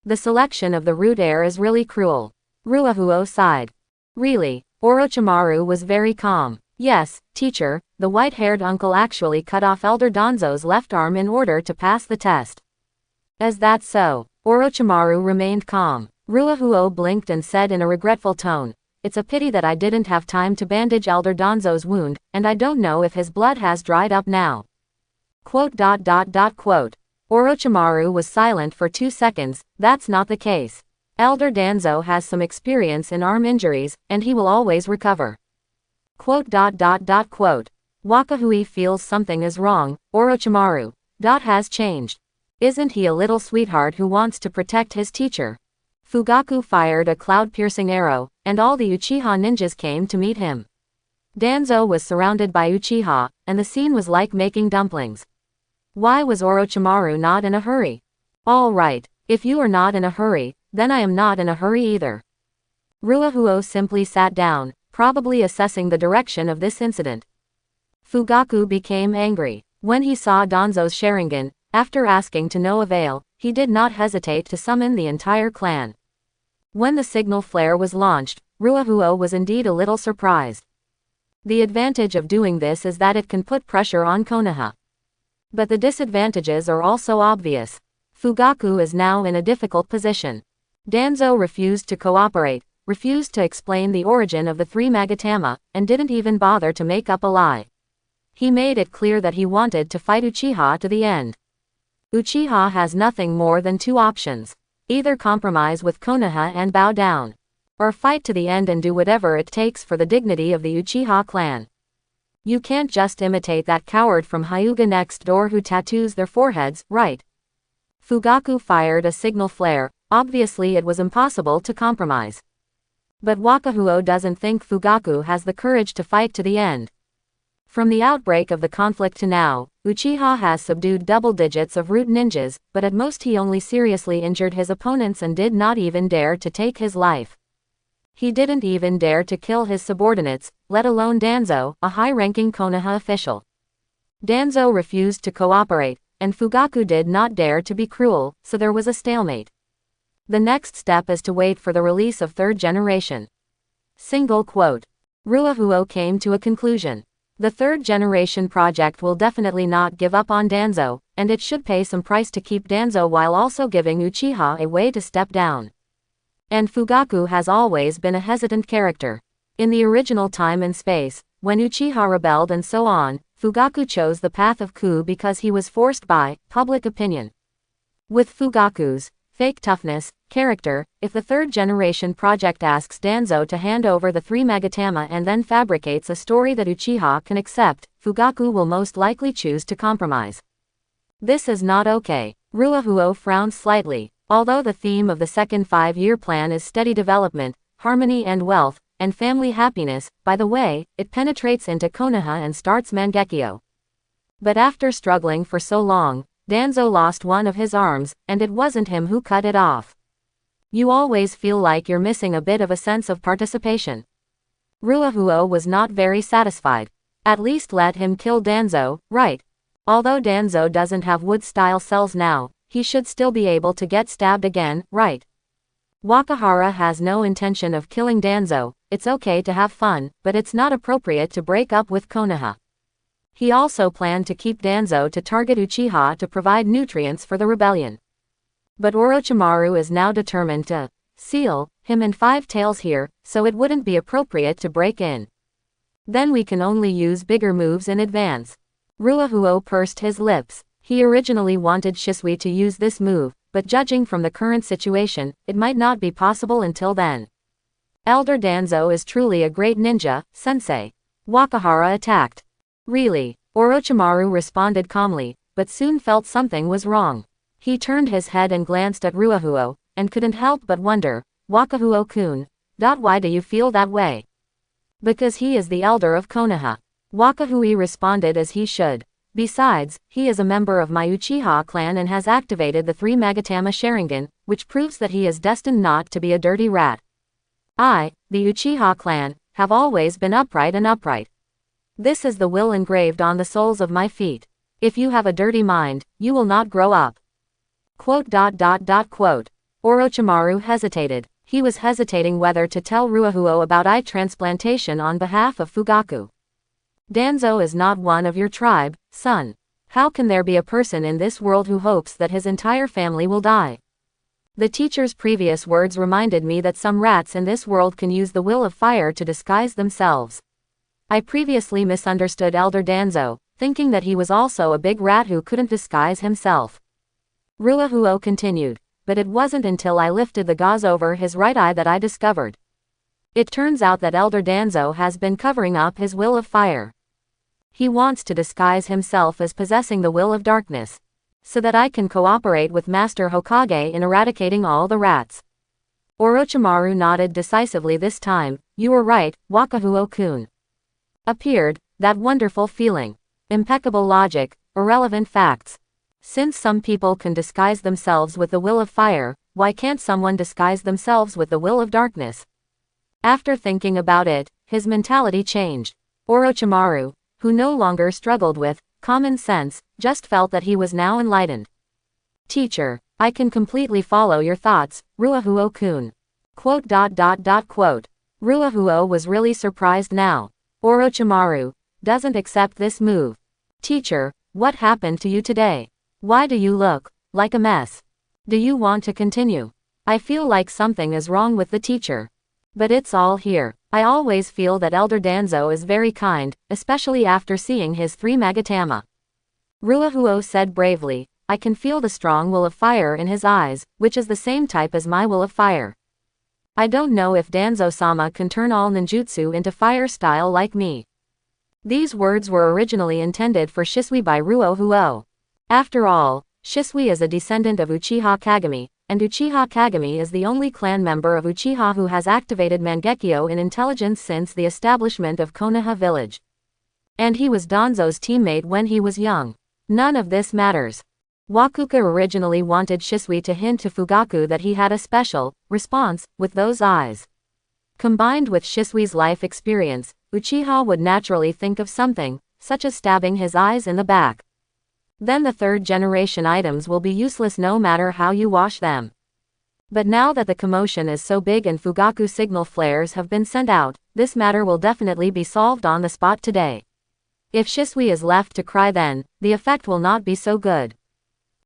A: The selection of the root heir is really cruel. Ruahuo sighed. Really? Orochimaru was very calm. Yes, teacher, the white-haired uncle actually cut off Elder Danzo's left arm in order to pass the test. Is that so? Orochimaru remained calm. Ruahuo blinked and said in a regretful tone, it's a pity that I didn't have time to bandage Elder Danzo's wound, and I don't know if his blood has dried up now. Quote. Orochimaru was silent for 2 seconds. That's not the case. Elder Danzo has some experience in arm injuries, and he will always recover. Quote. Wakahui feels something is wrong. Orochimaru. Has changed. Isn't he a little sweetheart who wants to protect his teacher? Fugaku fired a cloud-piercing arrow, and all the Uchiha ninjas came to meet him. Danzo was surrounded by Uchiha, and the scene was like making dumplings. Why was Orochimaru not in a hurry? All right, if you are not in a hurry, then I am not in a hurry either. Ruahuo simply sat down, probably assessing the direction of this incident. Fugaku became angry. When he saw Danzo's Sharingan, after asking to no avail, he did not hesitate to summon the entire clan. When the signal flare was launched, Ruahuo was indeed a little surprised. The advantage of doing this is that it can put pressure on Konoha. But the disadvantages are also obvious. Fugaku is now in a difficult position. Danzo refused to cooperate, refused to explain the origin of the three Magatama, and didn't even bother to make up a lie. He made it clear that he wanted to fight Uchiha to the end. Uchiha has nothing more than two options. Either compromise with Konoha and bow down, or fight to the end and do whatever it takes for the dignity of the Uchiha clan. You can't just imitate that coward from Hyuga next door who tattoos their foreheads, right? Fugaku fired a signal flare. Obviously it was impossible to compromise. But Wakahuo doesn't think Fugaku has the courage to fight to the end. From the outbreak of the conflict to now, Uchiha has subdued double digits of root ninjas, but at most he only seriously injured his opponents and did not even dare to take his life. He didn't even dare to kill his subordinates, let alone Danzo, a high-ranking Konoha official. Danzo refused to cooperate, and Fugaku did not dare to be cruel, so there was a stalemate. The next step is to wait for the release of third generation. Single quote. Ruahuo came to a conclusion. The third generation project will definitely not give up on Danzo, and it should pay some price to keep Danzo while also giving Uchiha a way to step down. And Fugaku has always been a hesitant character. In the original time and space, when Uchiha rebelled and so on, Fugaku chose the path of coup because he was forced by public opinion. With Fugaku's fake toughness character, if the third generation project asks Danzo to hand over the three Magatama and then fabricates a story that Uchiha can accept, Fugaku will most likely choose to compromise. This is not okay. Ruahuo frowned slightly. Although the theme of the second 5-year plan is steady development, harmony and wealth, and family happiness, by the way, it penetrates into Konoha and starts Mangekyo. But after struggling for so long, Danzo lost one of his arms, and it wasn't him who cut it off. You always feel like you're missing a bit of a sense of participation. Ruahuo was not very satisfied. At least let him kill Danzo, right? Although Danzo doesn't have wood-style cells now, he should still be able to get stabbed again, right? Wakahara has no intention of killing Danzo. It's okay to have fun, but it's not appropriate to break up with Konoha. He also planned to keep Danzo to target Uchiha to provide nutrients for the rebellion. But Orochimaru is now determined to seal him and Five Tails here, so it wouldn't be appropriate to break in. Then we can only use bigger moves in advance. Ruahuo pursed his lips. He originally wanted Shisui to use this move, but judging from the current situation, it might not be possible until then. Elder Danzo is truly a great ninja, sensei. Wakahara attacked. Really? Orochimaru responded calmly, but soon felt something was wrong. He turned his head and glanced at Ruahuo, and couldn't help but wonder, Wakahuo-kun, why do you feel that way? Because he is the elder of Konoha. Wakahui responded as he should. Besides, he is a member of my Uchiha clan and has activated the three Magatama Sharingan, which proves that he is destined not to be a dirty rat. I, the Uchiha clan, have always been upright and upright. This is the will engraved on the soles of my feet. If you have a dirty mind, you will not grow up. Quote. Orochimaru hesitated. He was hesitating whether to tell Ruahuo about eye transplantation on behalf of Fugaku. Danzo is not one of your tribe, son. How can there be a person in this world who hopes that his entire family will die? The teacher's previous words reminded me that some rats in this world can use the will of fire to disguise themselves. I previously misunderstood Elder Danzo, thinking that he was also a big rat who couldn't disguise himself. Ruahuo continued, but it wasn't until I lifted the gauze over his right eye that I discovered. It turns out that Elder Danzo has been covering up his will of fire. He wants to disguise himself as possessing the will of darkness, so that I can cooperate with Master Hokage in eradicating all the rats. Orochimaru nodded decisively this time. You were right, Wakahuo-kun. Appeared, that wonderful feeling. Impeccable logic, irrelevant facts. Since some people can disguise themselves with the will of fire, why can't someone disguise themselves with the will of darkness? After thinking about it, his mentality changed. Orochimaru, who no longer struggled with common sense, just felt that he was now enlightened. Teacher, I can completely follow your thoughts, Ruahuo-kun. Quote. Ruahuo was really surprised now. Orochimaru doesn't accept this move. Teacher, what happened to you today? Why do you look like a mess? Do you want to continue? I feel like something is wrong with the teacher. But it's all here. I always feel that Elder Danzo is very kind, especially after seeing his 3 Magatama. Ruahuo said bravely, I can feel the strong will of fire in his eyes, which is the same type as my will of fire. I don't know if Danzo-sama can turn all ninjutsu into fire style like me. These words were originally intended for Shisui by Ruahuo. After all, Shisui is a descendant of Uchiha Kagami, and Uchiha Kagami is the only clan member of Uchiha who has activated Mangekyo in intelligence since the establishment of Konoha village. And he was Danzo's teammate when he was young. None of this matters. Wakuka originally wanted Shisui to hint to Fugaku that he had a special response with those eyes. Combined with Shisui's life experience, Uchiha would naturally think of something, such as stabbing his eyes in the back. Then the 3rd generation items will be useless no matter how you wash them. But now that the commotion is so big and Fugaku signal flares have been sent out, this matter will definitely be solved on the spot today. If Shisui is left to cry then, the effect will not be so good.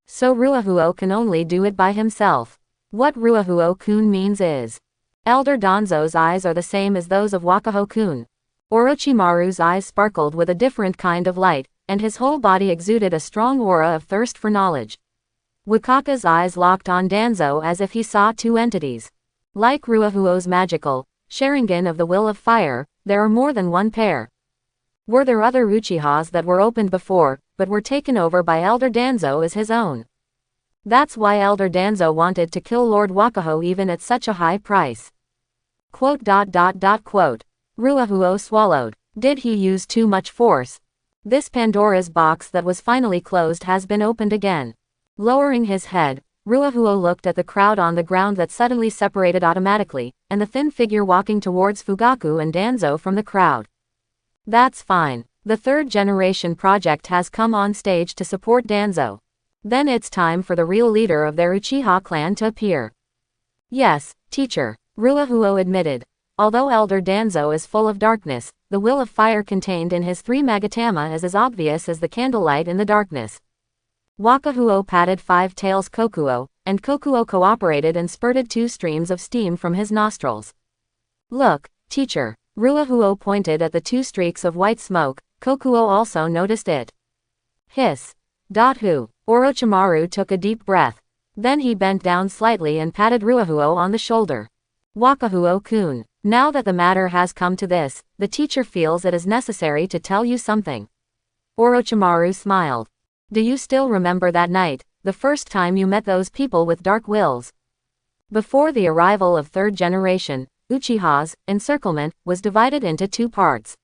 A: So Ruahuo can only do it by himself. What Ruahuo-kun means is, Elder Danzo's eyes are the same as those of Wakaho-kun. Orochimaru's eyes sparkled with a different kind of light, and his whole body exuded a strong aura of thirst for knowledge. Wakaka's eyes locked on Danzo as if he saw 2 entities. Like Ruahuo's magical Sharingan of the Will of Fire, there are more than one pair. Were there other Uchihas that were opened before, but were taken over by Elder Danzo as his own? That's why Elder Danzo wanted to kill Lord Wakaho even at such a high price. Ruahuo swallowed. Did he use too much force? This Pandora's box that was finally closed has been opened again. Lowering his head, Ruahuo looked at the crowd on the ground that suddenly separated automatically, and the thin figure walking towards Fugaku and Danzo from the crowd. That's fine. The 3rd generation project has come on stage to support Danzo. Then it's time for the real leader of their Uchiha clan to appear. Yes, teacher, Ruahuo admitted. Although Elder Danzo is full of darkness, the will of fire contained in his 3 Magatama is as obvious as the candlelight in the darkness. Wakahuo patted 5 tails Kokuo, and Kokuo cooperated and spurted 2 streams of steam from his nostrils. Look, teacher. Ruahuo pointed at the 2 streaks of white smoke. Kokuo also noticed it. Hiss. Who? Orochimaru took a deep breath. Then he bent down slightly and patted Ruahuo on the shoulder. Wakahuo-kun, now that the matter has come to this, the teacher feels it is necessary to tell you something. Orochimaru smiled. Do you still remember that night, the first time you met those people with dark wills? Before the arrival of 3rd generation, Uchiha's encirclement was divided into 2 parts.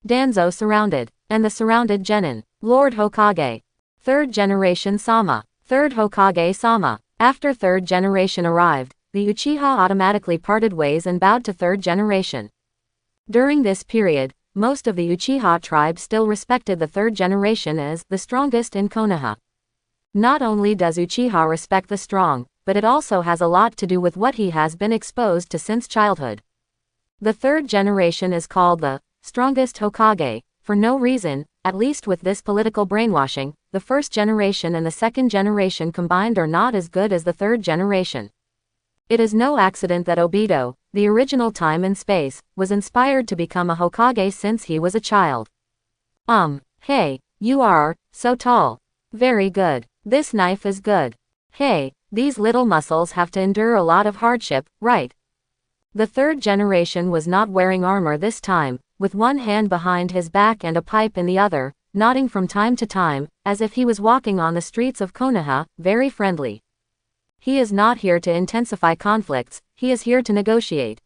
A: Danzo surrounded, and the surrounded genin, Lord Hokage. 3rd generation Sama, 3rd Hokage Sama. After 3rd generation arrived, the Uchiha automatically parted ways and bowed to 3rd generation. During this period, most of the Uchiha tribe still respected the 3rd generation as the strongest in Konoha. Not only does Uchiha respect the strong, but it also has a lot to do with what he has been exposed to since childhood. The 3rd generation is called the strongest Hokage, for no reason, at least with this political brainwashing. The 1st generation and the 2nd generation combined are not as good as the 3rd generation. It is no accident that Obito, the original time and space, was inspired to become a Hokage since he was a child. Hey, you are so tall. Very good. This knife is good. Hey, these little muscles have to endure a lot of hardship, right? The 3rd generation was not wearing armor this time, with one hand behind his back and a pipe in the other, nodding from time to time, as if he was walking on the streets of Konoha, very friendly. He is not here to intensify conflicts, he is here to negotiate.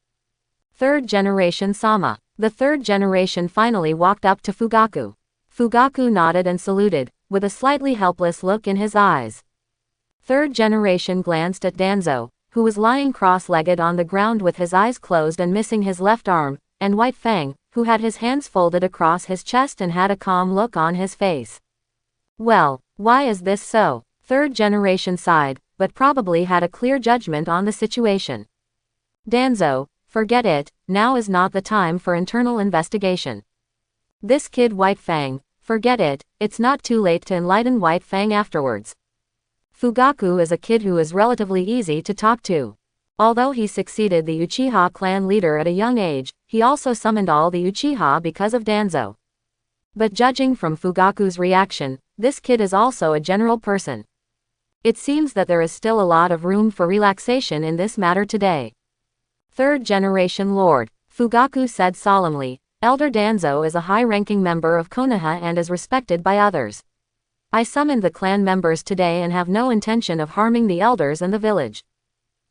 A: 3rd generation Sama. The 3rd generation finally walked up to Fugaku. Fugaku nodded and saluted, with a slightly helpless look in his eyes. 3rd generation glanced at Danzo, who was lying cross-legged on the ground with his eyes closed and missing his left arm, and White Fang, who had his hands folded across his chest and had a calm look on his face. Well, why is this so? 3rd generation sighed, but probably had a clear judgment on the situation. Danzo, forget it, now is not the time for internal investigation. This kid White Fang, forget it, it's not too late to enlighten White Fang afterwards. Fugaku is a kid who is relatively easy to talk to. Although he succeeded the Uchiha clan leader at a young age, he also summoned all the Uchiha because of Danzo. But judging from Fugaku's reaction, this kid is also a general person. It seems that there is still a lot of room for relaxation in this matter today. Third generation Lord, Fugaku said solemnly, Elder Danzo is a high-ranking member of Konoha and is respected by others. I summoned the clan members today and have no intention of harming the elders and the village.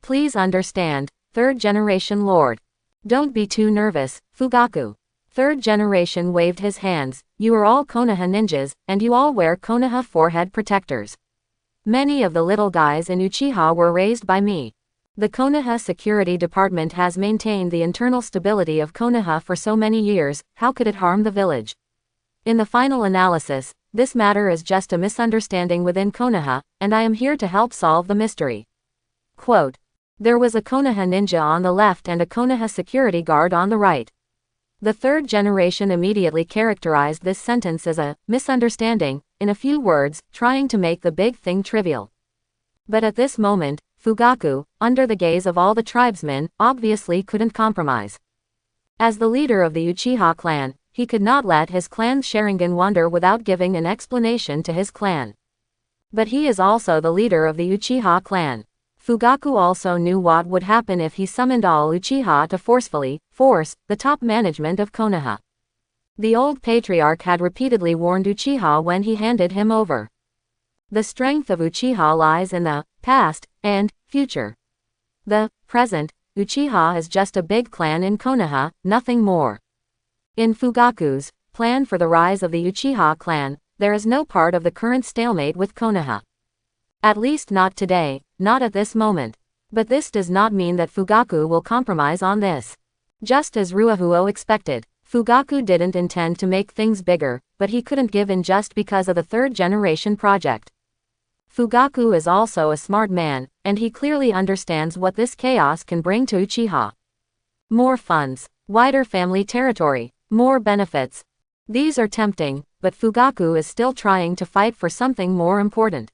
A: Please understand, third generation Lord. Don't be too nervous, Fugaku. Third generation waved his hands. You are all Konoha ninjas, and you all wear Konoha forehead protectors. Many of the little guys in Uchiha were raised by me. The Konoha Security Department has maintained the internal stability of Konoha for so many years, how could it harm the village? In the final analysis, this matter is just a misunderstanding within Konoha, and I am here to help solve the mystery. Quote, there was a Konoha ninja on the left and a Konoha security guard on the right. The third generation immediately characterized this sentence as a misunderstanding, in a few words, trying to make the big thing trivial. But at this moment, Fugaku, under the gaze of all the tribesmen, obviously couldn't compromise. As the leader of the Uchiha clan, he could not let his clan's Sharingan wander without giving an explanation to his clan. But he is also the leader of the Uchiha clan. Fugaku also knew what would happen if he summoned all Uchiha to forcefully force the top management of Konoha. The old patriarch had repeatedly warned Uchiha when he handed him over. The strength of Uchiha lies in the past and future. The present, Uchiha is just a big clan in Konoha, nothing more. In Fugaku's plan for the rise of the Uchiha clan, there is no part of the current stalemate with Konoha. At least not today, not at this moment. But this does not mean that Fugaku will compromise on this. Just as Ruahuo expected, Fugaku didn't intend to make things bigger, but he couldn't give in just because of the third generation project. Fugaku is also a smart man, and he clearly understands what this chaos can bring to Uchiha. More funds, wider family territory, more benefits. These are tempting, but Fugaku is still trying to fight for something more important.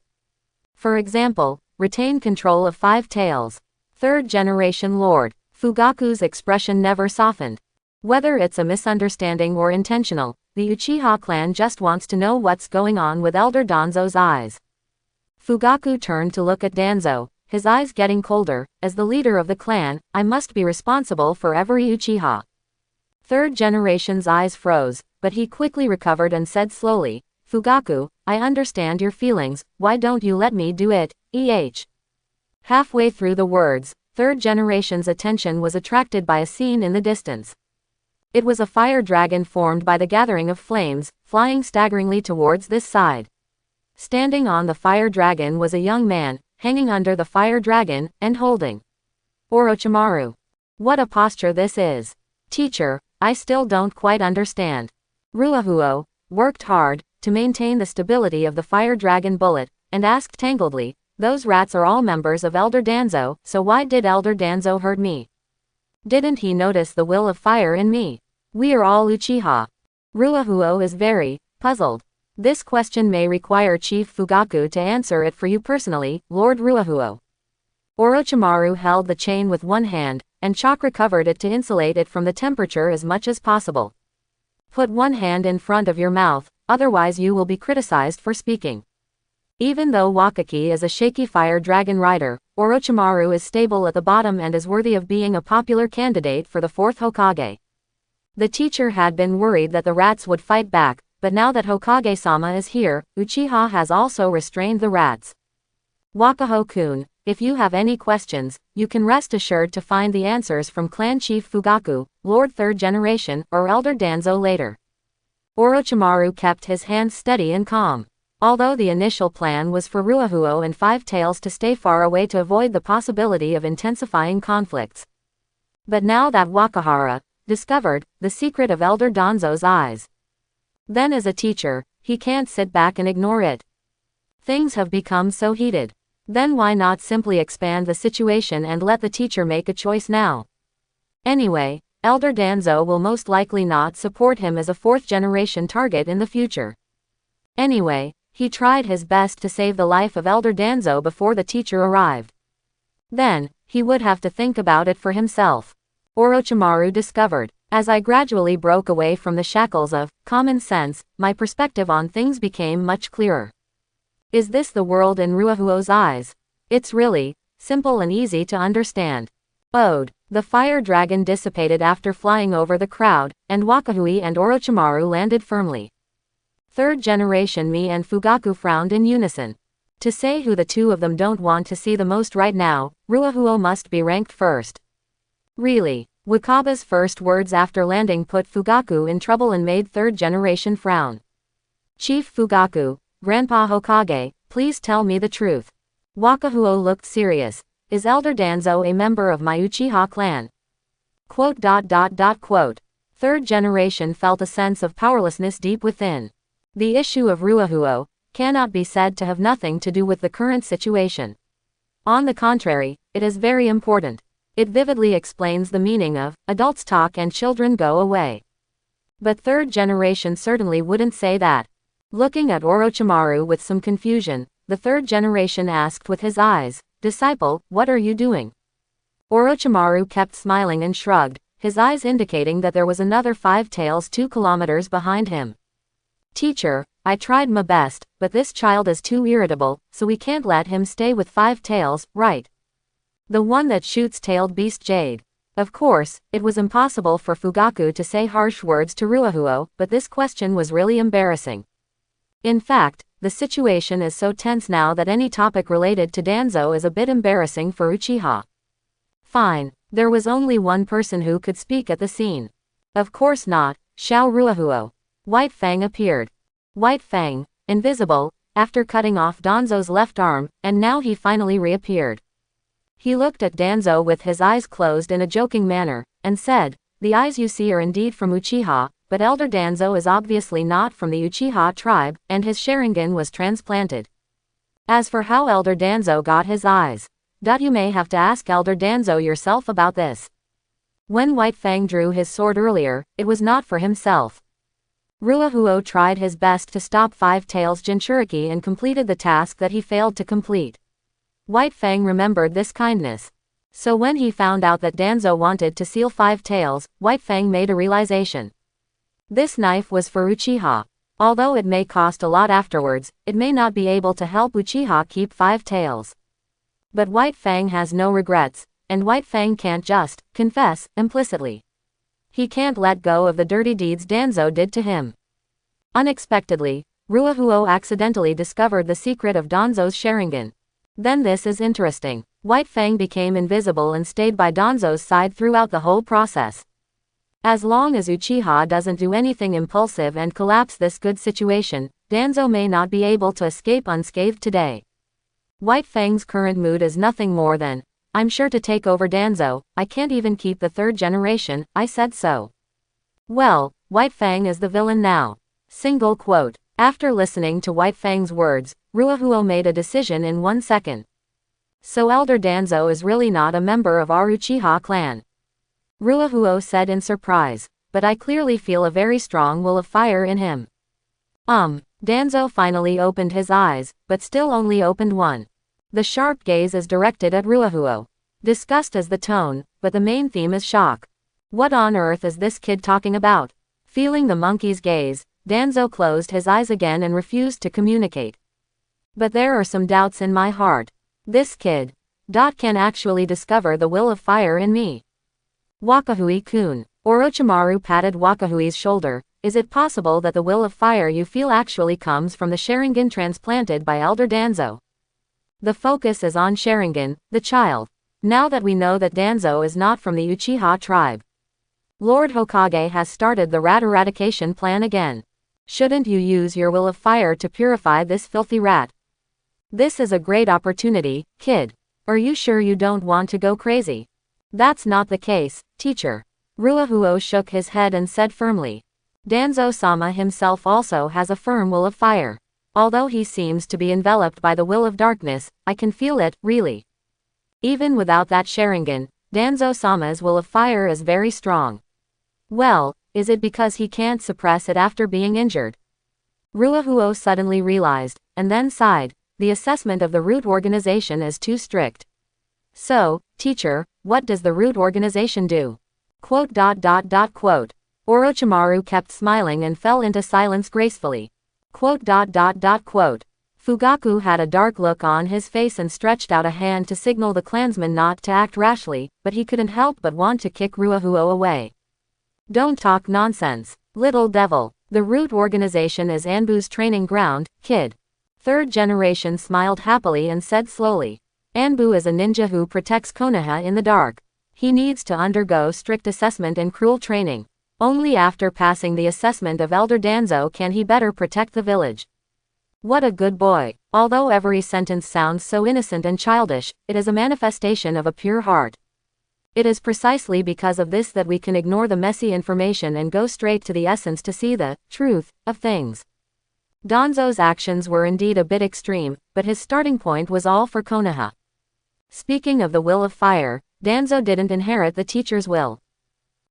A: For example, retain control of Five Tails. Third generation Lord, Fugaku's expression never softened. Whether it's a misunderstanding or intentional, the Uchiha clan just wants to know what's going on with Elder Danzo's eyes. Fugaku turned to look at Danzo, his eyes getting colder. As the leader of the clan, I must be responsible for every Uchiha. Third generation's eyes froze, but he quickly recovered and said slowly, Fugaku, I understand your feelings, why don't you let me do it, Halfway through the words, third generation's attention was attracted by a scene in the distance. It was a fire dragon formed by the gathering of flames, flying staggeringly towards this side. Standing on the fire dragon was a young man, hanging under the fire dragon, and holding Orochimaru. What a posture this is. Teacher, I still don't quite understand. Ruahuo worked hard to maintain the stability of the fire dragon bullet, and asked tangledly, those rats are all members of Elder Danzo, so why did Elder Danzo hurt me? Didn't he notice the will of fire in me? We are all Uchiha. Ruahuo is very puzzled. This question may require Chief Fugaku to answer it for you personally, Lord Ruahuo. Orochimaru held the chain with one hand, and chakra covered it to insulate it from the temperature as much as possible. Put one hand in front of your mouth, otherwise you will be criticized for speaking. Even though Wakaki is a shaky fire dragon rider, Orochimaru is stable at the bottom and is worthy of being a popular candidate for the fourth Hokage. The teacher had been worried that the rats would fight back, but now that Hokage-sama is here, Uchiha has also restrained the rats. Wakaho-kun, if you have any questions, you can rest assured to find the answers from Clan Chief Fugaku, Lord Third Generation, or Elder Danzo later. Orochimaru kept his hands steady and calm. Although the initial plan was for Ruahuo and Five Tails to stay far away to avoid the possibility of intensifying conflicts. But now that Wakahara discovered the secret of Elder Danzo's eyes, then as a teacher, he can't sit back and ignore it. Things have become so heated. Then why not simply expand the situation and let the teacher make a choice now? Anyway, Elder Danzo will most likely not support him as a fourth generation target in the future. Anyway, He tried his best to save the life of Elder Danzo before the teacher arrived. Then, he would have to think about it for himself. Orochimaru discovered. As I gradually broke away from the shackles of common sense, my perspective on things became much clearer. Is this the world in Ruahuo's eyes? It's really simple and easy to understand. Ode. The fire dragon dissipated after flying over the crowd, and Wakahui and Orochimaru landed firmly. Third generation Mi and Fugaku frowned in unison. To say who the two of them don't want to see the most right now, Ruahuo must be ranked first. Really? Wakaba's first words after landing put Fugaku in trouble and made third generation frown. Chief Fugaku, Grandpa Hokage, please tell me the truth. Wakahuo looked serious. Is Elder Danzo a member of my Uchiha clan? Quote. Third generation felt a sense of powerlessness deep within. The issue of Ruahuo cannot be said to have nothing to do with the current situation. On the contrary, it is very important. It vividly explains the meaning of adults talk and children go away. But third generation certainly wouldn't say that. Looking at Orochimaru with some confusion, the third generation asked with his eyes, Disciple, what are you doing? Orochimaru kept smiling and shrugged, his eyes indicating that there was another 5 tails 2 kilometers behind him. Teacher, I tried my best, but this child is too irritable, so we can't let him stay with 5 tails, right? The one that shoots tailed beast Jade. Of course, it was impossible for Fugaku to say harsh words to Ruahuo, but this question was really embarrassing. In fact, the situation is so tense now that any topic related to Danzo is a bit embarrassing for Uchiha. Fine, there was only one person who could speak at the scene. Of course not, Xiao Ruahuo. White Fang appeared. White Fang, invisible, after cutting off Danzo's left arm, and now he finally reappeared. He looked at Danzo with his eyes closed in a joking manner, and said, The eyes you see are indeed from Uchiha, but Elder Danzo is obviously not from the Uchiha tribe, and his Sharingan was transplanted. As for how Elder Danzo got his eyes, you may have to ask Elder Danzo yourself about this. When White Fang drew his sword earlier, it was not for himself. Ruahuo tried his best to stop 5 Tails Jinchuriki and completed the task that he failed to complete. White Fang remembered this kindness. So when he found out that Danzo wanted to seal 5 tails, White Fang made a realization. This knife was for Uchiha. Although it may cost a lot afterwards, it may not be able to help Uchiha keep 5 tails. But White Fang has no regrets, and White Fang can't just confess implicitly. He can't let go of the dirty deeds Danzo did to him. Unexpectedly, Ruahuo accidentally discovered the secret of Danzo's Sharingan. Then this is interesting. White Fang became invisible and stayed by Danzo's side throughout the whole process. As long as Uchiha doesn't do anything impulsive and collapse this good situation, Danzo may not be able to escape unscathed today. White Fang's current mood is nothing more than, I'm sure to take over Danzo, I can't even keep the third generation, I said so. Well, White Fang is the villain now. Single quote. After listening to White Fang's words, Ruahuo made a decision in 1 second. So Elder Danzo is really not a member of our Uchiha clan. Ruahuo said in surprise, but I clearly feel a very strong will of fire in him. Danzo finally opened his eyes, but still only opened one. The sharp gaze is directed at Ruahuo. Disgust is the tone, but the main theme is shock. What on earth is this kid talking about? Feeling the monkey's gaze, Danzo closed his eyes again and refused to communicate. But there are some doubts in my heart. This kid can actually discover the will of fire in me. Wakahui-kun. Orochimaru patted Wakahui's shoulder. Is it possible that the will of fire you feel actually comes from the Sharingan transplanted by Elder Danzo? The focus is on Sharingan, the child. Now that we know that Danzo is not from the Uchiha tribe, Lord Hokage has started the rat eradication plan again. Shouldn't you use your will of fire to purify this filthy rat? This is a great opportunity, kid. Are you sure you don't want to go crazy? That's not the case, teacher. Ruahuo shook his head and said firmly. Danzo-sama himself also has a firm will of fire. Although he seems to be enveloped by the will of darkness, I can feel it, really. Even without that Sharingan, Danzo-sama's will of fire is very strong. Well, is it because he can't suppress it after being injured? Ruahuo suddenly realized, and then sighed. The assessment of the root organization is too strict. So, teacher, what does the root organization do? Quote. Orochimaru kept smiling and fell into silence gracefully. Quote. Fugaku had a dark look on his face and stretched out a hand to signal the clansman not to act rashly, but he couldn't help but want to kick Ruahuo away. Don't talk nonsense, little devil. The root organization is Anbu's training ground, kid. Third generation smiled happily and said slowly. Anbu is a ninja who protects Konoha in the dark. He needs to undergo strict assessment and cruel training. Only after passing the assessment of Elder Danzo can he better protect the village. What a good boy. Although every sentence sounds so innocent and childish, it is a manifestation of a pure heart. It is precisely because of this that we can ignore the messy information and go straight to the essence to see the truth of things. Danzo's actions were indeed a bit extreme, but his starting point was all for Konoha. Speaking of the will of fire, Danzo didn't inherit the teacher's will.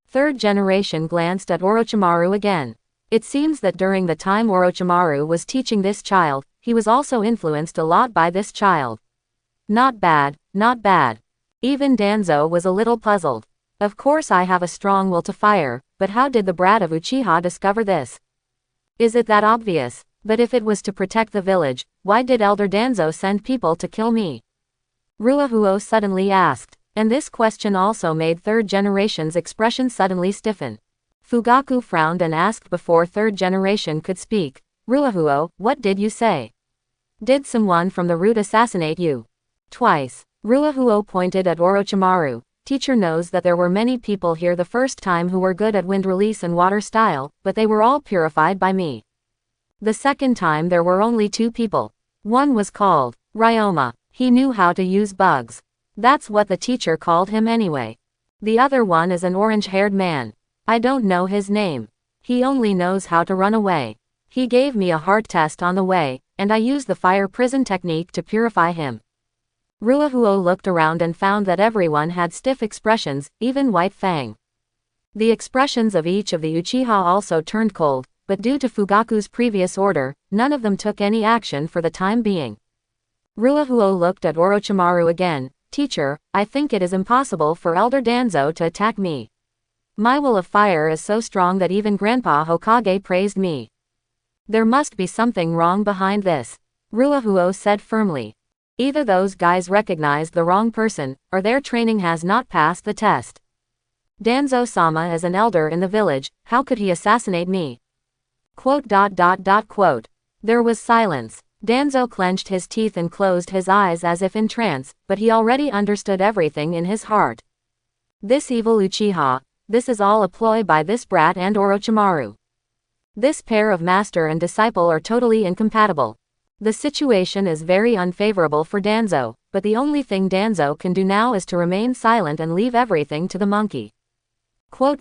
A: Third generation glanced at Orochimaru again. It seems that during the time Orochimaru was teaching this child, he was also influenced a lot by this child. Not bad, not bad. Even Danzo was a little puzzled. Of course I have a strong will to fire, but how did the brat of Uchiha discover this? Is it that obvious? But if it was to protect the village, why did Elder Danzo send people to kill me? Ruahuo suddenly asked. And this question also made third generation's expression suddenly stiffen. Fugaku frowned and asked before third generation could speak. Ruahuo, what did you say? Did someone from the root assassinate you? Twice. Ruahuo pointed at Orochimaru. Teacher knows that there were many people here the first time who were good at wind release and water style, but they were all purified by me. The second time there were only 2 people. One was called Ryoma. He knew how to use bugs. That's what the teacher called him anyway. The other one is an orange-haired man. I don't know his name. He only knows how to run away. He gave me a hard test on the way, and I used the fire prison technique to purify him. Ruahuo looked around and found that everyone had stiff expressions, even White Fang. The expressions of each of the Uchiha also turned cold, but due to Fugaku's previous order, none of them took any action for the time being. Ruahuo looked at Orochimaru again. Teacher, I think it is impossible for Elder Danzo to attack me. My will of fire is so strong that even Grandpa Hokage praised me. There must be something wrong behind this, Ruahuo said firmly. Either those guys recognized the wrong person, or their training has not passed the test. Danzo-sama is an elder in the village, how could he assassinate me? Quote. There was silence. Danzo clenched his teeth and closed his eyes as if in trance, but he already understood everything in his heart. This evil Uchiha, this is all a ploy by this brat and Orochimaru. This pair of master and disciple are totally incompatible. The situation is very unfavorable for Danzo, but the only thing Danzo can do now is to remain silent and leave everything to the monkey. Quote.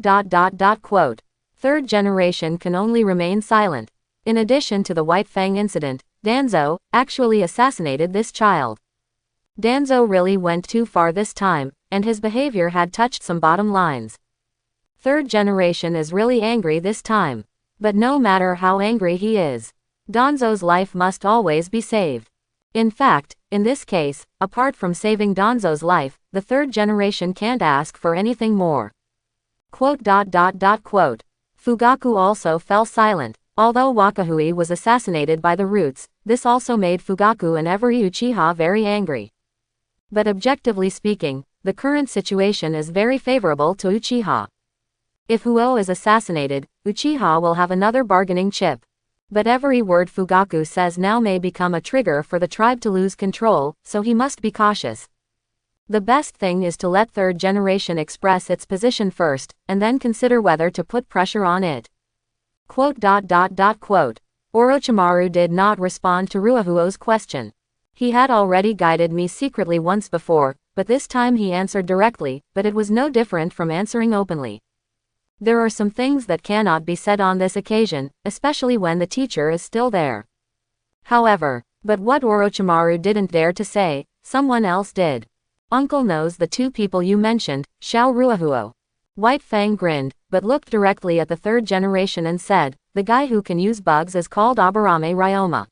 A: Third generation can only remain silent. In addition to the White Fang incident, Danzo actually assassinated this child. Danzo really went too far this time, and his behavior had touched some bottom lines. Third generation is really angry this time. But no matter how angry he is, Danzo's life must always be saved. In fact, in this case, apart from saving Danzo's life, the third generation can't ask for anything more. Quote. Fugaku also fell silent. Although Wakahui was assassinated by the roots, this also made Fugaku and every Uchiha very angry. But objectively speaking, the current situation is very favorable to Uchiha. If Huo is assassinated, Uchiha will have another bargaining chip. But every word Fugaku says now may become a trigger for the tribe to lose control, so he must be cautious. The best thing is to let third generation express its position first, and then consider whether to put pressure on it. Quote. Orochimaru did not respond to Ruahuo's question. He had already guided me secretly once before, but this time he answered directly, but it was no different from answering openly. There are some things that cannot be said on this occasion, especially when the teacher is still there. However, but what Orochimaru didn't dare to say, someone else did. Uncle knows the 2 people you mentioned, Xiao Ruahuo. White Fang grinned, but looked directly at the third generation and said, the guy who can use bugs is called Aburame Ryoma.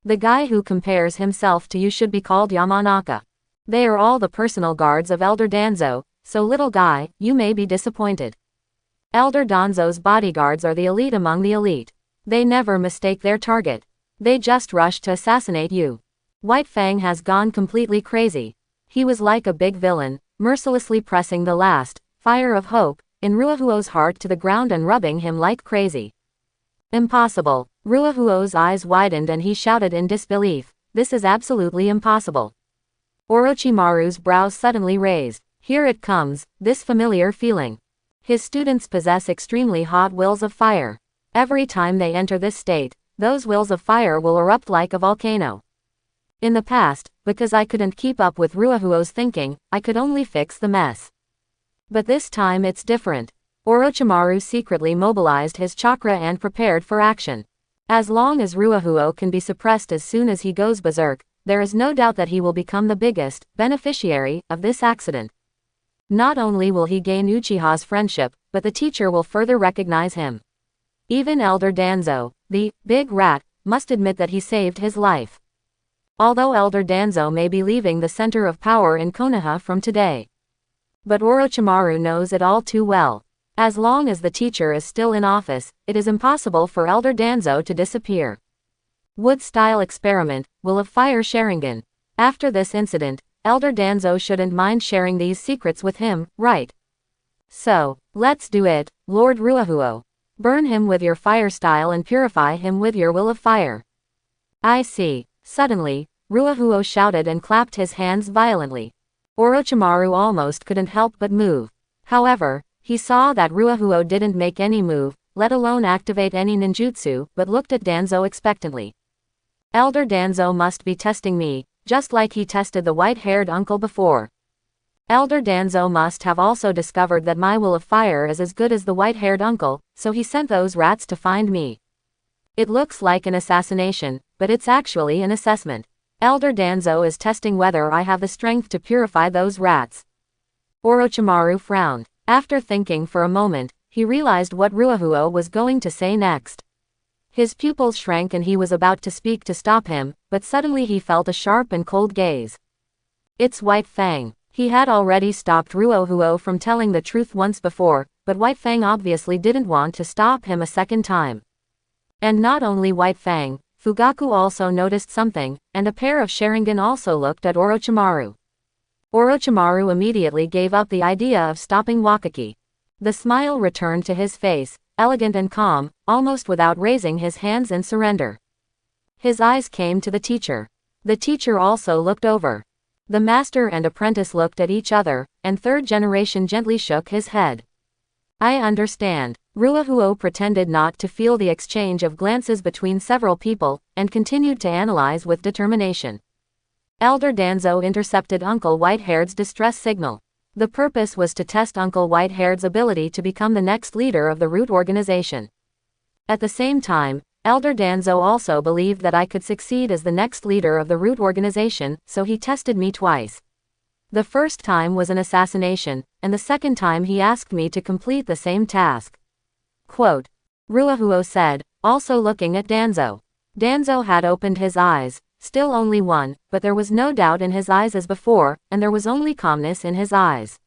A: The guy who compares himself to you should be called Yamanaka. They are all the personal guards of Elder Danzo, so little guy, you may be disappointed. Elder Danzo's bodyguards are the elite among the elite. They never mistake their target. They just rush to assassinate you. White Fang has gone completely crazy. He was like a big villain, mercilessly pressing the last fire of hope in Ruahuo's heart to the ground and rubbing him like crazy. Impossible. Ruahuo's eyes widened and he shouted in disbelief, this is absolutely impossible. Orochimaru's brows suddenly raised. Here it comes, this familiar feeling. His students possess extremely hot wills of fire. Every time they enter this state, those wills of fire will erupt like a volcano. In the past, because I couldn't keep up with Ruahuo's thinking, I could only fix the mess. But this time it's different. Orochimaru secretly mobilized his chakra and prepared for action. As long as Ruahuo can be suppressed as soon as he goes berserk, there is no doubt that he will become the biggest beneficiary of this accident. Not only will he gain Uchiha's friendship, but the teacher will further recognize him. Even Elder Danzo, the big rat, must admit that he saved his life. Although Elder Danzo may be leaving the center of power in Konoha from today. But Orochimaru knows it all too well. As long as the teacher is still in office, it is impossible for Elder Danzo to disappear. Wood-style experiment, will of fire Sharingan. After this incident, Elder Danzo shouldn't mind sharing these secrets with him, right? So, let's do it, Lord Ruahuo. Burn him with your fire style and purify him with your will of fire. I see. Suddenly, Ruahuo shouted and clapped his hands violently. Orochimaru almost couldn't help but move. However, he saw that Ruahuo didn't make any move, let alone activate any ninjutsu, but looked at Danzo expectantly. Elder Danzo must be testing me, just like he tested the white-haired uncle before. Elder Danzo must have also discovered that my will of fire is as good as the white-haired uncle, so he sent those rats to find me. It looks like an assassination, but it's actually an assessment. Elder Danzo is testing whether I have the strength to purify those rats. Orochimaru frowned. After thinking for a moment, he realized what Ruahuo was going to say next. His pupils shrank and he was about to speak to stop him, but suddenly he felt a sharp and cold gaze. It's White Fang. He had already stopped Ruahuo from telling the truth once before, but White Fang obviously didn't want to stop him a second time. And not only White Fang, Fugaku also noticed something, and a pair of Sharingan also looked at Orochimaru. Orochimaru immediately gave up the idea of stopping Wakaki. The smile returned to his face, elegant and calm, almost without raising his hands in surrender. His eyes came to the teacher. The teacher also looked over. The master and apprentice looked at each other, and third generation gently shook his head. I understand. Ruahuo pretended not to feel the exchange of glances between several people, and continued to analyze with determination. Elder Danzo intercepted Uncle Whitehaird's distress signal. The purpose was to test Uncle Whitehaird's ability to become the next leader of the Root organization. At the same time, Elder Danzo also believed that I could succeed as the next leader of the Root organization, so he tested me twice. The first time was an assassination, and the second time he asked me to complete the same task. Quote. Ruahuo said, also looking at Danzo. Danzo had opened his eyes, still only one, but there was no doubt in his eyes as before, and there was only calmness in his eyes.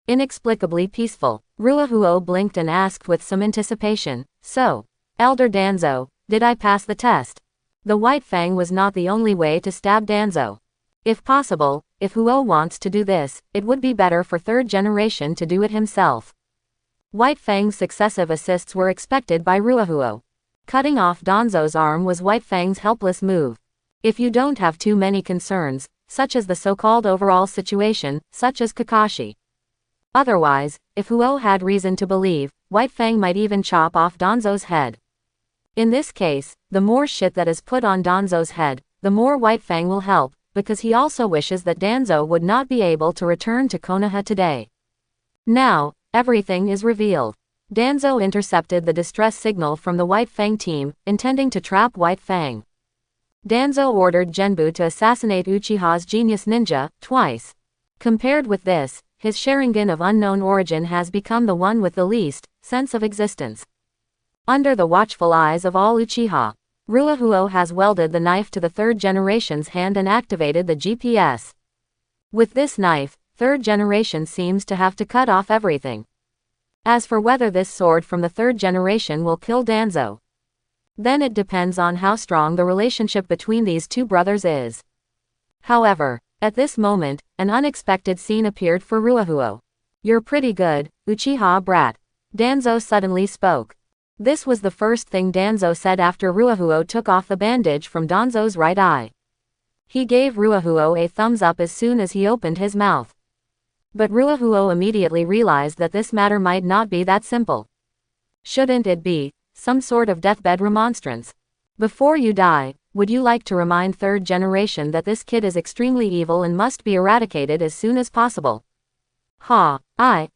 A: Inexplicably peaceful. Ruahuo blinked and asked with some anticipation, so, Elder Danzo, did I pass the test? The White Fang was not the only way to stab Danzo. If possible, if Huo wants to do this, it would be better for third generation to do it himself. White Fang's successive assists were expected by Ruahuo. Cutting off Danzo's arm was White Fang's helpless move. If you don't have too many concerns, such as the so-called overall situation, such as Kakashi. Otherwise, if Huo had reason to believe, White Fang might even chop off Danzo's head. In this case, the more shit that is put on Danzo's head, the more White Fang will help, because he also wishes that Danzo would not be able to return to Konoha today. Now, everything is revealed. Danzo intercepted the distress signal from the White Fang team, intending to trap White Fang. Danzo ordered Genbu to assassinate Uchiha's genius ninja, twice. Compared with this, his Sharingan of unknown origin has become the one with the least sense of existence. Under the watchful eyes of all Uchiha, Ruahuo has welded the knife to the third generation's hand and activated the GPS. With this knife, third generation seems to have to cut off everything. As for whether this sword from the third generation will kill Danzo, then it depends on how strong the relationship between these two brothers is. However, at this moment, an unexpected scene appeared for Ruahuo. "You're pretty good, Uchiha brat," Danzo suddenly spoke. This was the first thing Danzo said after Ruahuo took off the bandage from Danzo's right eye. He gave Ruahuo a thumbs up as soon as he opened his mouth. But Ruahuo immediately realized that this matter might not be that simple. Shouldn't it be some sort of deathbed remonstrance? "Before you die, would you like to remind third generation that this kid is extremely evil and must be eradicated as soon as possible?" "Ha,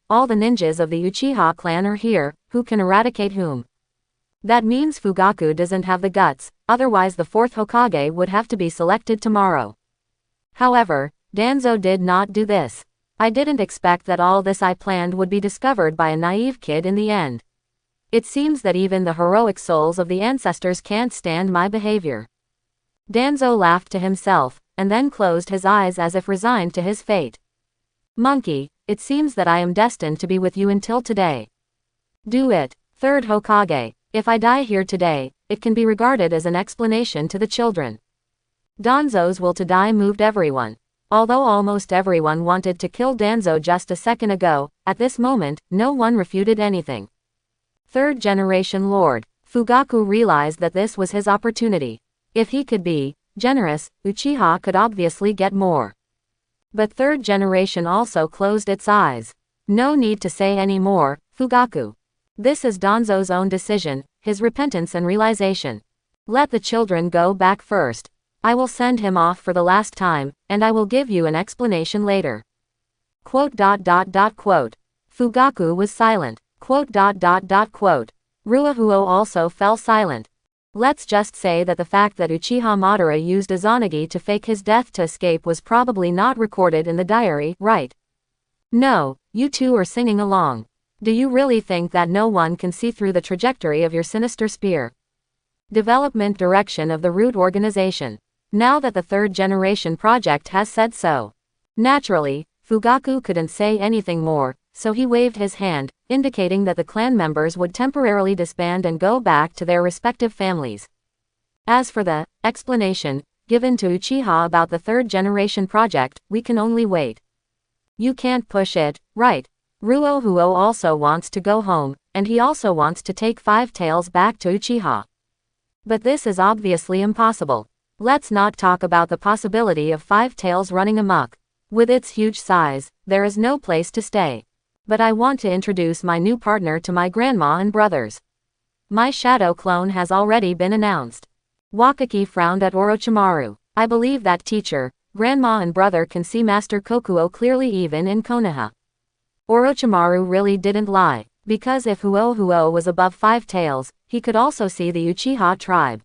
A: all the ninjas of the Uchiha clan are here, who can eradicate whom?" That means Fugaku doesn't have the guts, otherwise the fourth Hokage would have to be selected tomorrow. However, Danzo did not do this. "I didn't expect that all this I planned would be discovered by a naive kid in the end. It seems that even the heroic souls of the ancestors can't stand my behavior." Danzo laughed to himself, and then closed his eyes as if resigned to his fate. "Monkey, it seems that I am destined to be with you until today. Do it, third Hokage. If I die here today, it can be regarded as an explanation to the children." Danzo's will to die moved everyone. Although almost everyone wanted to kill Danzo just a second ago, at this moment, no one refuted anything. Third generation Lord Fugaku realized that this was his opportunity. If he could be generous, Uchiha could obviously get more. But third generation also closed its eyes. "No need to say any more, Fugaku. This is Danzo's own decision, his repentance and realization. Let the children go back first. I will send him off for the last time, and I will give you an explanation later." Fugaku was silent. Ruahuo also fell silent. Let's just say that the fact that Uchiha Madara used Izanagi to fake his death to escape was probably not recorded in the diary, right? No, you two are singing along. Do you really think that no one can see through the trajectory of your sinister spear? Development direction of the root organization. Now that the third generation project has said so. Naturally, Fugaku couldn't say anything more, so he waved his hand, indicating that the clan members would temporarily disband and go back to their respective families. As for the explanation given to Uchiha about the third generation project, we can only wait. You can't push it, right? Ruahuo also wants to go home, and he also wants to take Five Tails back to Uchiha. But this is obviously impossible. Let's not talk about the possibility of Five Tails running amok. With its huge size, there is no place to stay. But I want to introduce my new partner to my grandma and brothers. My shadow clone has already been announced. Wakaki frowned at Orochimaru. I believe that teacher, grandma and brother can see Master Kokuo clearly even in Konoha. Orochimaru really didn't lie, because if Huo was above Five Tails, he could also see the Uchiha tribe.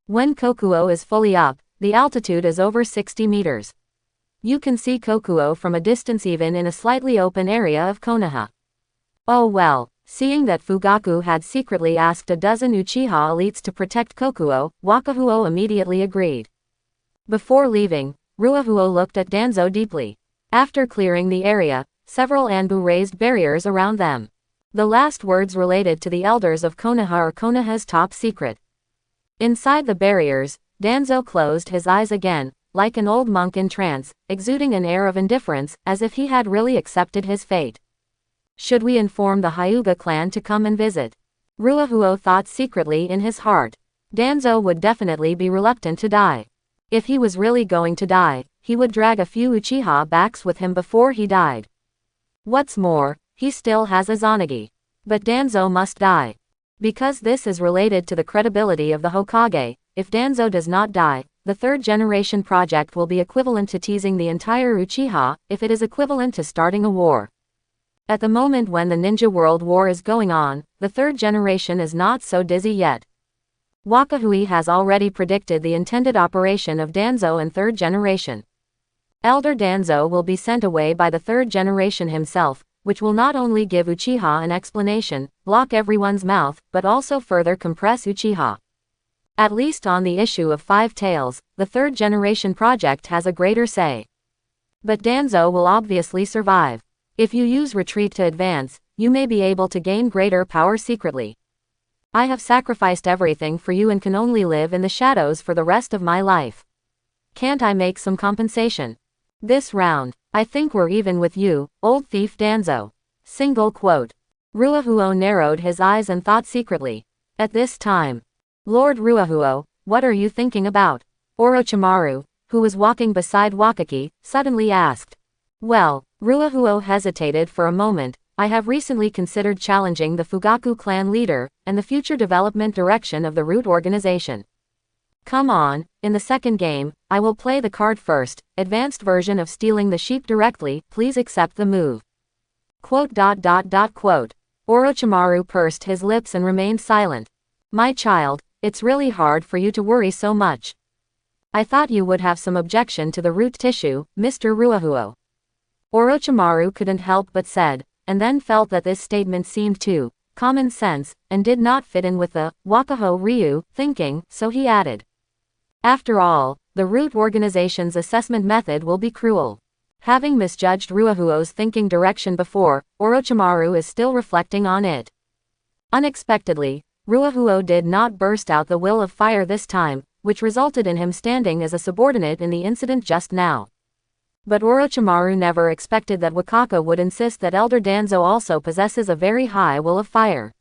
A: When Kokuo is fully up, the altitude is over 60 meters. You can see Kokuo from a distance even in a slightly open area of Konoha. Oh well, seeing that Fugaku had secretly asked a dozen Uchiha elites to protect Kokuo, Wakahuo immediately agreed. Before leaving, Ruahuo looked at Danzo deeply. After clearing the area, several Anbu raised barriers around them. The last words related to the elders of Konoha or Konoha's top secret. Inside the barriers, Danzo closed his eyes again, like an old monk in trance, exuding an air of indifference, as if he had really accepted his fate. Should we inform the Hyuga clan to come and visit? Ruahuo thought secretly in his heart. Danzo would definitely be reluctant to die. If he was really going to die, he would drag a few Uchiha backs with him before he died. What's more, he still has Izanagi. But Danzo must die. Because this is related to the credibility of the Hokage, if Danzo does not die, the third generation project will be equivalent to teasing the entire Uchiha, if it is equivalent to starting a war. At the moment when the Ninja World War is going on, the third generation is not so dizzy yet. Wakahui has already predicted the intended operation of Danzo and third generation. Elder Danzo will be sent away by the third generation himself, which will not only give Uchiha an explanation, block everyone's mouth, but also further compress Uchiha. At least on the issue of Five Tails, the third generation project has a greater say. But Danzo will obviously survive. If you use retreat to advance, you may be able to gain greater power secretly. I have sacrificed everything for you and can only live in the shadows for the rest of my life. Can't I make some compensation? This round, I think we're even with you, old thief Danzo. Single quote. Ruahuo narrowed his eyes and thought secretly. At this time, Lord Ruahuo, what are you thinking about? Orochimaru, who was walking beside Wakaki, suddenly asked. Well, Ruahuo hesitated for a moment. I have recently considered challenging the Fugaku clan leader, and the future development direction of the root organization. Come on, in the second game, I will play the card first, advanced version of stealing the sheep directly, please accept the move. Quote. Orochimaru pursed his lips and remained silent. My child, it's really hard for you to worry so much. I thought you would have some objection to the root tissue, Mr. Ruahuo. Orochimaru couldn't help but said, and then felt that this statement seemed too common sense, and did not fit in with the Wakaho Ryu thinking, so he added. After all, the root organization's assessment method will be cruel. Having misjudged Ruahuo's thinking direction before, Orochimaru is still reflecting on it. Unexpectedly, Ruahuo did not burst out the will of fire this time, which resulted in him standing as a subordinate in the incident just now. But Orochimaru never expected that Wakaka would insist that Elder Danzo also possesses a very high will of fire.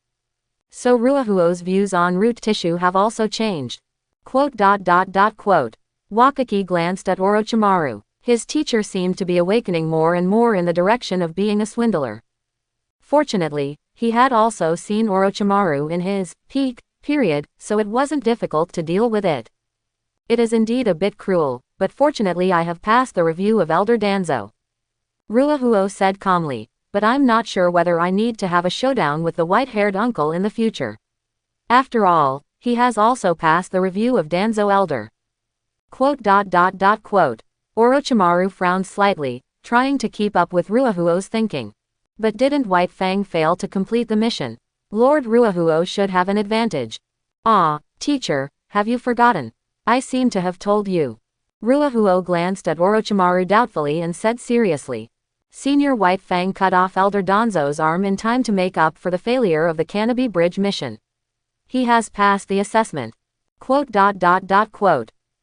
A: So Ruahuo's views on root tissue have also changed. Quote. Wakaki glanced at Orochimaru. His teacher seemed to be awakening more and more in the direction of being a swindler. Fortunately, he had also seen Orochimaru in his peak period, so it wasn't difficult to deal with it. It is indeed a bit cruel, but fortunately I have passed the review of Elder Danzo. Ruahuo said calmly, but I'm not sure whether I need to have a showdown with the white-haired uncle in the future. After all, he has also passed the review of Danzo Elder. Quote. Orochimaru frowned slightly, trying to keep up with Ruahuo's thinking. But didn't White Fang fail to complete the mission? Lord Ruahuo should have an advantage. Ah, teacher, have you forgotten? I seem to have told you. Ruahuo glanced at Orochimaru doubtfully and said seriously. Senior White Fang cut off Elder Danzo's arm in time to make up for the failure of the Canopy Bridge mission. He has passed the assessment. Quote.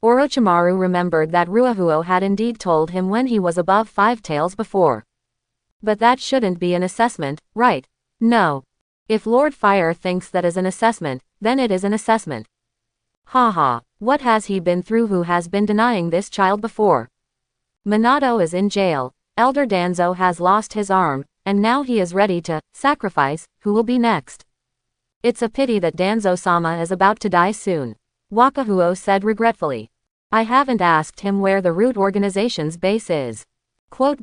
A: Orochimaru remembered that Ruahuo had indeed told him when he was above 5 tails before. But that shouldn't be an assessment, right? No. If Lord Fire thinks that is an assessment, then it is an assessment. Haha, what has he been through who has been denying this child before? Minato is in jail, Elder Danzo has lost his arm, and now he is ready to sacrifice. Who will be next? It's a pity that Danzo-sama is about to die soon. Wakahuo said regretfully. I haven't asked him where the root organization's base is. Quote.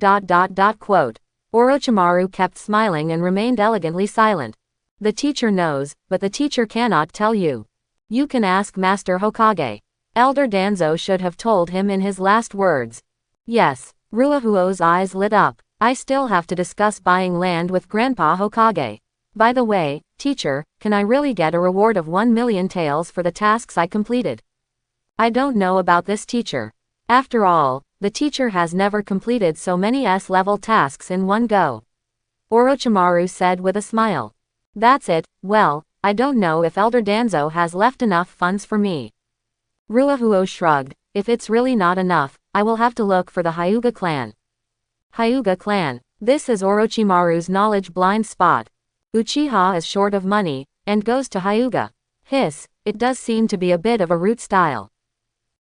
A: Orochimaru kept smiling and remained elegantly silent. The teacher knows, but the teacher cannot tell you. You can ask Master Hokage. Elder Danzo should have told him in his last words. Yes, Ruahuo's eyes lit up. I still have to discuss buying land with Grandpa Hokage. By the way, teacher, can I really get a reward of 1 million taels for the tasks I completed? I don't know about this teacher. After all, the teacher has never completed so many S-level tasks in one go. Orochimaru said with a smile. That's it. Well, I don't know if Elder Danzo has left enough funds for me. Ruahuo shrugged. If it's really not enough, I will have to look for the Hyuga clan. Hyuga clan. This is Orochimaru's knowledge blind spot. Uchiha is short of money, and goes to Hyuga. Hiss, it does seem to be a bit of a root style.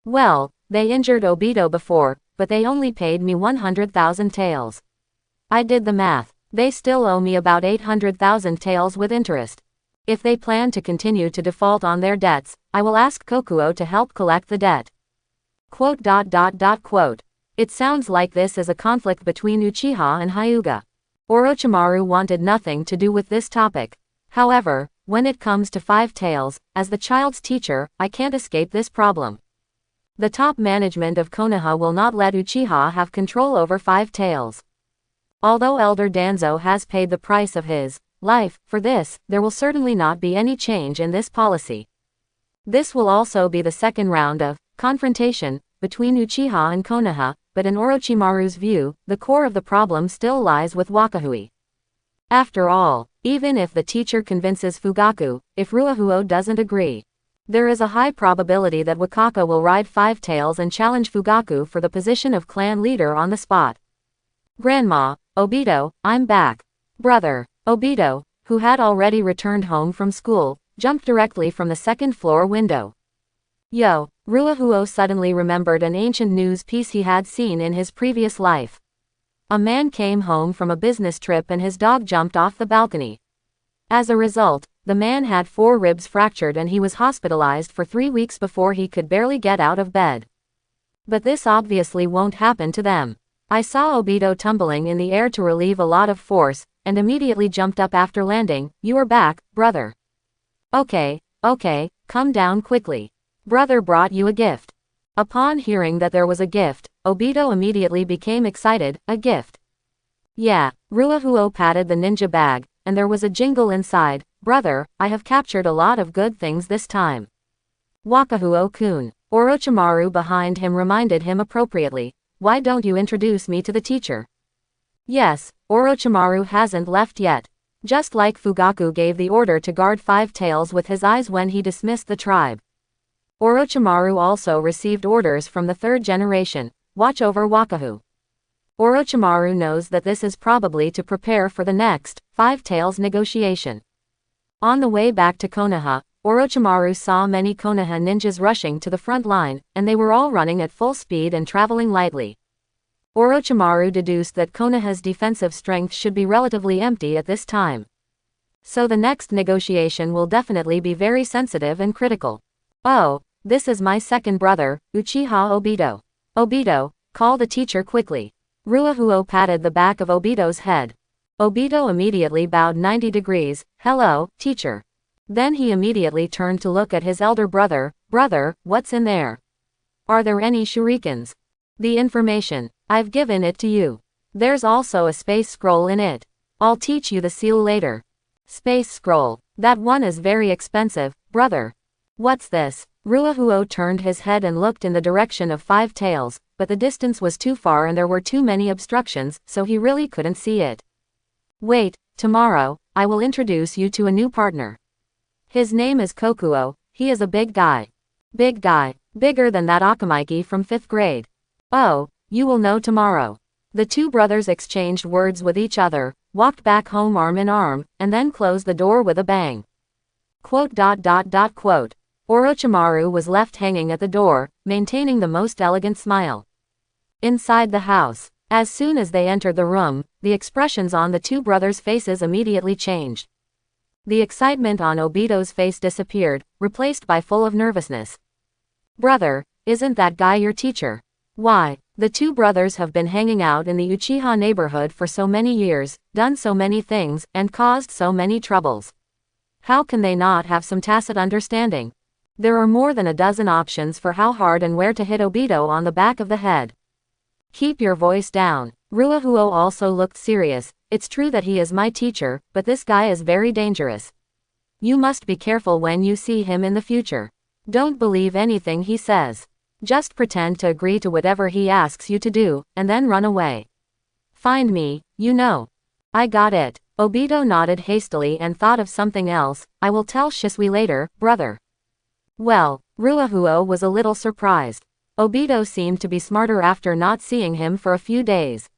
A: Well, they injured Obito before, but they only paid me 100,000 taels. I did the math. They still owe me about 800,000 taels with interest. If they plan to continue to default on their debts, I will ask Kokuo to help collect the debt. Quote. It sounds like this is a conflict between Uchiha and Hyuga. Orochimaru wanted nothing to do with this topic. However, when it comes to 5 tails, as the child's teacher, I can't escape this problem. The top management of Konoha will not let Uchiha have control over 5 tails. Although Elder Danzo has paid the price of his life for this, there will certainly not be any change in this policy. This will also be the second round of confrontation between Uchiha and Konoha, but in Orochimaru's view, the core of the problem still lies with Wakahui. After all, even if the teacher convinces Fugaku, if Ruahuo doesn't agree, there is a high probability that Wakaka will ride Five Tails and challenge Fugaku for the position of clan leader on the spot. Grandma, Obito, I'm back. Brother, Obito, who had already returned home from school, jumped directly from the second-floor window. Yo, Ruahuo suddenly remembered an ancient news piece he had seen in his previous life. A man came home from a business trip and his dog jumped off the balcony. As a result, the man had 4 ribs fractured and he was hospitalized for 3 weeks before he could barely get out of bed. But this obviously won't happen to them. I saw Obito tumbling in the air to relieve a lot of force, and immediately jumped up after landing. You are back, brother. Okay, come down quickly. Brother brought you a gift. Upon hearing that there was a gift, Obito immediately became excited. A gift? Yeah, Ruahuo patted the ninja bag, and there was a jingle inside. Brother, I have captured a lot of good things this time. Wakahuo-kun. Orochimaru behind him reminded him appropriately. Why don't you introduce me to the teacher? Yes, Orochimaru hasn't left yet. Just like Fugaku gave the order to guard Five Tails with his eyes when he dismissed the tribe. Orochimaru also received orders from the 3rd generation, watch over Wakahu. Orochimaru knows that this is probably to prepare for the next Five Tails negotiation. On the way back to Konoha, Orochimaru saw many Konoha ninjas rushing to the front line, and they were all running at full speed and traveling lightly. Orochimaru deduced that Konoha's defensive strength should be relatively empty at this time. So the next negotiation will definitely be very sensitive and critical. Oh, this is my second brother, Uchiha Obito. Obito, call the teacher quickly. Ruahuo patted the back of Obito's head. Obito immediately bowed 90 degrees, hello, teacher. Then he immediately turned to look at his elder brother. Brother, what's in there? Are there any shurikens? The information. I've given it to you. There's also a space scroll in it. I'll teach you the seal later. Space scroll. That one is very expensive, brother. What's this? Ruahuo turned his head and looked in the direction of Five Tails, but the distance was too far and there were too many obstructions, so he really couldn't see it. Wait, tomorrow, I will introduce you to a new partner. His name is Kokuo. He is a big guy. Big guy. Bigger than that Akamaiki from 5th grade. Oh, you will know tomorrow. The two brothers exchanged words with each other, walked back home arm in arm, and then closed the door with a bang. Quote. Orochimaru was left hanging at the door, maintaining the most elegant smile. Inside the house, as soon as they entered the room, the expressions on the two brothers' faces immediately changed. The excitement on Obito's face disappeared, replaced by full of nervousness. Brother, isn't that guy your teacher? Why, the two brothers have been hanging out in the Uchiha neighborhood for so many years, done so many things, and caused so many troubles. How can they not have some tacit understanding? There are more than a dozen options for how hard and where to hit Obito on the back of the head. Keep your voice down. Ruahuo also looked serious. It's true that he is my teacher, but this guy is very dangerous. You must be careful when you see him in the future. Don't believe anything he says. Just pretend to agree to whatever he asks you to do, and then run away. Find me, you know. I got it. Obito nodded hastily and thought of something else. I will tell Shisui later, brother. Well, Ruahuo was a little surprised. Obito seemed to be smarter after not seeing him for a few days.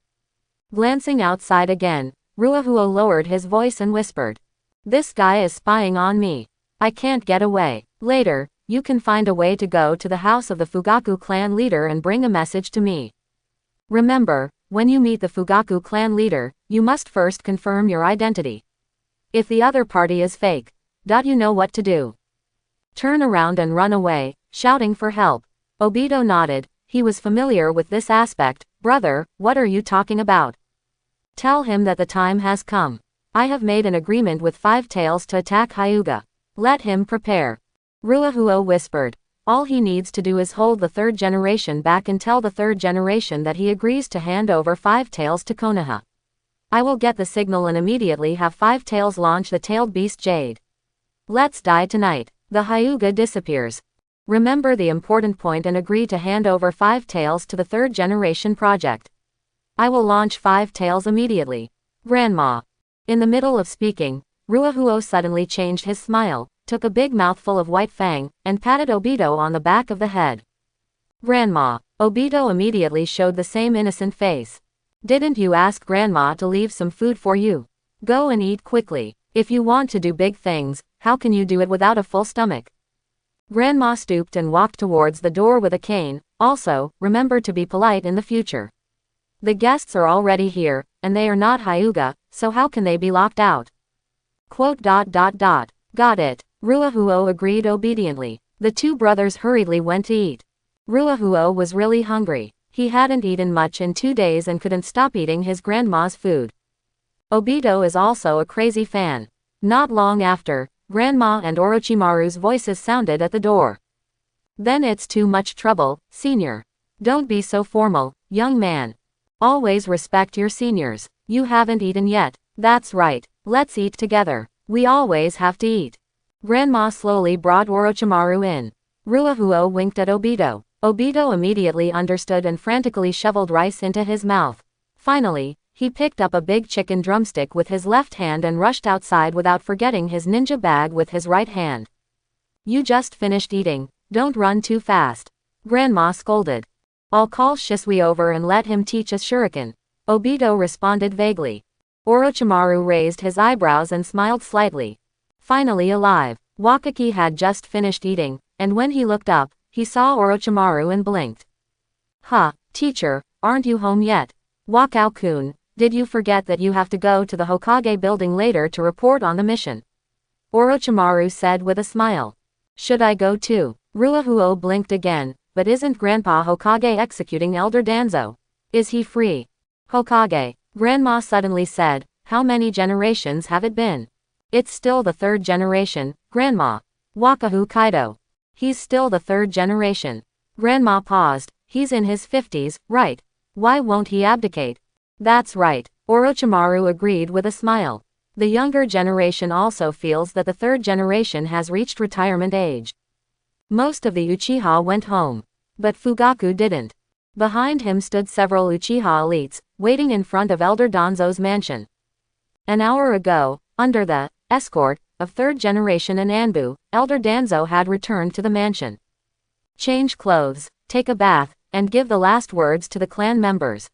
A: Glancing outside again, Ruahuo lowered his voice and whispered. This guy is spying on me. I can't get away. Later, you can find a way to go to the house of the Fugaku clan leader and bring a message to me. Remember, when you meet the Fugaku clan leader, you must first confirm your identity. If the other party is fake, you know what to do. Turn around and run away, shouting for help. Obito nodded. He was familiar with this aspect. Brother, what are you talking about? Tell him that the time has come. I have made an agreement with Five Tails to attack Hyuga. Let him prepare. Ruahuo whispered. All he needs to do is hold the 3rd generation back and tell the 3rd generation that he agrees to hand over Five Tails to Konoha. I will get the signal and immediately have Five Tails launch the tailed beast Jade. Let's die tonight. The Hyuga disappears. Remember the important point and agree to hand over 5 tails to the 3rd generation project. I will launch 5 tails immediately. Grandma. In the middle of speaking, Ruahuo suddenly changed his smile, took a big mouthful of white fang, and patted Obito on the back of the head. Grandma. Obito immediately showed the same innocent face. Didn't you ask Grandma to leave some food for you? Go and eat quickly. If you want to do big things, how can you do it without a full stomach? Grandma stooped and walked towards the door with a cane. Also, remember to be polite in the future. The guests are already here, and they are not Hyuga, so how can they be locked out? Got it. Ruahuo agreed obediently. The 2 brothers hurriedly went to eat. Ruahuo was really hungry. He hadn't eaten much in 2 days and couldn't stop eating his grandma's food. Obito is also a crazy fan. Not long after, Grandma and Orochimaru's voices sounded at the door. Then it's too much trouble, senior. Don't be so formal, young man. Always respect your seniors. You haven't eaten yet. That's right. Let's eat together. We always have to eat. Grandma slowly brought Orochimaru in. Ruahuo winked at Obito. Obito immediately understood and frantically shoveled rice into his mouth. Finally, he picked up a big chicken drumstick with his left hand and rushed outside without forgetting his ninja bag with his right hand. You just finished eating. Don't run too fast. Grandma scolded. I'll call Shisui over and let him teach us shuriken. Obito responded vaguely. Orochimaru raised his eyebrows and smiled slightly. Finally alive. Wakaki had just finished eating, and when he looked up, he saw Orochimaru and blinked. Huh, teacher, aren't you home yet? Wakao-kun, did you forget that you have to go to the Hokage building later to report on the mission? Orochimaru said with a smile. Should I go too? Ruahuo blinked again, but isn't Grandpa Hokage executing Elder Danzo? Is he free? Hokage, Grandma suddenly said, how many generations have it been? It's still the 3rd generation, Grandma. Wakahu Kaido. He's still the 3rd generation. Grandma paused, he's in his 50s, right? Why won't he abdicate? That's right, Orochimaru agreed with a smile. The younger generation also feels that the 3rd generation has reached retirement age. Most of the Uchiha went home. But Fugaku didn't. Behind him stood several Uchiha elites, waiting in front of Elder Danzo's mansion. An hour ago, under the escort of 3rd generation and Anbu, Elder Danzo had returned to the mansion. Change clothes, take a bath, and give the last words to the clan members.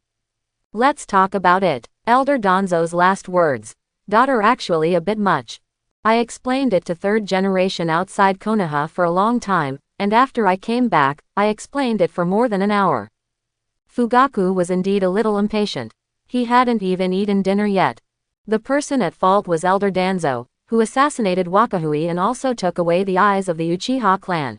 A: Let's talk about it. Elder Danzo's last words. Daughter, actually a bit much. I explained it to 3rd generation outside Konoha for a long time, and after I came back, I explained it for more than an hour. Fugaku was indeed a little impatient. He hadn't even eaten dinner yet. The person at fault was Elder Danzo, who assassinated Wakahui and also took away the eyes of the Uchiha clan.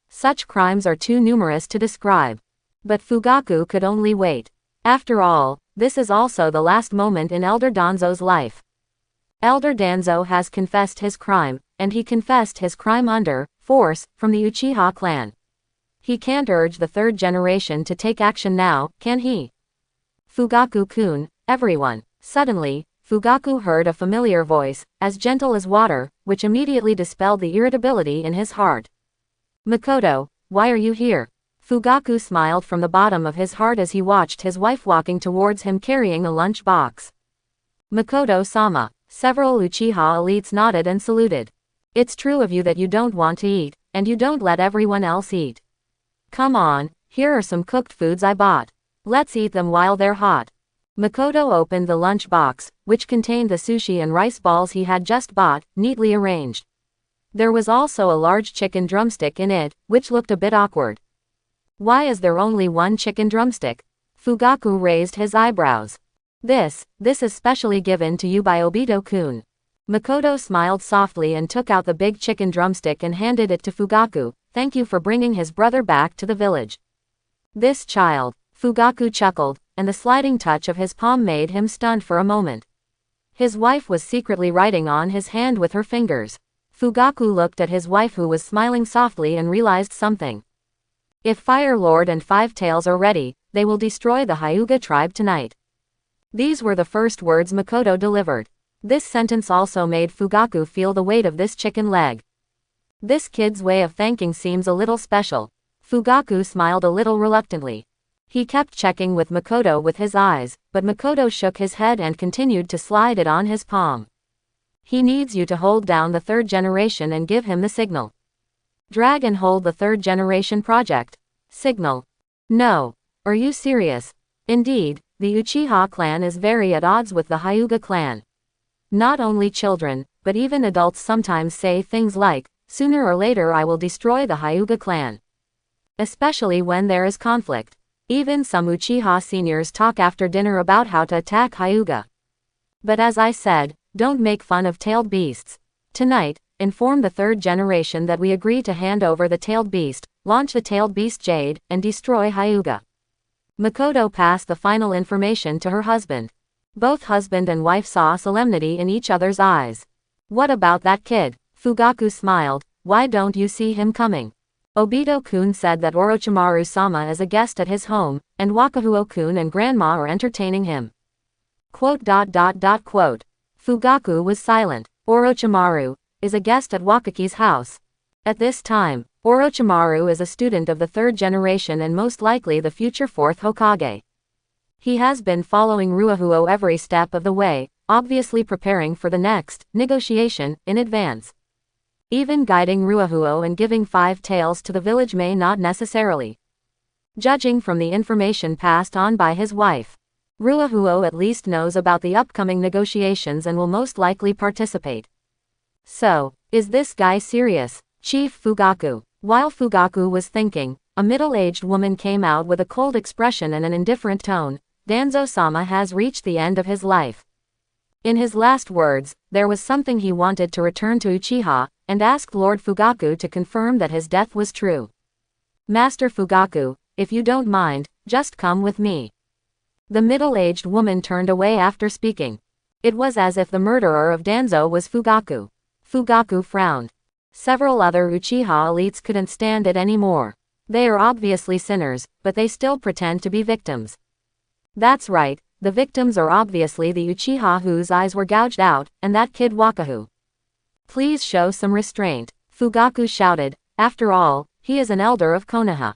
A: Such crimes are too numerous to describe. But Fugaku could only wait. After all, this is also the last moment in Elder Danzo's life. Elder Danzo has confessed his crime, and he confessed his crime under force from the Uchiha clan. He can't urge the 3rd generation to take action now, can he? Fugaku-kun, everyone. Suddenly, Fugaku heard a familiar voice, as gentle as water, which immediately dispelled the irritability in his heart. Makoto, why are you here? Fugaku smiled from the bottom of his heart as he watched his wife walking towards him carrying a lunch box. Makoto-sama. Several Uchiha elites nodded and saluted. It's true of you that you don't want to eat, and you don't let everyone else eat. Come on, here are some cooked foods I bought. Let's eat them while they're hot. Makoto opened the lunch box, which contained the sushi and rice balls he had just bought, neatly arranged. There was also a large chicken drumstick in it, which looked a bit awkward. Why is there only one chicken drumstick? Fugaku raised his eyebrows. This is specially given to you by Obito-kun. Makoto smiled softly and took out the big chicken drumstick and handed it to Fugaku. Thank you for bringing his brother back to the village. This child, Fugaku chuckled, and the sliding touch of his palm made him stunned for a moment. His wife was secretly writing on his hand with her fingers. Fugaku looked at his wife who was smiling softly and realized something. If Fire Lord and 5 Tails are ready, they will destroy the Hyuga tribe tonight. These were the first words Makoto delivered. This sentence also made Fugaku feel the weight of this chicken leg. This kid's way of thanking seems a little special. Fugaku smiled a little reluctantly. He kept checking with Makoto with his eyes, but Makoto shook his head and continued to slide it on his palm. He needs you to hold down the third generation and give him the signal. Drag and hold the third generation project. Signal. No. Are you serious? Indeed, the Uchiha clan is very at odds with the Hyuga clan. Not only children, but even adults sometimes say things like, sooner or later I will destroy the Hyuga clan. Especially when there is conflict. Even some Uchiha seniors talk after dinner about how to attack Hyuga. But as I said, don't make fun of tailed beasts. Tonight, inform the third generation that we agree to hand over the tailed beast, launch the tailed beast Jade, and destroy Hyuga. Makoto passed the final information to her husband. Both husband and wife saw solemnity in each other's eyes. What about that kid? Fugaku smiled. Why don't you see him coming? Obito-kun said that Orochimaru-sama is a guest at his home, and Wakahuo-kun and Grandma are entertaining him. Fugaku was silent. Orochimaru is a guest at Wakaki's house. At this time, Orochimaru is a student of the third generation and most likely the future fourth Hokage. He has been following Ruahuo every step of the way, obviously preparing for the next negotiation in advance. Even guiding Ruahuo and giving 5 taels to the village may not necessarily. Judging from the information passed on by his wife, Ruahuo at least knows about the upcoming negotiations and will most likely participate. So, is this guy serious? Chief Fugaku. While Fugaku was thinking, a middle-aged woman came out with a cold expression and an indifferent tone. Danzo-sama has reached the end of his life. In his last words, there was something he wanted to return to Uchiha, and asked Lord Fugaku to confirm that his death was true. Master Fugaku, if you don't mind, just come with me. The middle-aged woman turned away after speaking. It was as if the murderer of Danzo was Fugaku. Fugaku frowned. Several other Uchiha elites couldn't stand it anymore. They are obviously sinners, but they still pretend to be victims. That's right, the victims are obviously the Uchiha whose eyes were gouged out, and that kid Wakahu. Please show some restraint, Fugaku shouted. After all, he is an elder of Konoha.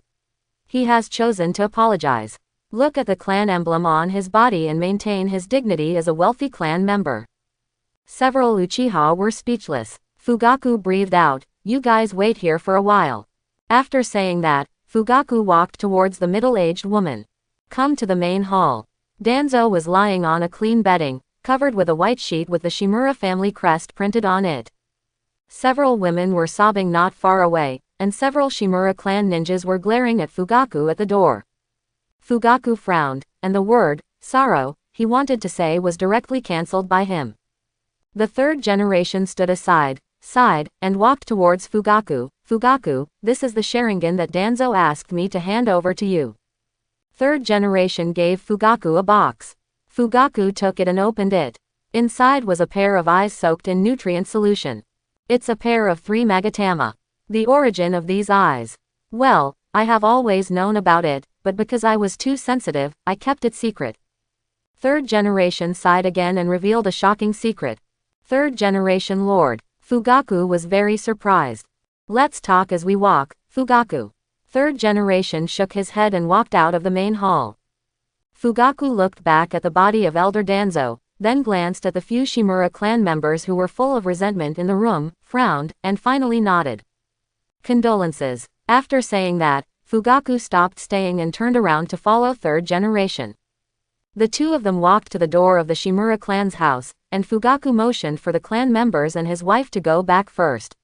A: He has chosen to apologize. Look at the clan emblem on his body and maintain his dignity as a wealthy clan member. Several Uchiha were speechless. Fugaku breathed out, you guys wait here for a while. After saying that, Fugaku walked towards the middle-aged woman. Come to the main hall. Danzo was lying on a clean bedding, covered with a white sheet with the Shimura family crest printed on it. Several women were sobbing not far away, and several Shimura clan ninjas were glaring at Fugaku at the door. Fugaku frowned, and the word, sorrow, he wanted to say was directly cancelled by him. The third generation stood aside, sighed, and walked towards Fugaku. Fugaku, this is the Sharingan that Danzo asked me to hand over to you. Third generation gave Fugaku a box. Fugaku took it and opened it. Inside was a pair of eyes soaked in nutrient solution. It's a pair of 3 Magatama. The origin of these eyes. Well, I have always known about it, but because I was too sensitive, I kept it secret. Third generation sighed again and revealed a shocking secret. Third generation Lord. Fugaku was very surprised. Let's talk as we walk, Fugaku. Third generation shook his head and walked out of the main hall. Fugaku looked back at the body of Elder Danzo, then glanced at the few Shimura clan members who were full of resentment in the room, frowned, and finally nodded. Condolences. After saying that, Fugaku stopped staying and turned around to follow third generation. The two of them walked to the door of the Shimura clan's house, and Fugaku motioned for the clan members and his wife to go back first.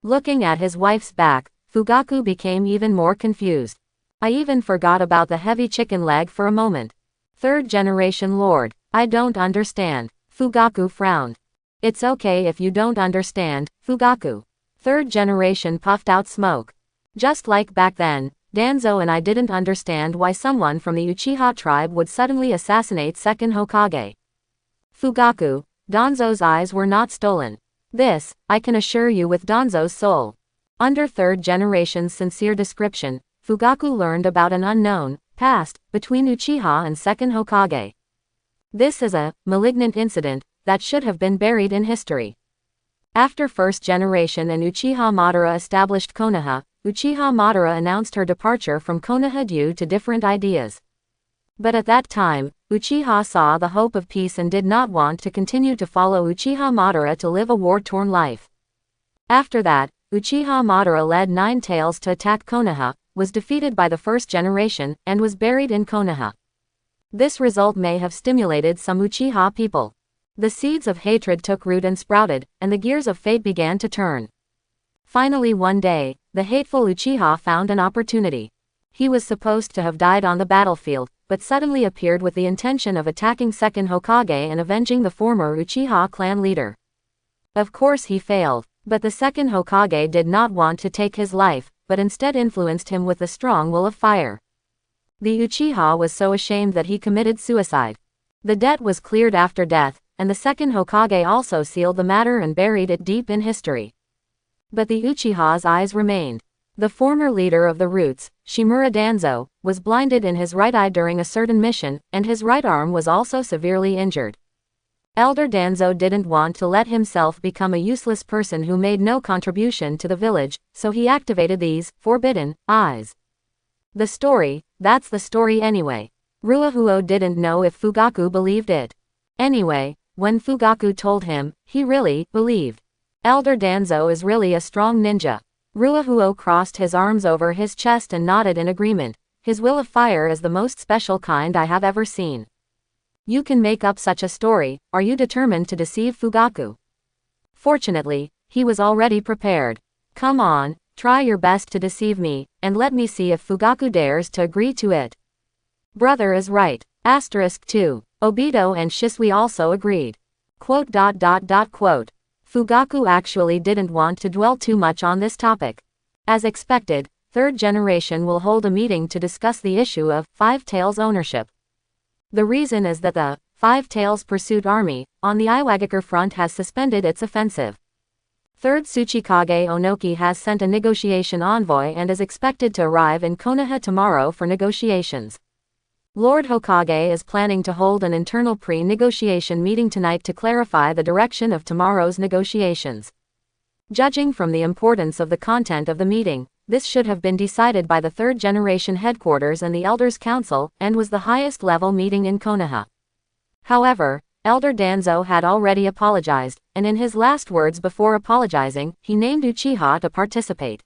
A: Looking at his wife's back, Fugaku became even more confused. I even forgot about the heavy chicken leg for a moment. Third generation Lord, I don't understand. Fugaku frowned. It's okay if you don't understand, Fugaku. Third generation puffed out smoke. Just like back then, Danzo and I didn't understand why someone from the Uchiha tribe would suddenly assassinate second Hokage. Fugaku, Danzo's eyes were not stolen. This, I can assure you with Danzo's soul. Under third generation's sincere description, Fugaku learned about an unknown past between Uchiha and second Hokage. This is a malignant incident that should have been buried in history. After first generation and Uchiha Madara established Konoha, Uchiha Madara announced her departure from Konoha due to different ideas. But at that time, Uchiha saw the hope of peace and did not want to continue to follow Uchiha Madara to live a war-torn life. After that, Uchiha Madara led 9 Tails to attack Konoha, was defeated by the first generation, and was buried in Konoha. This result may have stimulated some Uchiha people. The seeds of hatred took root and sprouted, and the gears of fate began to turn. Finally one day, the hateful Uchiha found an opportunity. He was supposed to have died on the battlefield, but suddenly appeared with the intention of attacking second Hokage and avenging the former Uchiha clan leader. Of course he failed, but the second Hokage did not want to take his life, but instead influenced him with the strong will of fire. The Uchiha was so ashamed that he committed suicide. The debt was cleared after death, and the second Hokage also sealed the matter and buried it deep in history. But the Uchiha's eyes remained. The former leader of the Roots, Shimura Danzo, was blinded in his right eye during a certain mission, and his right arm was also severely injured. Elder Danzo didn't want to let himself become a useless person who made no contribution to the village, so he activated these forbidden eyes. That's the story anyway. Ruahuo didn't know if Fugaku believed it. Anyway, when Fugaku told him, he really believed. Elder Danzo is really a strong ninja. Ruahuo crossed his arms over his chest and nodded in agreement. His will of fire is the most special kind I have ever seen. You can make up such a story. Are you determined to deceive Fugaku? Fortunately, he was already prepared. Come on, try your best to deceive me, and let me see if Fugaku dares to agree to it. Brother is right. Asterisk 2. Obito and Shisui also agreed. Quote. Fugaku actually didn't want to dwell too much on this topic. As expected, third generation will hold a meeting to discuss the issue of Five Tails ownership. The reason is that the Five Tails Pursuit Army, on the Iwagakure front has suspended its offensive. Third Tsuchikage Onoki has sent a negotiation envoy and is expected to arrive in Konoha tomorrow for negotiations. Lord Hokage is planning to hold an internal pre-negotiation meeting tonight to clarify the direction of tomorrow's negotiations. Judging from the importance of the content of the meeting, this should have been decided by the third generation headquarters and the Elders' Council, and was the highest level meeting in Konoha. However, Elder Danzo had already apologized, and in his last words before apologizing, he named Uchiha to participate.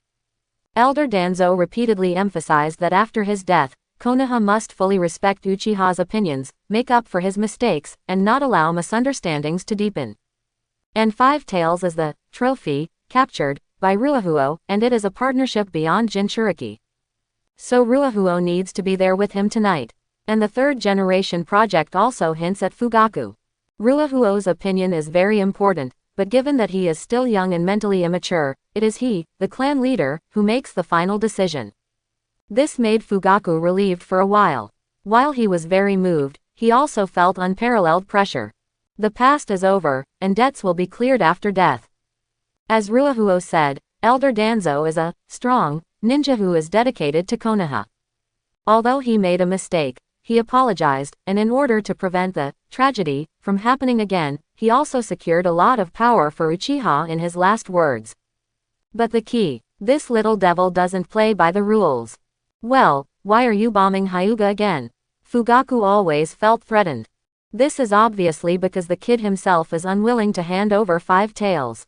A: Elder Danzo repeatedly emphasized that after his death, Konoha must fully respect Uchiha's opinions, make up for his mistakes, and not allow misunderstandings to deepen. And Five Tails is the trophy captured by Ruahuo, and it is a partnership beyond Jinchuriki. So Ruahuo needs to be there with him tonight. And the third generation project also hints at Fugaku. Ruahuo's opinion is very important, but given that he is still young and mentally immature, it is he, the clan leader, who makes the final decision. This made Fugaku relieved for a while. While he was very moved, he also felt unparalleled pressure. The past is over, and debts will be cleared after death. As Ruahuo said, Elder Danzo is a strong ninja who is dedicated to Konoha. Although he made a mistake, he apologized, and in order to prevent the tragedy from happening again, he also secured a lot of power for Uchiha in his last words. But the key, this little devil doesn't play by the rules. Well, why are you bombing Hyuga again? Fugaku always felt threatened. This is obviously because the kid himself is unwilling to hand over Five Tails.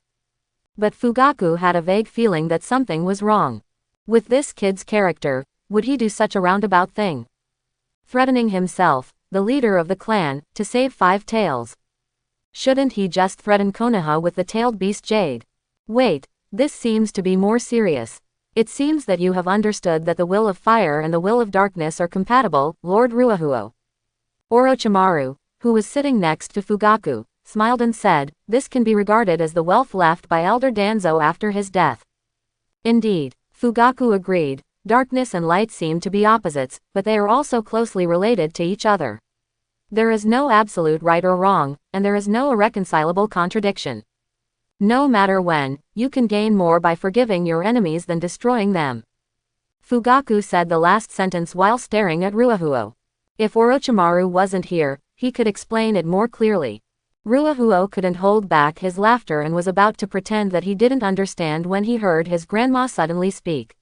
A: But Fugaku had a vague feeling that something was wrong. With this kid's character, would he do such a roundabout thing? Threatening himself, the leader of the clan, to save Five Tails. Shouldn't he just threaten Konoha with the tailed beast Jade? Wait, this seems to be more serious. It seems that you have understood that the will of fire and the will of darkness are compatible, Lord Ruahuo. Orochimaru, who was sitting next to Fugaku, smiled and said, this can be regarded as the wealth left by Elder Danzo after his death. Indeed, Fugaku agreed, darkness and light seem to be opposites, but they are also closely related to each other. There is no absolute right or wrong, and there is no irreconcilable contradiction. No matter when, you can gain more by forgiving your enemies than destroying them. Fugaku said the last sentence while staring at Ruahuo. If Orochimaru wasn't here, he could explain it more clearly. Ruahuo couldn't hold back his laughter and was about to pretend that he didn't understand when he heard his grandma suddenly speak.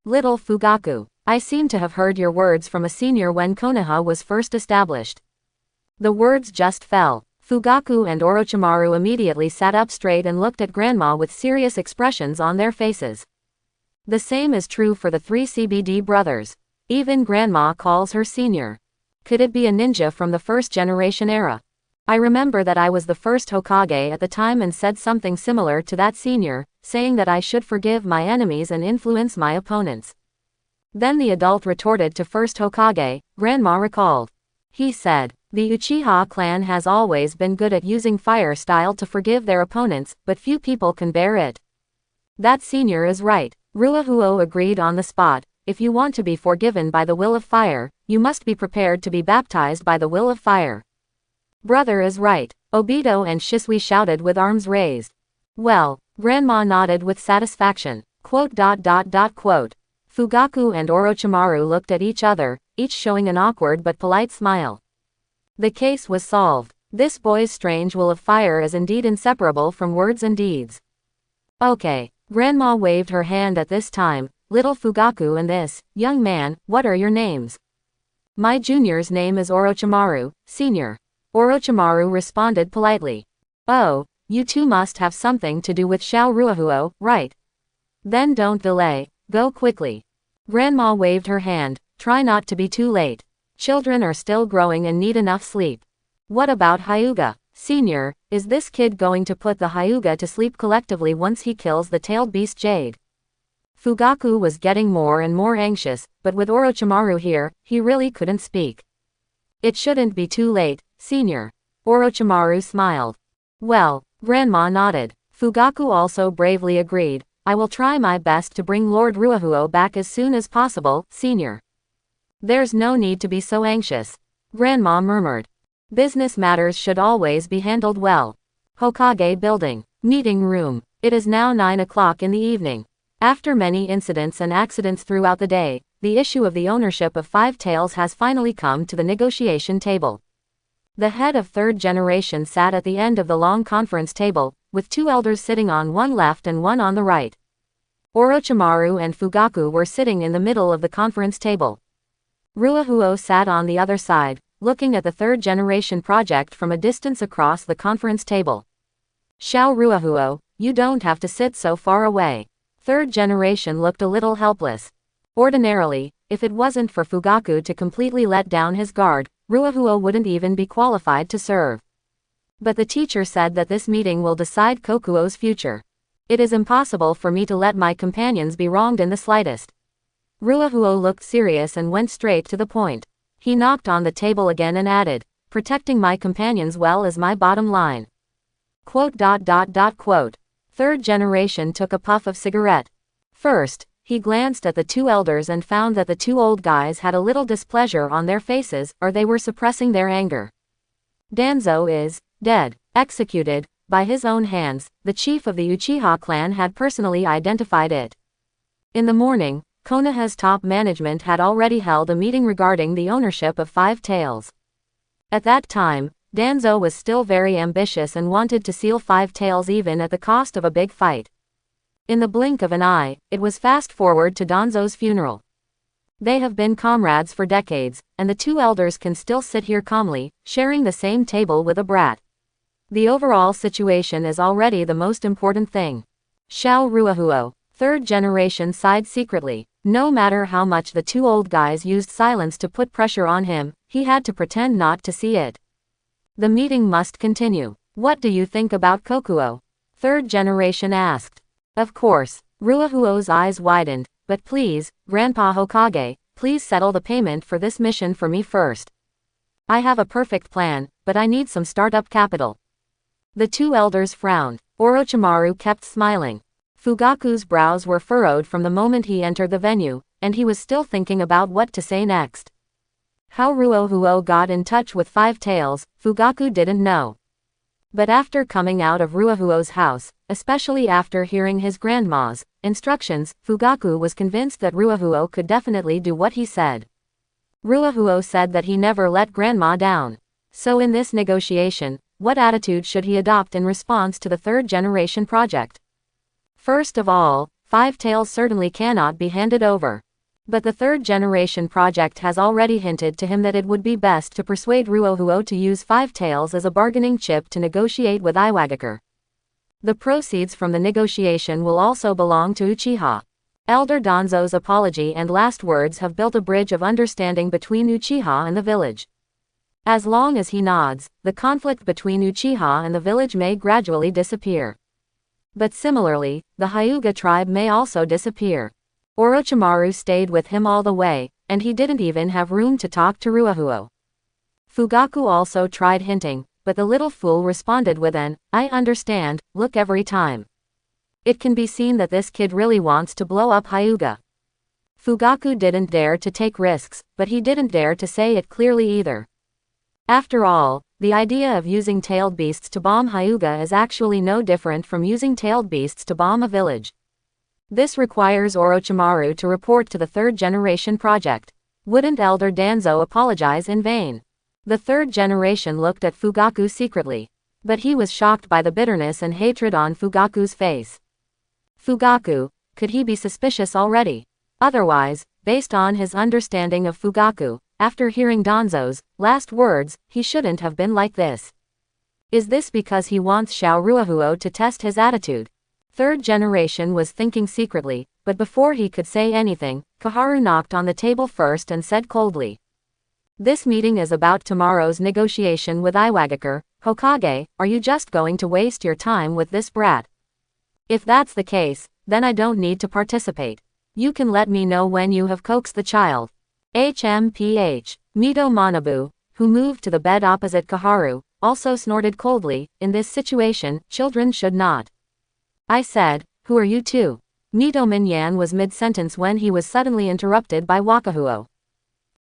A: Little Fugaku, I seem to have heard your words from a senior when Konoha was first established. The words just fell. Fugaku and Orochimaru immediately sat up straight and looked at Grandma with serious expressions on their faces. The same is true for the three CBD brothers. Even Grandma calls her senior. Could it be a ninja from the first generation era? I remember that I was the first Hokage at the time and said something similar to that senior, saying that I should forgive my enemies and influence my opponents. Then the adult retorted to first Hokage, Grandma recalled. He said, the Uchiha clan has always been good at using fire style to forgive their opponents, but few people can bear it. That senior is right. Ruahuo agreed on the spot. If you want to be forgiven by the will of fire, you must be prepared to be baptized by the will of fire. Brother is right, Obito and Shisui shouted with arms raised. Well, Grandma nodded with satisfaction. Fugaku and Orochimaru looked at each other, each showing an awkward but polite smile. The case was solved. This boy's strange will of fire is indeed inseparable from words and deeds. Okay. Grandma waved her hand at this time. Little Fugaku and this, young man, what are your names? My junior's name is Orochimaru, senior. Orochimaru responded politely. Oh, you two must have something to do with Xiao Ruahuo, right? Then don't delay, go quickly. Grandma waved her hand, try not to be too late. Children are still growing and need enough sleep. What about Hyuga? Senior, is this kid going to put the Hyuga to sleep collectively once he kills the tailed beast Jade? Fugaku was getting more and more anxious, but with Orochimaru here, he really couldn't speak. It shouldn't be too late, senior. Orochimaru smiled. Well, Grandma nodded. Fugaku also bravely agreed, I will try my best to bring Lord Ruahuo back as soon as possible, senior. There's no need to be so anxious. Grandma murmured. Business matters should always be handled well. Hokage Building. Meeting room. It is now 9 o'clock in the evening. After many incidents and accidents throughout the day, the issue of the ownership of Five Tails has finally come to the negotiation table. The head of third generation sat at the end of the long conference table, with two elders sitting on one left and one on the right. Orochimaru and Fugaku were sitting in the middle of the conference table. Ruahuo sat on the other side, looking at the third generation project from a distance across the conference table. Xiao Ruahuo, you don't have to sit so far away. Third generation looked a little helpless. Ordinarily, if it wasn't for Fugaku to completely let down his guard, Ruahuo wouldn't even be qualified to serve. But the teacher said that this meeting will decide Kokuo's future. It is impossible for me to let my companions be wronged in the slightest. Ruahuo looked serious and went straight to the point. He knocked on the table again and added, protecting my companions well is my bottom line. Third generation took a puff of cigarette. First, he glanced at the two elders and found that the two old guys had a little displeasure on their faces, or they were suppressing their anger. Danzo is dead, executed, by his own hands. The chief of the Uchiha clan had personally identified it. In the morning, Konoha's top management had already held a meeting regarding the ownership of Five Tails. At that time, Danzo was still very ambitious and wanted to seal Five Tails even at the cost of a big fight. In the blink of an eye, it was fast forward to Danzo's funeral. They have been comrades for decades, and the two elders can still sit here calmly, sharing the same table with a brat. The overall situation is already the most important thing. Xiao Ruahuo, third generation, sighed secretly. No matter how much the two old guys used silence to put pressure on him, he had to pretend not to see it. The meeting must continue. What do you think about Kokuo? Third generation asked. Of course. Ruahuo's eyes widened. But please, Grandpa Hokage, please settle the payment for this mission for me first. I have a perfect plan, but I need some startup capital. The two elders frowned. Orochimaru kept smiling. Fugaku's brows were furrowed from the moment he entered the venue, and he was still thinking about what to say next. How Ruahuo got in touch with Five Tails, Fugaku didn't know. But after coming out of Ruahuo's house, especially after hearing his grandma's instructions, Fugaku was convinced that Ruahuo could definitely do what he said. Ruahuo said that he never let grandma down. So in this negotiation, What attitude should he adopt in response to the third generation project? First of all, Five Tails certainly cannot be handed over. But the third generation project has already hinted to him that it would be best to persuade Ruohuo to use Five Tails as a bargaining chip to negotiate with Iwagakure. The proceeds from the negotiation will also belong to Uchiha. Elder Danzo's apology and last words have built a bridge of understanding between Uchiha and the village. As long as he nods, the conflict between Uchiha and the village may gradually disappear. But similarly, the Hyuga tribe may also disappear. Orochimaru stayed with him all the way, and he didn't even have room to talk to Ruohuo. Fugaku also tried hinting, but the little fool responded with an, "I understand," look every time. It can be seen that this kid really wants to blow up Hyuga. Fugaku didn't dare to take risks, but he didn't dare to say it clearly either. After all, the idea of using tailed beasts to bomb Hyuga is actually no different from using tailed beasts to bomb a village. This requires Orochimaru to report to the third generation project. Wouldn't Elder Danzo apologize in vain? The third generation looked at Fugaku secretly. But he was shocked by the bitterness and hatred on Fugaku's face. Fugaku, could he be suspicious already? Otherwise, based on his understanding of Fugaku, after hearing Danzo's last words, he shouldn't have been like this. Is this because he wants Xiao Ruohuo to test his attitude? Third generation was thinking secretly, but before he could say anything, Koharu knocked on the table first and said coldly. This meeting is about tomorrow's negotiation with Iwagakure. Hokage, are you just going to waste your time with this brat? If that's the case, then I don't need to participate. You can let me know when you have coaxed the child. HMPH. Mito Manabu, who moved to the bed opposite Koharu, also snorted coldly. In this situation, children should not. I said, who are you two? Mito Minyan was mid-sentence when he was suddenly interrupted by Wakahuo.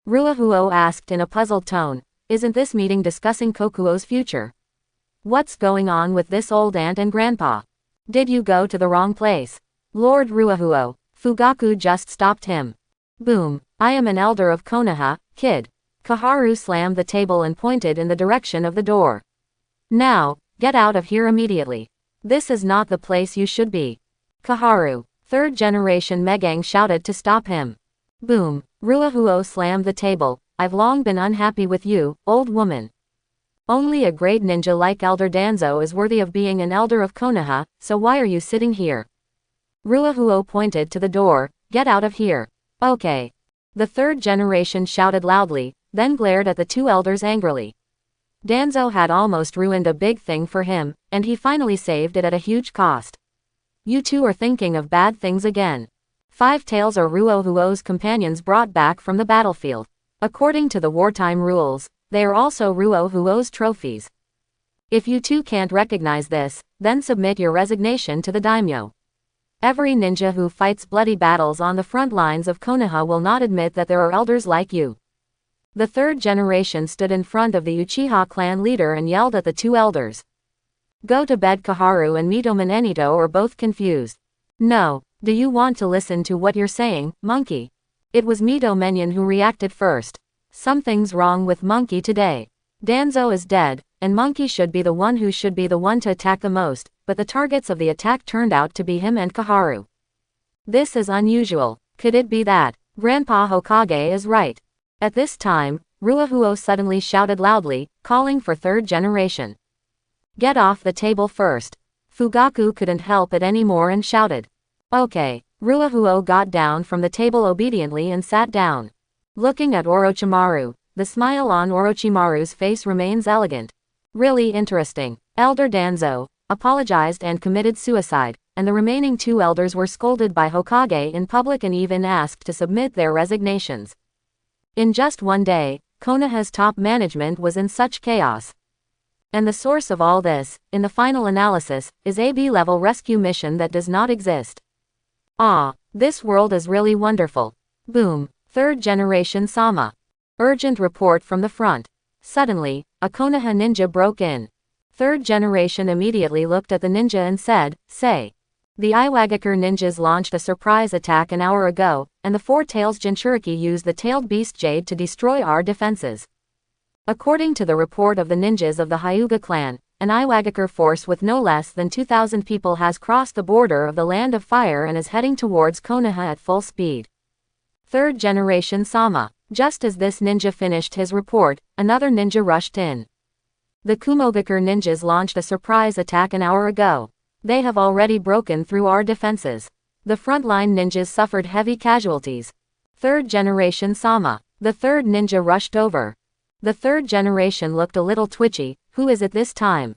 A: Ruohuo asked in a puzzled tone, isn't this meeting discussing Kokuo's future? What's going on with this old aunt and grandpa? Did you go to the wrong place? Lord Ruohuo, Fugaku just stopped him. Boom, I am an elder of Konoha, kid. Koharu slammed the table and pointed in the direction of the door. Now, get out of here immediately. This is not the place you should be. Koharu, third generation Megang shouted to stop him. Boom, Ruohuo slammed the table. I've long been unhappy with you, old woman. Only a great ninja like Elder Danzo is worthy of being an elder of Konoha, so why are you sitting here? Ruohuo pointed to the door, get out of here. Okay. The third generation shouted loudly, then glared at the two elders angrily. Danzo had almost ruined a big thing for him, and he finally saved it at a huge cost. You two are thinking of bad things again. Five Tails are Ruohuo's companions brought back from the battlefield. According to the wartime rules, they are also Ruohuo's trophies. If you two can't recognize this, then submit your resignation to the daimyo. Every ninja who fights bloody battles on the front lines of Konoha will not admit that there are elders like you. The third generation stood in front of the Uchiha clan leader and yelled at the two elders. Go to bed. Koharu and Mito Manenito are both confused. No, do you want to listen to what you're saying, monkey? It was Mito Menyon who reacted first. Something's wrong with monkey today. Danzo is dead, and monkey should be the one who should be the one to attack the most, but the targets of the attack turned out to be him and Koharu. This is unusual. Could it be that Grandpa Hokage is right? At this time, Ruohuo suddenly shouted loudly, calling for third generation. Get off the table first. Fugaku couldn't help it anymore and shouted. Okay. Ruohuo got down from the table obediently and sat down. Looking at Orochimaru, the smile on Orochimaru's face remains elegant. Really interesting. Elder Danzo apologized and committed suicide, and the remaining two elders were scolded by Hokage in public and even asked to submit their resignations. In just one day, Konoha's top management was in such chaos. And the source of all this, in the final analysis, is a B-level rescue mission that does not exist. Ah, this world is really wonderful. Boom, third generation Sama. Urgent report from the front. Suddenly, a Konoha ninja broke in. Third generation immediately looked at the ninja and said, say. The Iwagakure ninjas launched a surprise attack an hour ago, and the Four Tails Jinchuriki used the tailed beast Jade to destroy our defenses. According to the report of the ninjas of the Hyuga clan, an Iwagakure force with no less than 2,000 people has crossed the border of the Land of Fire and is heading towards Konoha at full speed. Third generation Sama. Just as this ninja finished his report, another ninja rushed in. The Kumogakure ninjas launched a surprise attack an hour ago. They have already broken through our defenses. The frontline ninjas suffered heavy casualties. Third generation Sama. The third ninja rushed over. The third generation looked a little twitchy. Who is it this time?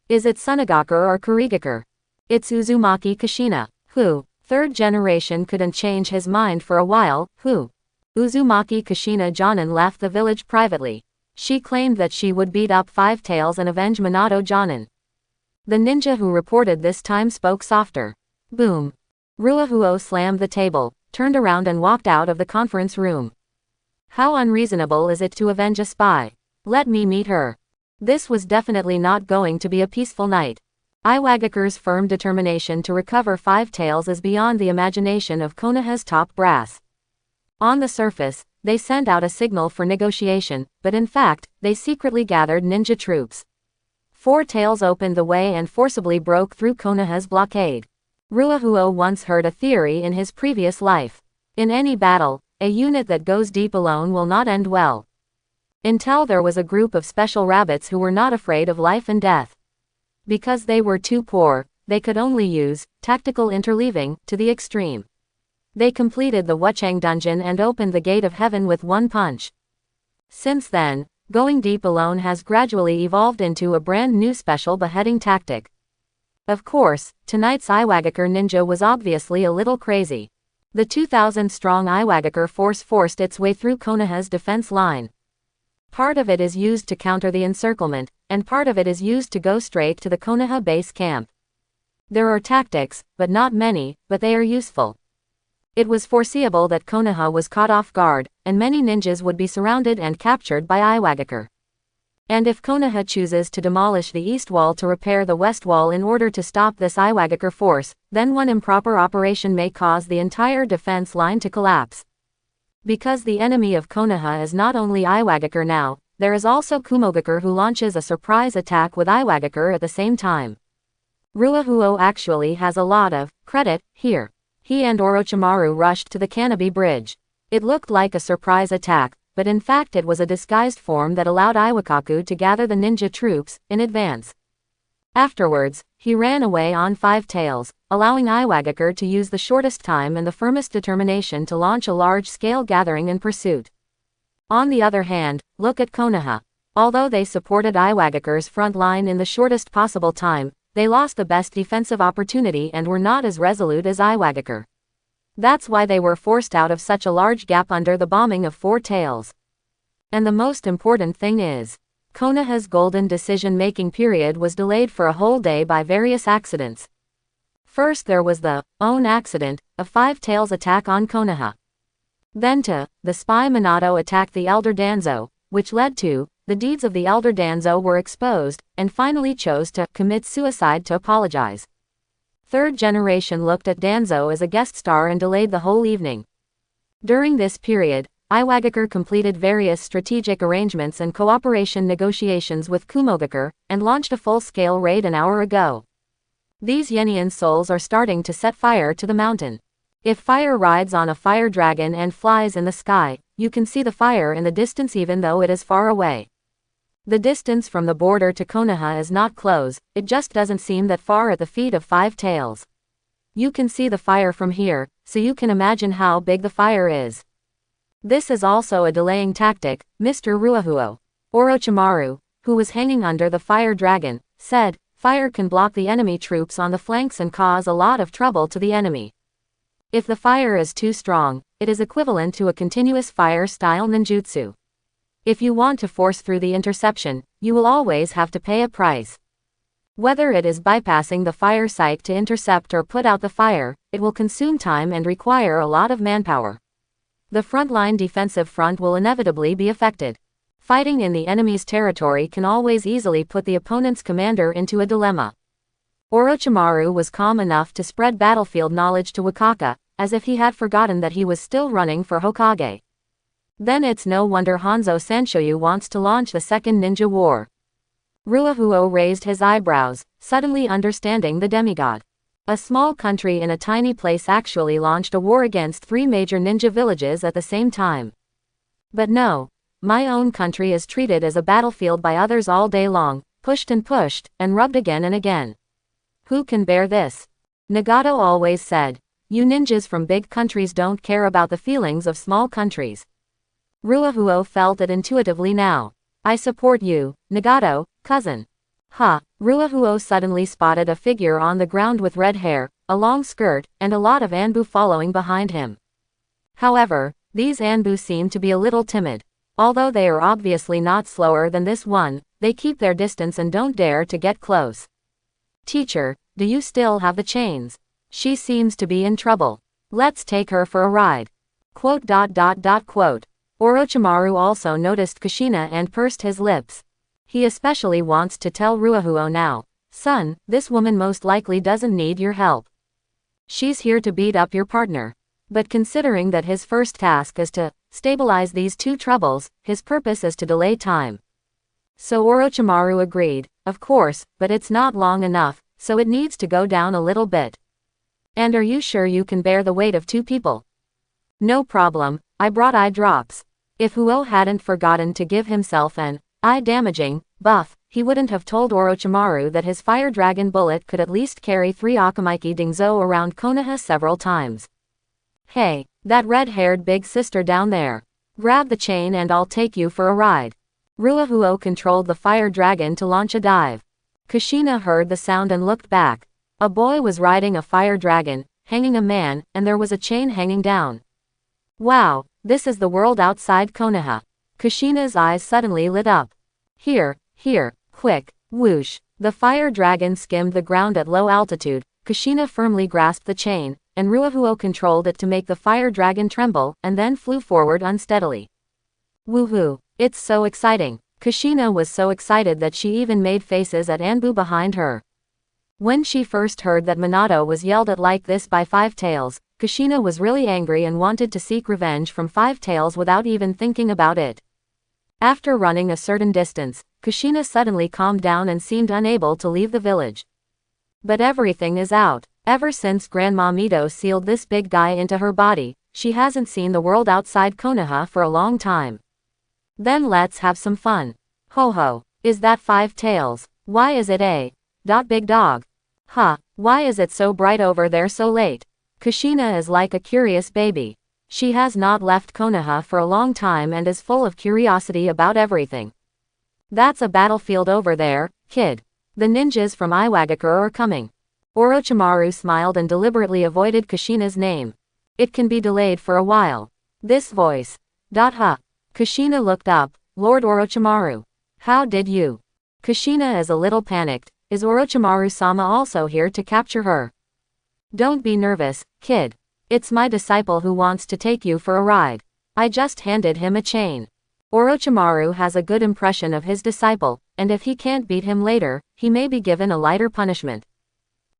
A: Is it Sunagakure or Kurigakure? It's Uzumaki Kushina. Who? Third generation couldn't change his mind for a while. Who? Uzumaki Kushina Jonin left the village privately. She claimed that she would beat up Five Tails and avenge Minato Jonin. The ninja who reported this time spoke softer. Boom. Ruahuo slammed the table, turned around and walked out of the conference room. How unreasonable is it to avenge a spy? Let me meet her. This was definitely not going to be a peaceful night. Iwagakure's firm determination to recover Five Tails is beyond the imagination of Konoha's top brass. On the surface, they sent out a signal for negotiation, but in fact, they secretly gathered ninja troops. Four Tails opened the way and forcibly broke through Konoha's blockade. Ruahuo once heard a theory in his previous life. In any battle, a unit that goes deep alone will not end well. Until there was a group of special rabbits who were not afraid of life and death. Because they were too poor, they could only use tactical interleaving to the extreme. They completed the Wuchang dungeon and opened the gate of heaven with one punch. Since then, going deep alone has gradually evolved into a brand new special beheading tactic. Of course, tonight's Iwagakure ninja was obviously a little crazy. The 2,000-strong Iwagakure force forced its way through Konoha's defense line. Part of it is used to counter the encirclement, and part of it is used to go straight to the Konoha base camp. There are tactics, but not many, but they are useful. It was foreseeable that Konoha was caught off guard, and many ninjas would be surrounded and captured by Iwagakure. And if Konoha chooses to demolish the east wall to repair the west wall in order to stop this Iwagakure force, then one improper operation may cause the entire defense line to collapse. Because the enemy of Konoha is not only Iwagakure now, there is also Kumogakure who launches a surprise attack with Iwagakure at the same time. Ruahuo actually has a lot of credit here. He and Orochimaru rushed to the Canopy Bridge. It looked like a surprise attack, but in fact it was a disguised form that allowed Iwakaku to gather the ninja troops in advance. Afterwards, he ran away on Five Tails, allowing Iwagakure to use the shortest time and the firmest determination to launch a large-scale gathering in pursuit. On the other hand, look at Konoha. Although they supported Iwagakure's front line in the shortest possible time, they lost the best defensive opportunity and were not as resolute as Iwagakure. That's why they were forced out of such a large gap under the bombing of Four Tails. And the most important thing is, Konoha's golden decision-making period was delayed for a whole day by various accidents. First there was the own accident, a Five Tails attack on Konoha. Then the spy Minato attacked the Elder Danzo, which led to, the deeds of the Elder Danzo were exposed, and finally chose to commit suicide to apologize. Third generation looked at Danzo as a guest star and delayed the whole evening. During this period, Iwagakure completed various strategic arrangements and cooperation negotiations with Kumogakure, and launched a full-scale raid an hour ago. These Yenian souls are starting to set fire to the mountain. If fire rides on a fire dragon and flies in the sky, you can see the fire in the distance even though it is far away. The distance from the border to Konoha is not close, it just doesn't seem that far at the feet of Five Tails. You can see the fire from here, so you can imagine how big the fire is. This is also a delaying tactic, Mr. Ruahuo. Orochimaru, who was hanging under the fire dragon, said, fire can block the enemy troops on the flanks and cause a lot of trouble to the enemy. If the fire is too strong, it is equivalent to a continuous fire-style ninjutsu. If you want to force through the interception, you will always have to pay a price. Whether it is bypassing the fire site to intercept or put out the fire, it will consume time and require a lot of manpower. The frontline defensive front will inevitably be affected. Fighting in the enemy's territory can always easily put the opponent's commander into a dilemma. Orochimaru was calm enough to spread battlefield knowledge to Wakaka, as if he had forgotten that he was still running for Hokage. Then it's no wonder Hanzo Sanshoyu wants to launch the second ninja war. Ruahuo raised his eyebrows, suddenly understanding the demigod. A small country in a tiny place actually launched a war against 3 major ninja villages at the same time. But no. My own country is treated as a battlefield by others all day long, pushed, and rubbed again and again. Who can bear this? Nagato always said. You ninjas from big countries don't care about the feelings of small countries. Ruahuo felt it intuitively now. I support you, Nagato, cousin. Ha! Ruahuo suddenly spotted a figure on the ground with red hair, a long skirt, and a lot of Anbu following behind him. However, these Anbu seem to be a little timid. Although they are obviously not slower than this one, they keep their distance and don't dare to get close. Teacher, do you still have the chains? She seems to be in trouble. Let's take her for a ride. Quote. Orochimaru also noticed Kushina and pursed his lips. He especially wants to tell Ruahuo now. Son, this woman most likely doesn't need your help. She's here to beat up your partner. But considering that his first task is to stabilize these two troubles, his purpose is to delay time. So Orochimaru agreed, of course, but it's not long enough, so it needs to go down a little bit. And are you sure you can bear the weight of 2 people? No problem, I brought eye drops. If Huo hadn't forgotten to give himself an eye-damaging buff, he wouldn't have told Orochimaru that his fire dragon bullet could at least carry 3 Akamaiki Dingzo around Konoha several times. Hey, that red-haired big sister down there. Grab the chain and I'll take you for a ride. Ruahuo controlled the fire dragon to launch a dive. Kushina heard the sound and looked back. A boy was riding a fire dragon, hanging a man, and there was a chain hanging down. Wow, this is the world outside Konoha. Kushina's eyes suddenly lit up. Here, quick, whoosh. The fire dragon skimmed the ground at low altitude. Kushina firmly grasped the chain, and Ruahuo controlled it to make the fire dragon tremble, and then flew forward unsteadily. Woohoo! It's so exciting. Kushina was so excited that she even made faces at Anbu behind her. When she first heard that Minato was yelled at like this by Five Tails, Kushina was really angry and wanted to seek revenge from Five Tails without even thinking about it. After running a certain distance, Kushina suddenly calmed down and seemed unable to leave the village. But everything is out. Ever since Grandma Mito sealed this big guy into her body, she hasn't seen the world outside Konoha for a long time. Then let's have some fun. Ho ho, is that Five Tails? Why is it a big dog? Huh, why is it so bright over there so late? Kushina is like a curious baby. She has not left Konoha for a long time and is full of curiosity about everything. That's a battlefield over there, kid. The ninjas from Iwagakure are coming. Orochimaru smiled and deliberately avoided Kushina's name. It can be delayed for a while. This voice. Huh. Kushina looked up. Lord Orochimaru. How did you? Kushina is a little panicked. Is Orochimaru-sama also here to capture her? Don't be nervous, kid. It's my disciple who wants to take you for a ride. I just handed him a chain. Orochimaru has a good impression of his disciple, and if he can't beat him later, he may be given a lighter punishment.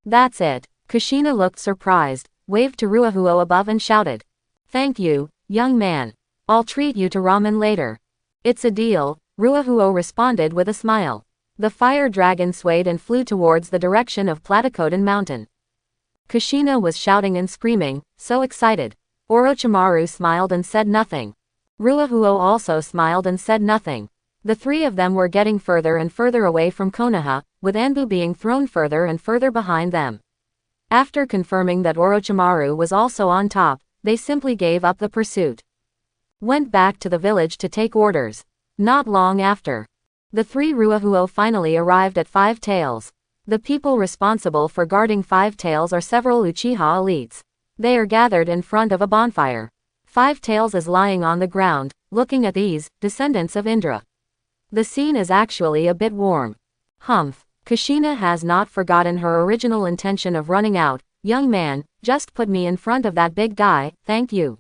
A: That's it. Kushina looked surprised, waved to Ruahuo above and shouted. Thank you, young man. I'll treat you to ramen later. It's a deal, Ruahuo responded with a smile. The fire dragon swayed and flew towards the direction of Platacodan Mountain. Kushina was shouting and screaming, so excited. Orochimaru smiled and said nothing. Ruahuo also smiled and said nothing. The 3 of them were getting further and further away from Konoha, with Anbu being thrown further and further behind them. After confirming that Orochimaru was also on top, they simply gave up the pursuit. Went back to the village to take orders. Not long after, the 3 Ruahuo finally arrived at Five Tails. The people responsible for guarding Five Tails are several Uchiha elites. They are gathered in front of a bonfire. Five Tails is lying on the ground, looking at these descendants of Indra. The scene is actually a bit warm. Humph. Kushina has not forgotten her original intention of running out. Young man, just put me in front of that big guy, thank you.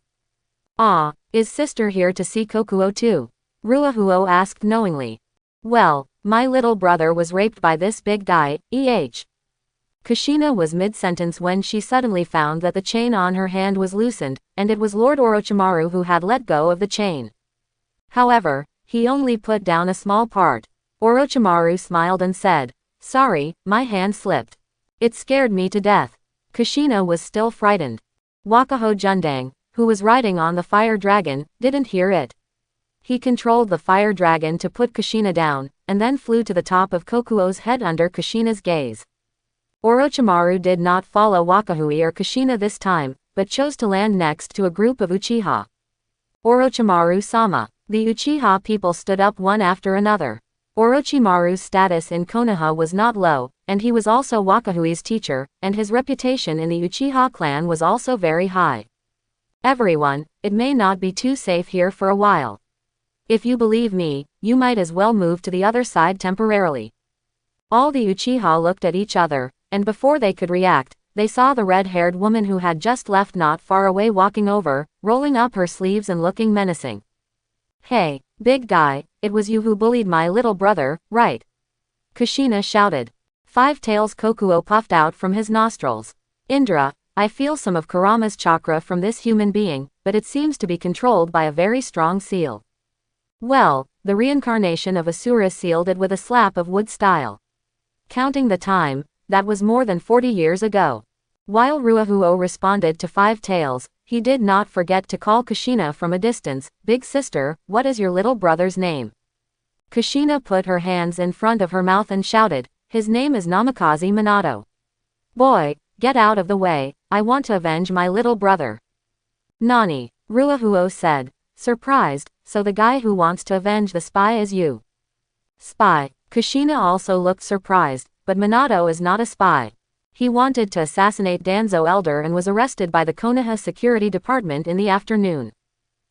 A: Ah, is sister here to see Kokuo too? Ruahuo asked knowingly. Well, my little brother was raped by this big guy, Kushina was mid-sentence when she suddenly found that the chain on her hand was loosened, and it was Lord Orochimaru who had let go of the chain. However, he only put down a small part. Orochimaru smiled and said, "Sorry, my hand slipped. It scared me to death." Kushina was still frightened. Wakaho Jundang, who was riding on the fire dragon, didn't hear it. He controlled the fire dragon to put Kushina down, and then flew to the top of Kokuo's head under Kushina's gaze. Orochimaru did not follow Wakahui or Kushina this time, but chose to land next to a group of Uchiha. Orochimaru-sama. The Uchiha people stood up one after another. Orochimaru's status in Konoha was not low, and he was also Wakahui's teacher, and his reputation in the Uchiha clan was also very high. "Everyone, it may not be too safe here for a while. If you believe me, you might as well move to the other side temporarily." All the Uchiha looked at each other, and before they could react, they saw the red-haired woman who had just left not far away walking over, rolling up her sleeves and looking menacing. "Hey, big guy, it was you who bullied my little brother, right?" Kushina shouted. Five tails Kokuo puffed out from his nostrils. "Indra, I feel some of Kurama's chakra from this human being, but it seems to be controlled by a very strong seal." Well, the reincarnation of Asura sealed it with a slap of wood style. Counting the time, that was more than 40 years ago. While Ruahuo responded to Five Tails, he did not forget to call Kushina from a distance, "Big sister, what is your little brother's name?" Kushina put her hands in front of her mouth and shouted, "His name is Namikaze Minato." "Boy, get out of the way, I want to avenge my little brother." "Nani?" Ruahuo said, surprised, "So the guy who wants to avenge the spy is you?" "Spy?" Kushina also looked surprised, but Minato is not a spy. He wanted to assassinate Danzo Elder and was arrested by the Konoha Security Department in the afternoon.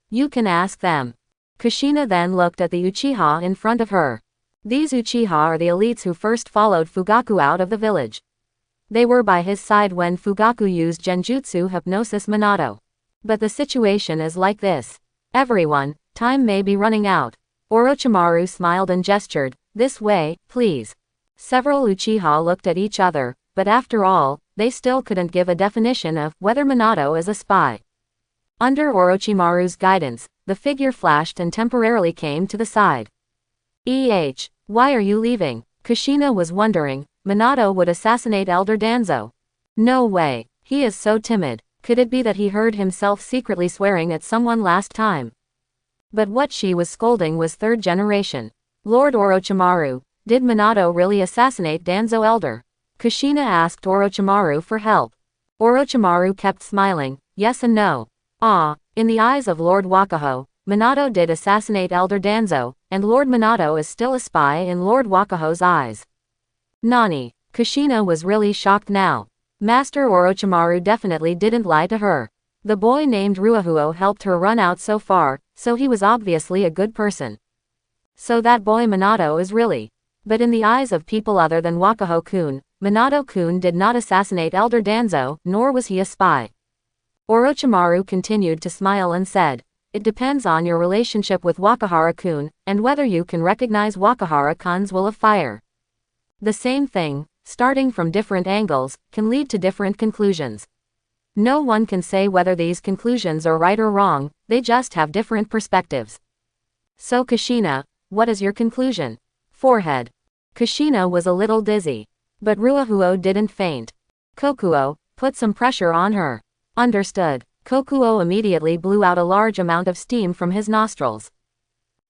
A: "You can ask them." Kushina then looked at the Uchiha in front of her. These Uchiha are the elites who first followed Fugaku out of the village. They were by his side when Fugaku used Genjutsu Hypnosis Minato. But the situation is like this. "Everyone, time may be running out." Orochimaru smiled and gestured, "This way, please." Several Uchiha looked at each other, but after all, they still couldn't give a definition of whether Minato is a spy. Under Orochimaru's guidance, the figure flashed and temporarily came to the side. Why are you leaving?" Kushina was wondering. Minato would assassinate Elder Danzo. No way, he is so timid. Could it be that he heard himself secretly swearing at someone last time? But what she was scolding was third generation. "Lord Orochimaru, did Minato really assassinate Danzo Elder?" Kushina asked Orochimaru for help. Orochimaru kept smiling, yes and no. In the eyes of Lord Wakaho, Minato did assassinate Elder Danzo, and Lord Minato is still a spy in Lord Wakaho's eyes. Nani? Kushina was really shocked now. Master Orochimaru definitely didn't lie to her. The boy named Ruahuo helped her run out so far, so he was obviously a good person. So that boy Minato is really. But in the eyes of people other than Wakaho-kun, Minato-kun did not assassinate Elder Danzo, nor was he a spy. Orochimaru continued to smile and said, "It depends on your relationship with Wakahara-kun, and whether you can recognize Wakahara-kun's will of fire. The same thing, starting from different angles, can lead to different conclusions. No one can say whether these conclusions are right or wrong, they just have different perspectives." So Kushina, what is your conclusion? Forehead. Kushina was a little dizzy. But Ruahuo didn't faint. "Kokuo, put some pressure on her." Understood. Kokuo immediately blew out a large amount of steam from his nostrils.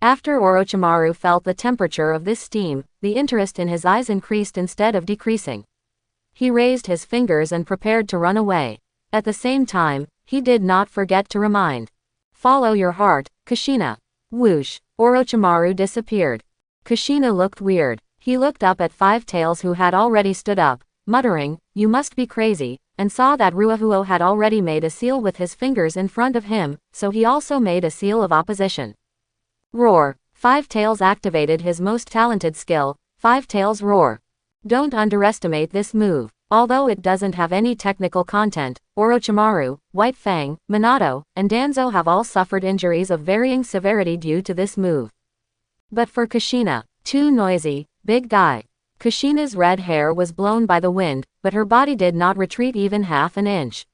A: After Orochimaru felt the temperature of this steam, the interest in his eyes increased instead of decreasing. He raised his fingers and prepared to run away. At the same time, he did not forget to remind. "Follow your heart, Kushina." Whoosh. Orochimaru disappeared. Kushina looked weird. He looked up at Five Tails who had already stood up, muttering, "You must be crazy," and saw that Ruahuo had already made a seal with his fingers in front of him, so he also made a seal of opposition. Roar. Five Tails activated his most talented skill, Five Tails Roar. Don't underestimate this move. Although it doesn't have any technical content, Orochimaru, White Fang, Minato, and Danzo have all suffered injuries of varying severity due to this move. But for Kushina, too noisy, big guy. Kushina's red hair was blown by the wind, but her body did not retreat even half an inch.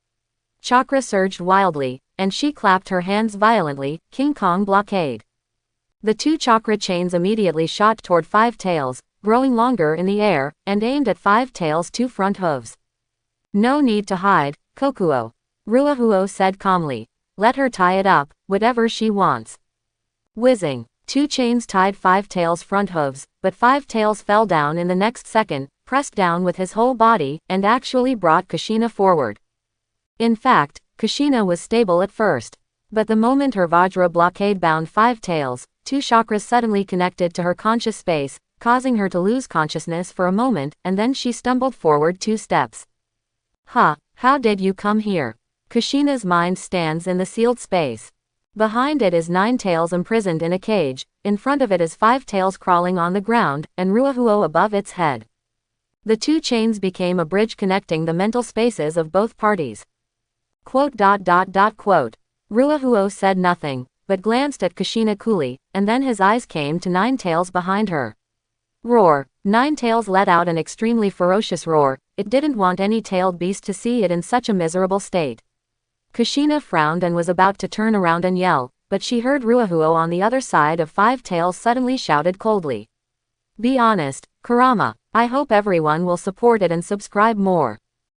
A: Chakra surged wildly, and she clapped her hands violently, King Kong blockade. The two chakra chains immediately shot toward Five Tails, growing longer in the air, and aimed at Five Tails' two front hooves. No need to hide, Kokuo. Ruahuo said calmly. Let her tie it up, whatever she wants. Whizzing. Two chains tied Five Tails' front hooves, but Five Tails fell down in the next second, pressed down with his whole body, and actually brought Kushina forward. In fact, Kushina was stable at first. But the moment her Vajra blockade bound Five Tails, two chakras suddenly connected to her conscious space, causing her to lose consciousness for a moment, and then she stumbled forward 2 steps. How did you come here? Kushina's mind stands in the sealed space. Behind it is Nine Tails imprisoned in a cage, in front of it is Five Tails crawling on the ground, and Ruahuo above its head. The two chains became a bridge connecting the mental spaces of both parties. Ruahuo said nothing, but glanced at Kushina coolly, and then his eyes came to Nine Tails behind her. Roar. Nine Tails let out an extremely ferocious roar. It didn't want any tailed beast to see it in such a miserable state. Kushina frowned and was about to turn around and yell, but she heard Ruahuo on the other side of Five Tails suddenly shouted coldly. Be honest, Kurama. I hope everyone will support it and subscribe more.